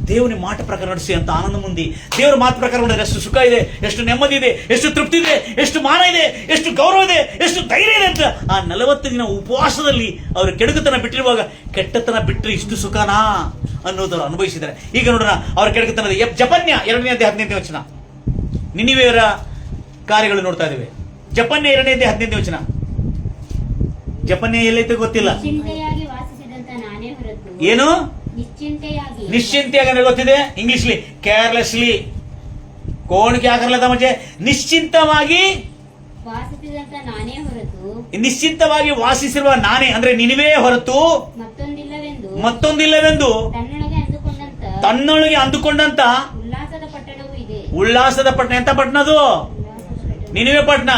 ದೇವರ ಮಾಟ ಪ್ರಕಾರ ನಡೆಸಿ ಅಂತ ಆನಂದ ಮುಂದೆ ದೇವರ ಮಾತು ಪ್ರಕಾರ ಮಾಡಿದ್ರೆ ಎಷ್ಟು ಸುಖ ಇದೆ, ಎಷ್ಟು ನೆಮ್ಮದಿ ಇದೆ, ಎಷ್ಟು ತೃಪ್ತಿ ಇದೆ, ಎಷ್ಟು ಮಾನ ಇದೆ, ಎಷ್ಟು ಗೌರವ ಇದೆ, ಎಷ್ಟು ಧೈರ್ಯ ಇದೆ ಅಂತ ಆ 40 ದಿನ ಉಪವಾಸದಲ್ಲಿ ಅವರು ಕೆಡುಕತನ ಬಿಟ್ಟಿರುವಾಗ ಕೆಟ್ಟತನ ಬಿಟ್ಟರೆ ಇಷ್ಟು ಸುಖನಾ ಅನ್ನೋದವರು ಅನುಭವಿಸಿದ್ದಾರೆ. ಈಗ ನೋಡೋಣ ಅವರ ಕೆಡುಕತನದ ಜಪನ್ಯ 2ನೇ ಅಧ್ಯಾಯ 15ನೇ ವಚನ. ನಿನಿವೆಯವರ ಕಾರ್ಯಗಳು ನೋಡ್ತಾ ಇದ್ದೇವೆ. ಜಪನ್ಯ 2ನೇ ಅಧ್ಯಾಯ 15ನೇ ವಚನ. ಜಪನ್ಯ ಎಲ್ಲೈತೆ ಗೊತ್ತಿಲ್ಲ. ಏನು ನಿಶ್ಚಿಂತೆಯಾಗಿ ಅಂದ್ರೆ ಗೊತ್ತಿದೆ? ಇಂಗ್ಲಿಷ್ಲಿ ಕೇರ್ಲೆಸ್ಲಿ. ಕೋಣ ಕ್ಯಾ ಕರ್ಲದ ಮಜೆ? ನಿಶ್ಚಿಂತವಾಗಿ ವಾಸಿಸಿರುವ ನಾನೇ ಅಂದ್ರೆ ನಿನಿವೆ ಹೊರತು ಮತ್ತೊಂದಿಲ್ಲವೆಂದು ತನ್ನೊಳಗೆ ಅಂದುಕೊಂಡಂತ ಉಲ್ಲಾಸದ ಪಟ್ಟಣ. ಎಂತ ಪಟ್ಟಣ ಅದು? ನಿನಿವೆ ಪಟ್ಟಣ.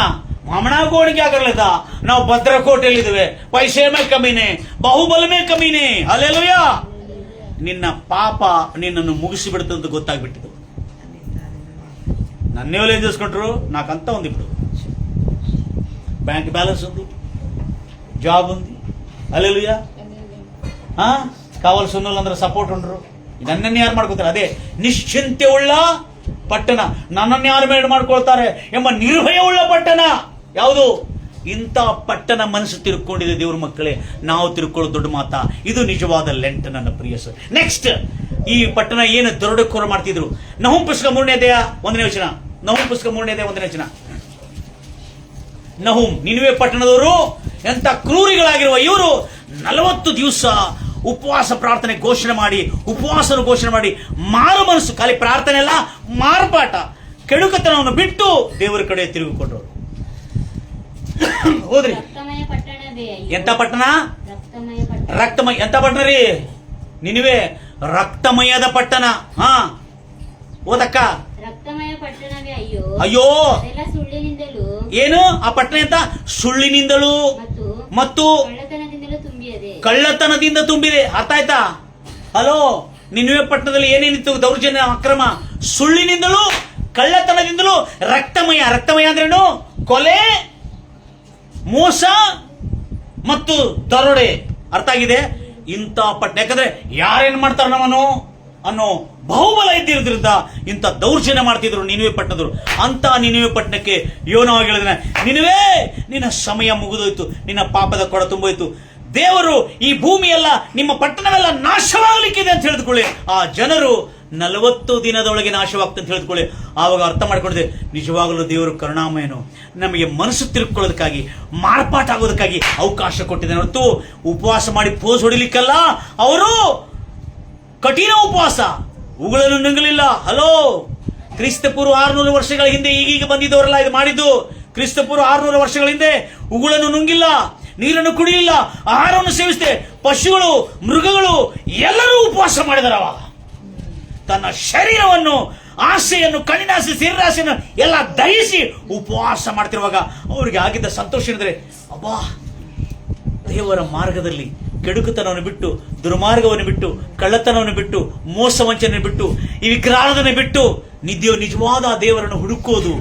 ಹಮಣಾ ಕೋಣ ಕ್ಯಾ ಕರ್ಲೇತಾ? ನಾವು ಭದ್ರಕೋಟೆಯಲ್ಲಿದ್ದೇವೆ. ಪೈಸೆ ಮೇ ಕಮೀನೆ, ಬಾಹುಬಲ ಮೇ ಕಮೀನೆ. ಹಲ್ಲೆಲೂಯಾ. ನಿನ್ನ ಪಾಪ ನಿನ್ನನ್ನು ಮುಗಿಸಿ ಬಿಡುತ್ತೆ ಅಂತ ಗೊತ್ತಾಗ್ಬಿಟ್ಟಿದ್ದು. ನನ್ನೇವಲ್ಲ ಎದುರಿಸ್ಕೊಂಡ್ರು ನಾಕಂತ ಒಂದಿಬ್ರು ಬ್ಯಾಂಕ್ ಬ್ಯಾಲೆನ್ಸ್ ఉంది, ಜಾಬ್ ఉంది. ಹಲ್ಲೆಲೂಯಾ. ಕಾವಲ್ ಸುನ್ನಲ್ ಅಂದ್ರೆ ಸಪೋರ್ಟ್ ಉಂಡ್ರು. ನನ್ನನ್ನು ಯಾರು ಮಾಡ್ಕೋತಾರೆ? ಅದೇ ನಿಶ್ಚಿಂತೆ ಉಳ್ಳ ಪಟ್ಟಣ. ನನ್ನನ್ನು ಯಾರು ಮೇಡ್ ಮಾಡ್ಕೊಳ್ತಾರೆ ಎಂಬ ನಿರ್ಭಯ ಉಳ್ಳ ಪಟ್ಟಣ ಯಾವುದು? ಇಂಥ ಪಟ್ಟಣ ಮನಸ್ಸು ತಿರುಕೊಂಡಿದೆ ದೇವ್ರ ಮಕ್ಕಳೇ. ನಾವು ತಿರುಕೊಳ್ಳೋದು ದೊಡ್ಡ ಮಾತಾ? ಇದು ನಿಜವಾದ ಲೆಂಟ್ ನನ್ನ ಪ್ರಿಯ ಸರ್. ನೆಕ್ಸ್ಟ್ ಈ ಪಟ್ಟಣ ಏನು ದರೋಡೆಕೋರ ಮಾಡ್ತಿದ್ರು. ನಹುಮ್ ಪುಸ್ತಕ 3ನೇ ಅಧ್ಯಾಯ 1ನೇ ವಚನ. ನಹುಮ್ ಪುಸ್ತಕ 3ನೇ ಅಧ್ಯಾಯ 1ನೇ ವಚನ. ನಹುಮ್ ನಿನಿವೆ ಪಟ್ಟಣದವರು ಎಂತ ಕ್ರೂರಿಗಳಾಗಿರುವ ಇವರು 40 ದಿವಸ ಉಪವಾಸ ಪ್ರಾರ್ಥನೆ ಘೋಷಣೆ ಮಾಡಿ ಮಾರು ಮನಸ್ಸು, ಖಾಲಿ ಪ್ರಾರ್ಥನೆ ಅಲ್ಲ, ಮಾರ್ಪಾಟ, ಕೆಡುಕತನವನ್ನು ಬಿಟ್ಟು ದೇವರ ಕಡೆ ತಿರುಗಿಕೊಂಡ್ರು. ಹೋದ್ರಿ. ಎಂತ ಪಟ್ಟಣ? ರಕ್ತಮಯ. ಎಂತ ಪಟ್ಟಣ ರೀ? ನಿನಿವೆ ರಕ್ತಮಯದ ಪಟ್ಟಣ. ಓದಕ್ಕ. ಅಯ್ಯೋ ಏನು ಆ ಪಟ್ಟಣ? ಅಂತ ಸುಳ್ಳಿನಿಂದಲೂ ಮತ್ತು ಕಳ್ಳತನದಿಂದ ತುಂಬಿದೆ. ಅರ್ಥ ಆಯ್ತಾ? ಹಲೋ, ನಿನಿವೆ ಪಟ್ಟಣದಲ್ಲಿ ಏನೇನಿತ್ತು? ದೌರ್ಜನ್ಯ, ಅಕ್ರಮ, ಸುಳ್ಳಿನಿಂದಲೂ ಕಳ್ಳತನದಿಂದಲೂ ರಕ್ತಮಯ. ರಕ್ತಮಯ ಅಂದ್ರೇನು? ಕೊಲೆ, ಮೋಸ ಮತ್ತು ದರೋಡೆ. ಅರ್ಥ ಆಗಿದೆ? ಇಂಥ ಪಟ್ಟಣ. ಯಾಕಂದ್ರೆ ಯಾರೇನ್ ಮಾಡ್ತಾರ ನಮ್ಮನ್ನು ಅನ್ನೋ ಬಹುಬಲ ಇದ್ದಿರೋದ್ರಿಂದ ಇಂಥ ದೌರ್ಜನ್ಯ ಮಾಡ್ತಿದ್ರು ನಿನಿವೆ ಪಟ್ಟಣದವರು. ಅಂತ ನಿನಿವೆ ಪಟ್ಟಣಕ್ಕೆ ಯೋನವಾಗಿ ಹೇಳಿದ್ರೆ, ನಿನಿವೆ ನಿನ್ನ ಸಮಯ ಮುಗಿದೋಯ್ತು, ನಿನ್ನ ಪಾಪದ ಕೊಡ ತುಂಬೋಯ್ತು, ದೇವರು ಈ ಭೂಮಿಯೆಲ್ಲ ನಿಮ್ಮ ಪಟ್ಟಣವೆಲ್ಲ ನಾಶವಾಗಲಿಕ್ಕಿದೆ ಅಂತ ಹೇಳಿದ್ಕೊಳ್ಳಿ. ಆ ಜನರು 40 ದಿನದೊಳಗೆ ನಾಶವಾಗ್ತದೆ ಅಂತ ಹೇಳಿದ್ಕೊಳ್ಳಿ. ಆವಾಗ ಅರ್ಥ ಮಾಡ್ಕೊಂಡಿದೆ ನಿಜವಾಗಲೂ ದೇವರು ಕರುಣಾಮಯನು, ನಮಗೆ ಮನಸ್ಸು ತಿರುಗಿಕೊಳ್ಳೋದಕ್ಕಾಗಿ, ಮಾರ್ಪಾಟ ಆಗೋದಕ್ಕಾಗಿ ಅವಕಾಶ ಕೊಟ್ಟಿದ್ದಾನೆ ಹೊರತು ಉಪವಾಸ ಮಾಡಿ ಪೋಸ್ ಹೊಡಿಲಿಕ್ಕಲ್ಲ. ಅವರು ಕಠಿಣ ಉಪವಾಸ, ಉಗುಳನ್ನು ನುಂಗಲಿಲ್ಲ. ಹಲೋ, ಕ್ರಿಸ್ತಪೂರ್ವ 600 ವರ್ಷಗಳ ಹಿಂದೆ ಈಗೀಗ ಬಂದಿದ್ದವರೆಲ್ಲ ಇದು ಮಾಡಿದ್ದು. ಕ್ರಿಸ್ತಪೂರ್ವ 600 ವರ್ಷಗಳ ಹಿಂದೆ ಉಗುಳನ್ನು ನುಂಗಿಲ್ಲ, ನೀರನ್ನು ಕುಡಿಲಿಲ್ಲ, ಆಹಾರವನ್ನು ಸೇವಿಸಿದೆ. ಪಶುಗಳು, ಮೃಗಗಳು ಎಲ್ಲರೂ ಉಪವಾಸ ಮಾಡಿದಾರ. ಅವಾಗ ತನ್ನ ಶರೀರವನ್ನು, ಆಸೆಯನ್ನು, ಕಣ್ಣಿನಾಸೆ, ಶರೀರಾಸೆಯನ್ನು ಎಲ್ಲ ದಹಿಸಿ ಉಪವಾಸ ಮಾಡ್ತಿರುವಾಗ ಅವರಿಗೆ ಆಗಿದ್ದ ಸಂತೋಷ ಏನಂದ್ರೆ, ಅಬ್ಬಾ ದೇವರ ಮಾರ್ಗದಲ್ಲಿ ಕೆಡುಕುತನವನ್ನು ಬಿಟ್ಟು, ದುರ್ಮಾರ್ಗವನ್ನು ಬಿಟ್ಟು, ಕಳ್ಳತನವನ್ನು ಬಿಟ್ಟು, ಮೋಸ ವಂಚನೆ ಬಿಟ್ಟು, ಈ ವಿಗ್ರಹಾರಾಧನೆ ಬಿಟ್ಟು ನಿಜವಾದ ದೇವರನ್ನು ಹುಡುಕೋದು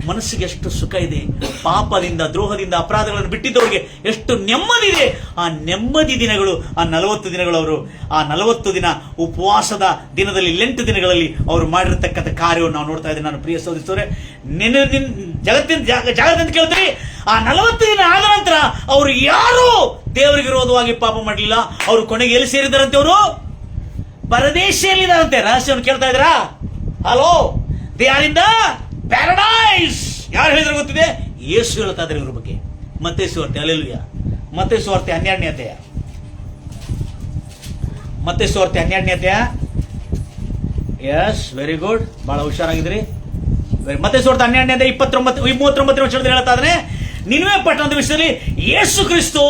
ಮನಸ್ಸಿಗೆ ಎಷ್ಟು ಸುಖ ಇದೆ. ಪಾಪದಿಂದ, ದ್ರೋಹದಿಂದ, ಅಪರಾಧಗಳನ್ನು ಬಿಟ್ಟಿದ್ದವರಿಗೆ ಎಷ್ಟು ನೆಮ್ಮದಿ ಇದೆ. ಆ ನೆಮ್ಮದಿ ದಿನಗಳು, ಆ 40 ದಿನಗಳು, ಅವರು ಆ 40 ದಿನ ಉಪವಾಸದ ದಿನದಲ್ಲಿ, ಲೆಂಟ್ ದಿನಗಳಲ್ಲಿ ಅವರು ಮಾಡಿರತಕ್ಕಂಥ ಕಾರ್ಯವನ್ನು ನಾವು ನೋಡ್ತಾ ಇದ್ದೇವೆ. ನಾನು ಪ್ರಿಯ ಸಹೋದರರೇ, ಜಗತ್ತಿನ ಕೇಳ್ತೀರಿ, ಆ 40 ದಿನ ಆದ ನಂತರ ಅವರು ಯಾರು ದೇವರಿಗೆ ವಿರೋಧವಾಗಿ ಪಾಪ ಮಾಡಲಿಲ್ಲ. ಅವರು ಕೊನೆಗೆ ಎಲ್ಲಿ ಸೇರಿದಾರಂತೆ? ಅವರು ಪರದೇಶಿಯಲ್ಲಿದ್ದಾರಂತೆ. ರಹಸ್ಯವನ್ನು ಕೇಳ್ತಾ ಇದ್ದೀರಾ? Hello, they are in the paradise. ಯಾರು ಹೇಳಿದ್ರೆ ಗೊತ್ತಿದೆ? ಯೇಸು ಹೇಳ್ತಾ ಇದ್ದಾರೆ ಇವ್ರ ಬಗ್ಗೆ. ಮತ್ತೇಯು ಸುವಾರ್ತೆ, ಹಲ್ಲೆಲೂಯಾ. ಮತ್ತೇಯು ಸುವಾರ್ತೆ 12ನೇ ಅಧ್ಯಾಯ. ಮತ್ತೇಯು ಸುವಾರ್ತೆ 12ನೇ ಅಧ್ಯಾಯ. ಎಸ್, ವೆರಿ ಗುಡ್, ಬಹಳ ಹುಷಾರಾಗಿದ್ರಿ. ಮತ್ತೇಯು ಸುವಾರ್ತೆ 12ನೇ ಅಧ್ಯಾಯ 39ನೇ ವಚನದಲ್ಲಿ ಹೇಳ್ತಾ ಇದ್ದಾನೆ, ನಿನವೆ ಪಟ್ಟಣದ ವಿಷಯದಲ್ಲಿ ಯೇಸು ಕ್ರಿಸ್ತು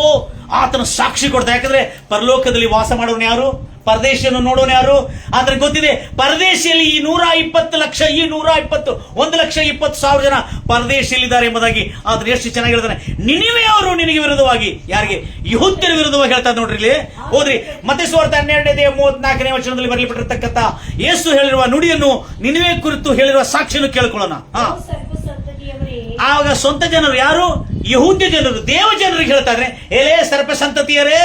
ಆತನ ಸಾಕ್ಷಿ ಕೊಡ್ತಾ. ಯಾಕಂದ್ರೆ ಪರಲೋಕದಲ್ಲಿ ವಾಸ ಮಾಡೋನು ಯಾರು? ಪರದೇಶಿಯನ್ನು ನೋಡೋನು ಯಾರು? ಆದ್ರೆ ಗೊತ್ತಿದೆ, ಪರದೇಶಿಯಲ್ಲಿ ಈ 120 ಲಕ್ಷ, ಈ 1,20,000 ಜನ ಪರದೇಶಿಯಲ್ಲಿದ್ದಾರೆ ಎಂಬುದಾಗಿ. ಆದ್ರೆ ಎಷ್ಟು ಚೆನ್ನಾಗಿ ಹೇಳ್ತಾನೆ, ನಿನಿವೆ ಅವರು ನಿನಗೆ ವಿರುದ್ಧವಾಗಿ, ಯಾರಿಗೆ? ಯೆಹೂದ್ಯರ ವಿರುದ್ಧವಾಗಿ ಹೇಳ್ತಾ ನೋಡ್ರಿ. ಇಲ್ಲಿ ಹೋದ್ರಿ, ಮತ್ತೇಯು ಸುವಾರ್ತೆ 12:34ನೇ ವಚನದಲ್ಲಿ ಬರೆಯಲ್ಪಟ್ಟಿರತಕ್ಕಂಥ ಯೇಸು ಹೇಳಿರುವ ನುಡಿಯನ್ನು, ನಿನಿವೆ ಕುರಿತು ಹೇಳಿರುವ ಸಾಕ್ಷಿಯನ್ನು ಕೇಳ್ಕೊಳ್ಳೋಣ. ಆವಾಗ ಸ್ವಂತ ಜನರು ಯಾರು? ಯೆಹೂದ್ಯ ಜನರು, ದೇವ ಜನರಿಗೆ ಹೇಳ್ತಾ ಇದ್ರೆ, ಏಲೇ ಸರ್ಪ ಸಂತತಿಯರೇ,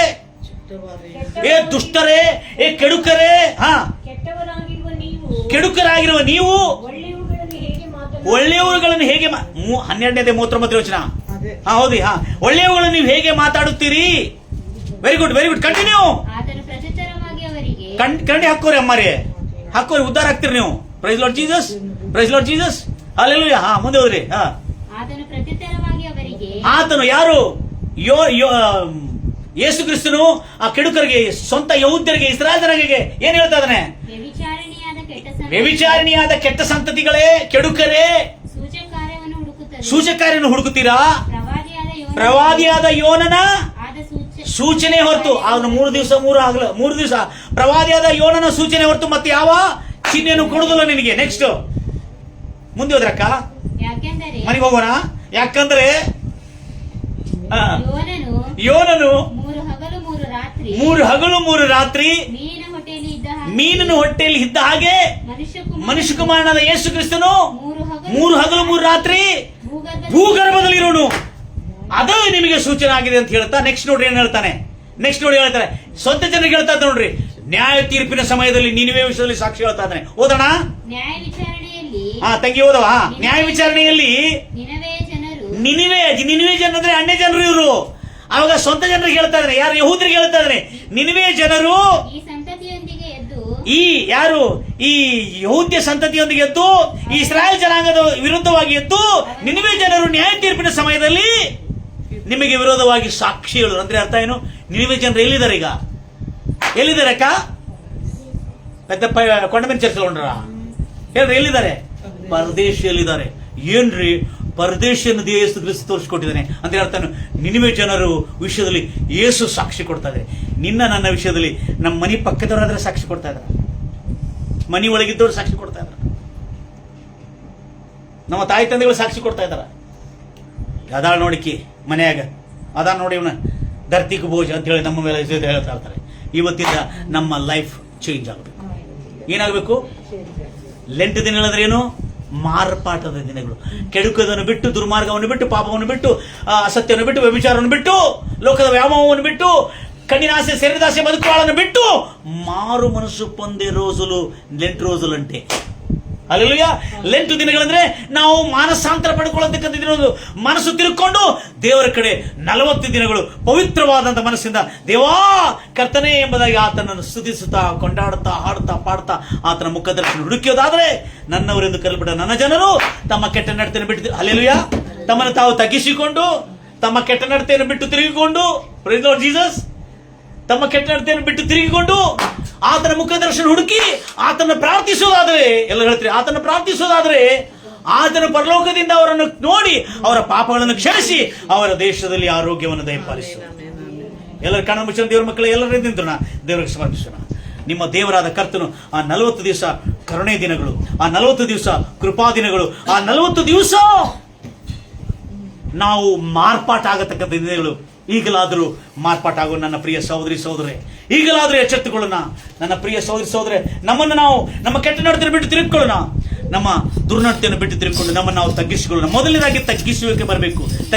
ಏ ದುಷ್ಟರೇ, ಏ ಕೆಡುಕರೇ, ಕೆಡುಕರಾಗಿರುವ ನೀವು ಒಳ್ಳೆಯವುಗಳನ್ನು ಹೇಗೆ 12:39 ವಚನ. ಹೌದು, ಒಳ್ಳೆಯವುಗಳನ್ನು ನೀವು ಹೇಗೆ ಮಾತಾಡುತ್ತೀರಿ? Very good, very good, continue. ಕಂಡಿ ಹಾಕೋರಿ ಅಮ್ಮಾರಿ, ಹಾಕೋರಿ, ಉದ್ಧಾರ ಆಗ್ತೀರಿ ನೀವು. Praise Lord Jesus, praise Lord Jesus, hallelujah. ಮುಂದೆ ಹೋದ್ರಿ. ಆತನು ಯಾರು? ಯೇಸು ಕ್ರಿಸ್ತನು ಆ ಕೆಡುಕರಿಗೆ, ಸ್ವಂತ ಯಹೂದ್ಯರಿಗೆ, ಇಸ್ರಾಯೇಲ್ ಜನರಿಗೆ ಏನ್ ಹೇಳ್ತಾ ಇದ್ದಾನೆ? ವ್ಯಭಿಚಾರಿಣಿಯಾದ ಕೆಟ್ಟ ಸಂತತಿಗಳೇ, ಕೆಡುಕರೇ, ಸೂಚಕಾರ್ಯವನ್ನು ಹುಡುಕುತ್ತೀರಾ? ಪ್ರವಾದಿಯಾದ ಯೋನನ ಸೂಚನೆ ಹೊರತು, ಅವನು 3 ದಿವಸ ಪ್ರವಾದಿಯಾದ ಯೋನನ ಸೂಚನೆ ಹೊರತು ಮತ್ತೆ ಯಾವ ಚಿಹ್ನೆಯನ್ನು ಕೊಡುದಿಲ್ಲ ನಿನಗೆ. ನೆಕ್ಸ್ಟ್ ಮುಂದೆ ಹೋದ್ರಕ್ಕ, ಮನೆಗೆ ಹೋಗೋಣ. ಯಾಕಂದ್ರೆ ಯೋನನು 3 ಹಗಲು 3 ರಾತ್ರಿ ಮೀನಿನ ಹೊಟ್ಟೆಯಲ್ಲಿ ಇದ್ದ ಹಾಗೆ ಮನುಷ್ಯ ಕುಮಾರನಾದ ಯೇಸು ಕ್ರಿಸ್ತನು 3 ಹಗಲು 3 ರಾತ್ರಿ ಭೂಗರ್ಭದಲ್ಲಿ ಇರೋನು. ಅದು ನಿಮಗೆ ಸೂಚನೆ ಆಗಿದೆ ಅಂತ ಹೇಳ್ತಾ ನೆಕ್ಸ್ಟ್ ನೋಡ್ರಿ ಏನ್ ಹೇಳ್ತಾನೆ. ನೆಕ್ಸ್ಟ್ ನೋಡಿ ಹೇಳ್ತಾರೆ, ಸ್ವಂತ ಜನರಿಗೆ ಹೇಳ್ತಾ ಇದ್ದ ನೋಡ್ರಿ, ನ್ಯಾಯ ತೀರ್ಪಿನ ಸಮಯದಲ್ಲಿ ನಿನಿವೆ ವಿಷಯದಲ್ಲಿ ಸಾಕ್ಷಿ ಹೇಳ್ತಾ ಇದ್ದಾನೆ. ಓದೋಣ. ತಂಗಿ ಓದವ. ನ್ಯಾಯ ವಿಚಾರಣೆಯಲ್ಲಿ ನಿನಿವೆ ಜನರು, ಅನ್ಯ ಜನರು ಇವರು. ಅವಾಗ ಸ್ವಂತ ಜನರಿಗೆ ಹೇಳ್ತಾ ಇದ್ದಾನೆ, ಯಾರು? ಯಹೂದ್ರಿಗೆ ಹೇಳ್ತಾ ಇದ್ದಾನೆ, ನಿನಿವೆ ಜನರು ಈ ಯಾರು? ಈ ಯಹೂದ್ಯ ಸಂತತಿಯೊಂದಿಗೆ ಎದ್ದು, ಈ ಇಸ್ರಾಯೇಲ್ ಜನಾಂಗದ ವಿರುದ್ಧವಾಗಿ ಎದ್ದು, ನಿನಿವೆ ಜನರು ನ್ಯಾಯ ತೀರ್ಪಿನ ಸಮಯದಲ್ಲಿ ನಿಮಗೆ ವಿರೋಧವಾಗಿ ಸಾಕ್ಷಿ ಹೇಳು. ಅಂದ್ರೆ ಅರ್ಥ ಏನು? ನಿನಿವೆ ಜನರು ಎಲ್ಲಿದ್ದಾರೆ ಈಗ? ಎಲ್ಲಿದ್ದಾರೆ ಅಕ್ಕ? ಪೆದ್ದ ಕೊಂಡಮನ್ ಚರ್ಚ್ ಹೊಂಡ್ರ ಹೇಳ್ರಿ, ಎಲ್ಲಿದ್ದಾರೆ? ಪರದೇಶಿಯಲ್ಲಿದ್ದಾರೆ. ಏನ್ರಿ? ಪರದೇಶಿಯನ್ನು ಯೇಸು ಕ್ರಿಸ್ತ ತೋರಿಸಿಕೊಟ್ಟಿದ್ದಾನೆ. ಅಂದ್ರೆ ಅರ್ಥ ನಿನಿವೆ ಜನರು ವಿಷಯದಲ್ಲಿ ಯೇಸು ಸಾಕ್ಷಿ ಕೊಡ್ತಾ ಇದ್ದಾರೆ. ನನ್ನ ವಿಷಯದಲ್ಲಿ ನಮ್ಮ ಮನೆ ಪಕ್ಕದವರಾದ್ರೆ ಸಾಕ್ಷಿ ಕೊಡ್ತಾ ಇದ್ದಾರೆ, ಮನೆ ಒಳಗಿದ್ದವ್ರು ಸಾಕ್ಷಿ ಕೊಡ್ತಾ ಇದ್ದಾರೆ, ನಮ್ಮ ತಾಯಿ ತಂದೆಗಳು ಸಾಕ್ಷಿ ಕೊಡ್ತಾ ಇದ್ದಾರೆ. ಅದಾಳ ನೋಡಿಕಿ ಮನೆಯಾಗ ಅದಾಳ ನೋಡಿ ಇವನ ಧರ್ತಿಗೆ ಬೋಜ ಅಂತ ಹೇಳಿ ನಮ್ಮ ಮೇಲೆ ಹೇಳ್ತಾ ಇರ್ತಾರೆ. ಇವತ್ತಿಂದ ನಮ್ಮ ಲೈಫ್ ಚೇಂಜ್ ಆಗಬೇಕು. ಏನಾಗಬೇಕು? ಲೆಂಟ್ ದಿನಗಳಂದ್ರೆ ಏನು? ಮಾರ್ಪಾಟದ ದಿನಗಳು. ಕೆಡುಕದನ್ನು ಬಿಟ್ಟು, ದುರ್ಮಾರ್ಗವನ್ನು ಬಿಟ್ಟು, ಪಾಪವನ್ನು ಬಿಟ್ಟು, ಅಸತ್ಯವನ್ನು ಬಿಟ್ಟು, ವ್ಯಭಿಚಾರವನ್ನು ಬಿಟ್ಟು, ಲೋಕದ ವ್ಯಾಮೋಹವನ್ನು ಬಿಟ್ಟು, ಕಣ್ಣಿನಾಸೆ, ಶರೀರದಾಸೆ, ಬದುಕುವಾಳನ್ನು ಬಿಟ್ಟು ಮಾರು ಮನಸ್ಸು ಪೊಂದೆ ರೋಜುಲು ಲೆಂಟ್ ರೋಜುಲು ಅಂಟೆ. ಹಲ್ಲೆಲೂಯಾ. ಲೆಂಟು ದಿನಗಳಂದ್ರೆ ನಾವು ಮಾನಸಾಂತರ ಪಡ್ಕೊಳ್ಳತಕ್ಕಂಥ ದಿನಗಳು. ಮನಸ್ಸು ತಿರುಕೊಂಡು ದೇವರ ಕಡೆ 40 ದಿನಗಳು ಪವಿತ್ರವಾದಂಥ ಮನಸ್ಸಿಂದ ದೇವಾ ಕರ್ತನೇ ಎಂಬುದಾಗಿ ಆತನನ್ನು ಸ್ತುತಿಸುತ್ತಾ, ಕೊಂಡಾಡುತ್ತಾ, ಹಾಡುತ್ತಾ, ಪಾಡುತ್ತಾ ಆತನ ಮುಖದರ್ಶನ ಹುಡುಕಿಯೋದಾದ್ರೆ, ನನ್ನವರೆಂದು ಕರೆಯಲ್ಪಟ್ಟ ನನ್ನ ಜನರು ತಮ್ಮ ಕೆಟ್ಟ ನಡತೆಯನ್ನು ಬಿಟ್ಟು, ಹಲ್ಲೆಲೂಯಾ, ತಮ್ಮನ್ನು ತಾವು ತಗ್ಗಿಸಿಕೊಂಡು, ತಮ್ಮ ಕೆಟ್ಟ ನಡತೆಯನ್ನು ಬಿಟ್ಟು ತಿರುಗಿಕೊಂಡು, ಪ್ರೈಸ್ ಲಾರ್ಡ್ ಜೀಸಸ್, ತಮ್ಮ ಕೆಟ್ಟ ನಡತೆಯನ್ನು ಬಿಟ್ಟು ತಿರುಗಿಕೊಂಡು ಆತನ ಮುಖದರ್ಶನ ಹುಡುಕಿ ಆತನ ಪ್ರಾರ್ಥಿಸೋದಾದ್ರೆ, ಎಲ್ಲ ಹೇಳ್ತೀರಿ, ಆತನ ಪ್ರಾರ್ಥಿಸೋದಾದ್ರೆ ಆತನ ಪರಲೋಕದಿಂದ ಅವರನ್ನು ನೋಡಿ ಅವರ ಪಾಪಗಳನ್ನು ಕ್ಷಮಿಸಿ ಅವರ ದೇಶದಲ್ಲಿ ಆರೋಗ್ಯವನ್ನು ದಯಪಾಲಿಸು. ಎಲ್ಲರ ಕಣ್ಣ ಮುಚ್ಚನ ದೇವರ ಮಕ್ಕಳು ಎಲ್ಲರೂ ನಿಂತೋಣ, ದೇವರಿಗೆ ಸಮರ್ಪಿಸೋಣ. ನಿಮ್ಮ ದೇವರಾದ ಕರ್ತನು ಆ 40 ದಿವಸ ಕರುಣೆ ದಿನಗಳು, ಆ 40 ದಿವಸ ಕೃಪಾ ದಿನಗಳು, ಆ 40 ದಿವಸ ನಾವು ಮಾರ್ಪಾಟ ಆಗತಕ್ಕಂಥ ದಿನಗಳು ಈಗಲಾದರೂ ಮಾರ್ಪಾಟಾಗೋ ನನ್ನ ಪ್ರಿಯ ಸಹೋದರಿ ಸಹೋದರೇ, ಈಗಲಾದರೂ ಎಚ್ಚೆತ್ತುಕೊಳ್ಳೋಣ ನನ್ನ ಪ್ರಿಯ ಸಹೋದರಿ ಸಹೋದರೇ. ನಮ್ಮನ್ನು ನಾವು ನಮ್ಮ ಕೆಟ್ಟ ನಡತೆಯನ್ನು ಬಿಟ್ಟು ತಿರುಗಿಕೊಳ್ಳೋಣ, ನಮ್ಮ ದುರ್ನಡತೆಯನ್ನು ಬಿಟ್ಟು ತಿರುಗಿಕೊಂಡು ನಮ್ಮನ್ನು ನಾವು ತಗ್ಗಿಸಿಕೊಳ್ಳೋಣ. ಮೊದಲನೇದಾಗಿ ತಗ್ಗಿಸುವಿಕೆ ಬರಬೇಕು.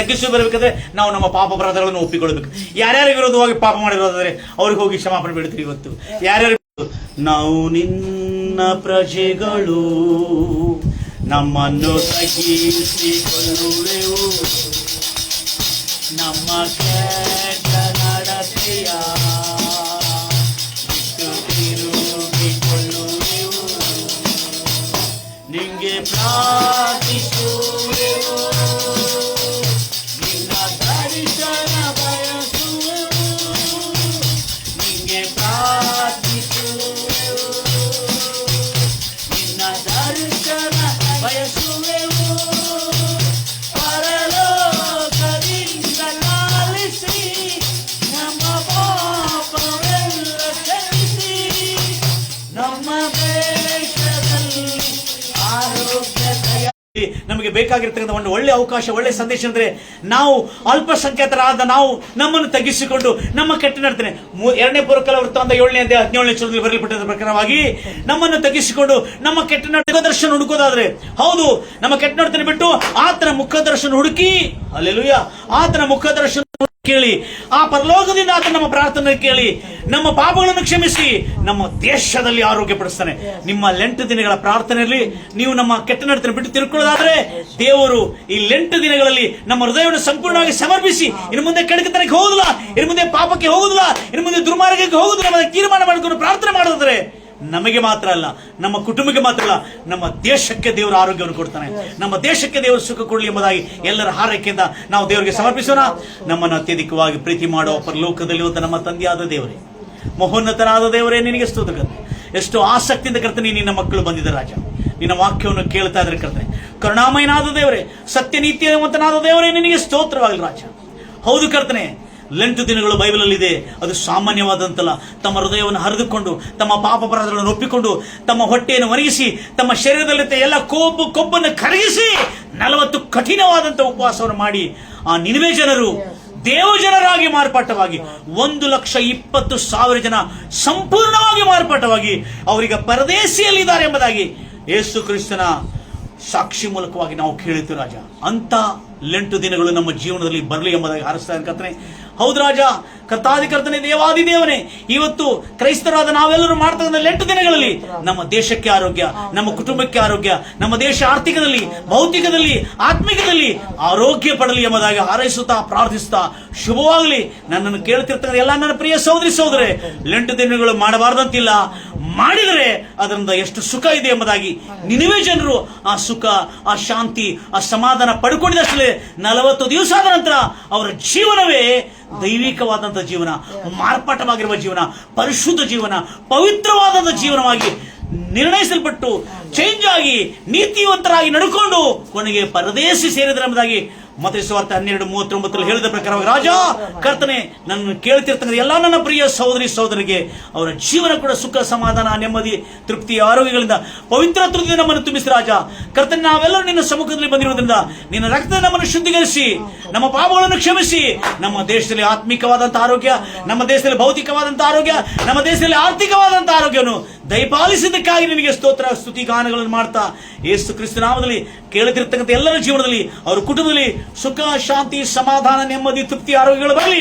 ಬರಬೇಕಾದ್ರೆ ನಾವು ನಮ್ಮ ಪಾಪ ಅಪರಾಧಗಳನ್ನು ಒಪ್ಪಿಕೊಳ್ಳಬೇಕು. ಯಾರ್ಯಾರ ವಿರೋಧವಾಗಿ ಪಾಪ ಮಾಡಿರೋದಾದ್ರೆ ಅವ್ರಿಗೆ ಹೋಗಿ ಕ್ಷಮಾಪಣೆ ಬೇಡ್ತೀವಿ. ಇವತ್ತು ಯಾರ್ಯಾರು ನಾವು ನಿನ್ನ ಪ್ರಜೆಗಳು, ನಮ್ಮನ್ನು ತಗ್ಗಿಸಿಕೊಳ್ಳುವೆವು, ನಮ್ಮ ಕೆಟ್ಟ ನಡತೆಯ ಬಿಟ್ಟು ತಿರುಗಿಕೊಳ್ಳುವೆವು, ನಿಂಗೆ ಪ್ರಾರ್ಥಿಸುವೆವು, ನಿನ್ನ ದರ್ಶನ ಬಯಸುವೆವು, ನಿಂಗೆ ಪ್ರಾರ್ಥಿಸುವೆವು, ನಿನ್ನ ದರ್ಶನ ಬಯಸುವೆವು, ಪರಲೋಕದಿಂದ ಲಾಲಿಸಿ ನಮ್ಮ ಪಾಪವೆಲ್ಲ ಕ್ಷಮಿಸಿ, ನಮ್ಮ ದೇಶದಲ್ಲಿ ಆರೋಗ್ಯ ದಯ. ನಮಗೆ ಬೇಕಾಗಿರ್ತಕ್ಕಂಥ ಒಂದು ಒಳ್ಳೆ ಅವಕಾಶ, ಒಳ್ಳೆ ಸಂದೇಶ ಅಂದ್ರೆ ನಾವು ಅಲ್ಪಸಂಖ್ಯಾತರಾದ ನಾವು ನಮ್ಮನ್ನು ತಗ್ಗಿಸಿಕೊಂಡು ನಮ್ಮ ಕೆಟ್ಟ ನಡತೆ 2ನೇ ಪುರಕಲ ವೃತ್ತಾಂತ 7ನೇ ಅಧ್ಯಾಯ 17ನೇ ವಚನದಲ್ಲಿ ಬರೆಯಲ್ಪಟ್ಟ ಪ್ರಕಾರವಾಗಿ ನಮ್ಮನ್ನು ತಗ್ಗಿಸಿಕೊಂಡು ನಮ್ಮ ಕೆಟ್ಟ ನಡತೆ ದರ್ಶನ ಹುಡುಕೋದಾದ್ರೆ, ಹೌದು ನಮ್ಮ ಕೆಟ್ಟ ನಡತೆ ಬಿಟ್ಟು ಆತನ ಮುಖ ದರ್ಶನ ಹುಡುಕಿ, ಹಲ್ಲೆಲೂಯಾ, ಆತನ ಮುಖ ದರ್ಶನ ಕೇಳಿ, ಆ ಪರಲೋಕದಿಂದ ಆತ ನಮ್ಮ ಪ್ರಾರ್ಥನೆ ಕೇಳಿ ನಮ್ಮ ಪಾಪಗಳನ್ನು ಕ್ಷಮಿಸಿ ನಮ್ಮ ದೇಶದಲ್ಲಿ ಆರೋಗ್ಯ ಪಡಿಸ್ತಾನೆ. ನಿಮ್ಮ ಲೆಂಟ್ ದಿನಗಳ ಪ್ರಾರ್ಥನೆಯಲ್ಲಿ ನೀವು ನಮ್ಮ ಕೆಟ್ಟ ನಡತೆ ಬಿಟ್ಟು ತಿಳ್ಕೊಳ್ಳೋದಾದ್ರೆ, ದೇವರು ಈ ಲೆಂಟ್ ದಿನಗಳಲ್ಲಿ ನಮ್ಮ ಹೃದಯವನ್ನು ಸಂಪೂರ್ಣವಾಗಿ ಸಮರ್ಪಿಸಿ ಇನ್ನು ಮುಂದೆ ಕೆಡಕತನಕ್ಕೆ ಹೋಗುದಿಲ್ಲ, ಇನ್ನು ಮುಂದೆ ಪಾಪಕ್ಕೆ ಹೋಗುದಿಲ್ಲ, ಇನ್ನು ಮುಂದೆ ದುರ್ಮಾರ್ಗಕ್ಕೆ ಹೋಗುದಿಲ್ಲ ಎಂಬ ತೀರ್ಮಾನ ಮಾಡಿಕೊಂಡು ಪ್ರಾರ್ಥನೆ ಮಾಡೋದಾದ್ರೆ, ನಮಗೆ ಮಾತ್ರ ಅಲ್ಲ, ನಮ್ಮ ಕುಟುಂಬಕ್ಕೆ ಮಾತ್ರ ಅಲ್ಲ, ನಮ್ಮ ದೇಶಕ್ಕೆ ದೇವರು ಆರೋಗ್ಯವನ್ನು ಕೊಡ್ತಾನೆ, ನಮ್ಮ ದೇಶಕ್ಕೆ ದೇವರು ಸುಖ ಕೊಡಲಿ ಎಂಬುದಾಗಿ ಎಲ್ಲರ ಹಾರೈಕೆಯಿಂದ ನಾವು ದೇವರಿಗೆ ಸಮರ್ಪಿಸೋಣ. ನಮ್ಮನ್ನು ಅತ್ಯಧಿಕವಾಗಿ ಪ್ರೀತಿ ಮಾಡುವ ಪರಲೋಕದಲ್ಲಿರುವಂತ ನಮ್ಮ ತಂದೆಯಾದ ದೇವರೇ, ಮಹೋನ್ನತನಾದ ದೇವರೇ, ನಿನಗೆ ಸ್ತೋತ್ರ ಕರ್ತನೆ. ಎಷ್ಟು ಆಸಕ್ತಿಯಿಂದ ಕರ್ತನೆ ನಿನ್ನ ಮಕ್ಕಳು ಬಂದಿದ್ದ ರಾಜ, ನಿನ್ನ ವಾಕ್ಯವನ್ನು ಕೇಳ್ತಾ ಇದ್ರೆ ಕರ್ತನೆ. ಕರುಣಾಮಯನಾದ ದೇವರೇ, ಸತ್ಯ ನೀತಿವಂತನಾದ ದೇವರೇ, ನಿನಗೆ ಸ್ತೋತ್ರವಾಗಲಿ ರಾಜ. ಹೌದು ಕರ್ತನೆ, ಲೆಂಟು ದಿನಗಳು ಬೈಬಲಲ್ಲಿ ಇದೆ, ಅದು ಸಾಮಾನ್ಯವಾದಂತಲ್ಲ. ತಮ್ಮ ಹೃದಯವನ್ನು ಹರಿದುಕೊಂಡು ತಮ್ಮ ಪಾಪ ಅಪರಾಧಗಳನ್ನು ಒಪ್ಪಿಕೊಂಡು ತಮ್ಮ ಹೊಟ್ಟೆಯನ್ನು ಒಣಗಿಸಿ ತಮ್ಮ ಶರೀರದಲ್ಲಿ ಎಲ್ಲ ಕೊಬ್ಬನ್ನು ಕರಗಿಸಿ 40 ಕಠಿಣವಾದಂತ ಉಪವಾಸವನ್ನು ಮಾಡಿ ಆ ನಿನವೆ ಜನರು ದೇವಜನರಾಗಿ ಮಾರ್ಪಾಟವಾಗಿ 1,20,000 ಜನ ಸಂಪೂರ್ಣವಾಗಿ ಮಾರ್ಪಾಟವಾಗಿ ಅವರಿಗೆ ಪರದೇಶಿಯಲ್ಲಿದ್ದಾರೆ ಎಂಬುದಾಗಿ ಯೇಸು ಕ್ರಿಸ್ತನ ಸಾಕ್ಷಿ ಮೂಲಕವಾಗಿ ನಾವು ಕೇಳುತ್ತೇವೆ ರಾಜ. ಅಂತ ಲೆಂಟು ದಿನಗಳು ನಮ್ಮ ಜೀವನದಲ್ಲಿ ಬರಲಿ ಎಂಬುದಾಗಿ ಹಾರಿಸ್ತಾ ಕರ್ತನೆ. ಹೌದು ರಾಜ, ಕರ್ತಾದಿ ಕರ್ತನೆ, ದೇವಾದಿ ದೇವನೇ, ಇವತ್ತು ಕ್ರೈಸ್ತರಾದ ನಾವೆಲ್ಲರೂ ಮಾಡ್ತಕ್ಕಂಥ ಲೆಂಟು ದಿನಗಳಲ್ಲಿ ನಮ್ಮ ದೇಶಕ್ಕೆ ಆರೋಗ್ಯ, ನಮ್ಮ ಕುಟುಂಬಕ್ಕೆ ಆರೋಗ್ಯ, ನಮ್ಮ ದೇಶ ಆರ್ಥಿಕದಲ್ಲಿ, ಭೌತಿಕದಲ್ಲಿ, ಆತ್ಮಿಕದಲ್ಲಿ ಆರೋಗ್ಯ ಪಡಲಿ ಎಂಬುದಾಗಿ ಹಾರೈಸುತ್ತಾ ಪ್ರಾರ್ಥಿಸುತ್ತಾ ಶುಭವಾಗಲಿ. ನನ್ನನ್ನು ಕೇಳ್ತಿರ್ತಕ್ಕಂಥ ಎಲ್ಲ ನನ್ನ ಪ್ರಿಯ ಸಹೋದರಿ ಸಹೋದರೇ, ಲೆಂಟು ದಿನಗಳು ಮಾಡಬಾರ್ದಂತಿಲ್ಲ, ಮಾಡಿದರೆ ಅದರಿಂದ ಎಷ್ಟು ಸುಖ ಇದೆ ಎಂಬುದಾಗಿ ನಿನವೆ ಜನರು ಆ ಸುಖ, ಆ ಶಾಂತಿ, ಆ ಸಮಾಧಾನ ಪಡ್ಕೊಂಡಿದ್ದಷ್ಟೇ 40 ದಿವಸ ಆದ ನಂತರ ಅವರ ಜೀವನವೇ ದೈವಿಕವಾದಂತಹ ಜೀವನ, ಮಾರ್ಪಾಟವಾಗಿರುವ ಜೀವನ, ಪರಿಶುದ್ಧ ಜೀವನ, ಪವಿತ್ರವಾದಂತಹ ಜೀವನವಾಗಿ ನಿರ್ಣಯಿಸಲ್ಪಟ್ಟು ಚೇಂಜ್ ಆಗಿ ನೀತಿವಂತರಾಗಿ ನಡ್ಕೊಂಡು ಕೊನೆಗೆ ಪರದೇಶಿ ಸೇರಿದರೆ ಎಂಬುದಾಗಿ ಮತ್ತಾಯ ಸುವಾರ್ತೆ 12:39 ಹೇಳಿದ ಪ್ರಕಾರವಾಗಿ ರಾಜ ಕರ್ತನೆ, ನನ್ನ ಕೇಳ್ತಿರ್ತಕ್ಕಂಥ ಎಲ್ಲ ನನ್ನ ಪ್ರಿಯ ಸಹೋದರಿ ಸಹೋದರಿಗೆ ಅವರ ಜೀವನ ಕೂಡ ಸುಖ, ಸಮಾಧಾನ, ನೆಮ್ಮದಿ, ತೃಪ್ತಿ, ಆರೋಗ್ಯಗಳಿಂದ ಪವಿತ್ರ ತೃಪ್ತಿಯಿಂದ ನಮ್ಮನ್ನು ತುಂಬಿಸಿ ರಾಜ ಕರ್ತನೆ. ನಾವೆಲ್ಲರೂ ನಿನ್ನ ಸಮ್ಮುಖದಲ್ಲಿ ಬಂದಿರುವುದರಿಂದ ನಿನ್ನ ರಕ್ತ ನಮ್ಮನ್ನು ಶುದ್ಧೀಕರಿಸಿ ನಮ್ಮ ಪಾಪಗಳನ್ನು ಕ್ಷಮಿಸಿ ನಮ್ಮ ದೇಶದಲ್ಲಿ ಆತ್ಮಿಕವಾದಂತಹ ಆರೋಗ್ಯ, ನಮ್ಮ ದೇಶದಲ್ಲಿ ಭೌತಿಕವಾದಂತಹ ಆರೋಗ್ಯ, ನಮ್ಮ ದೇಶದಲ್ಲಿ ಆರ್ಥಿಕವಾದಂತಹ ಆರೋಗ್ಯವನ್ನು ದಯಪಾಲಿಸಿದ್ದಕ್ಕಾಗಿ ನಿನಗೆ ಸ್ತೋತ್ರ, ಸ್ತುತಿ, ಗಾನಗಳನ್ನು ಮಾಡ್ತಾ ಯೇಸು ಕ್ರಿಸ್ತ ನಾಮದಲ್ಲಿ ಕೇಳುತ್ತಿರ್ತಕ್ಕಂಥ ಎಲ್ಲರ ಜೀವನದಲ್ಲಿ ಅವರ ಕುಟುಂಬದಲ್ಲಿ ಸುಖ, ಶಾಂತಿ, ಸಮಾಧಾನ, ನೆಮ್ಮದಿ, ತೃಪ್ತಿ, ಆರೋಗ್ಯಗಳು ಬರಲಿ.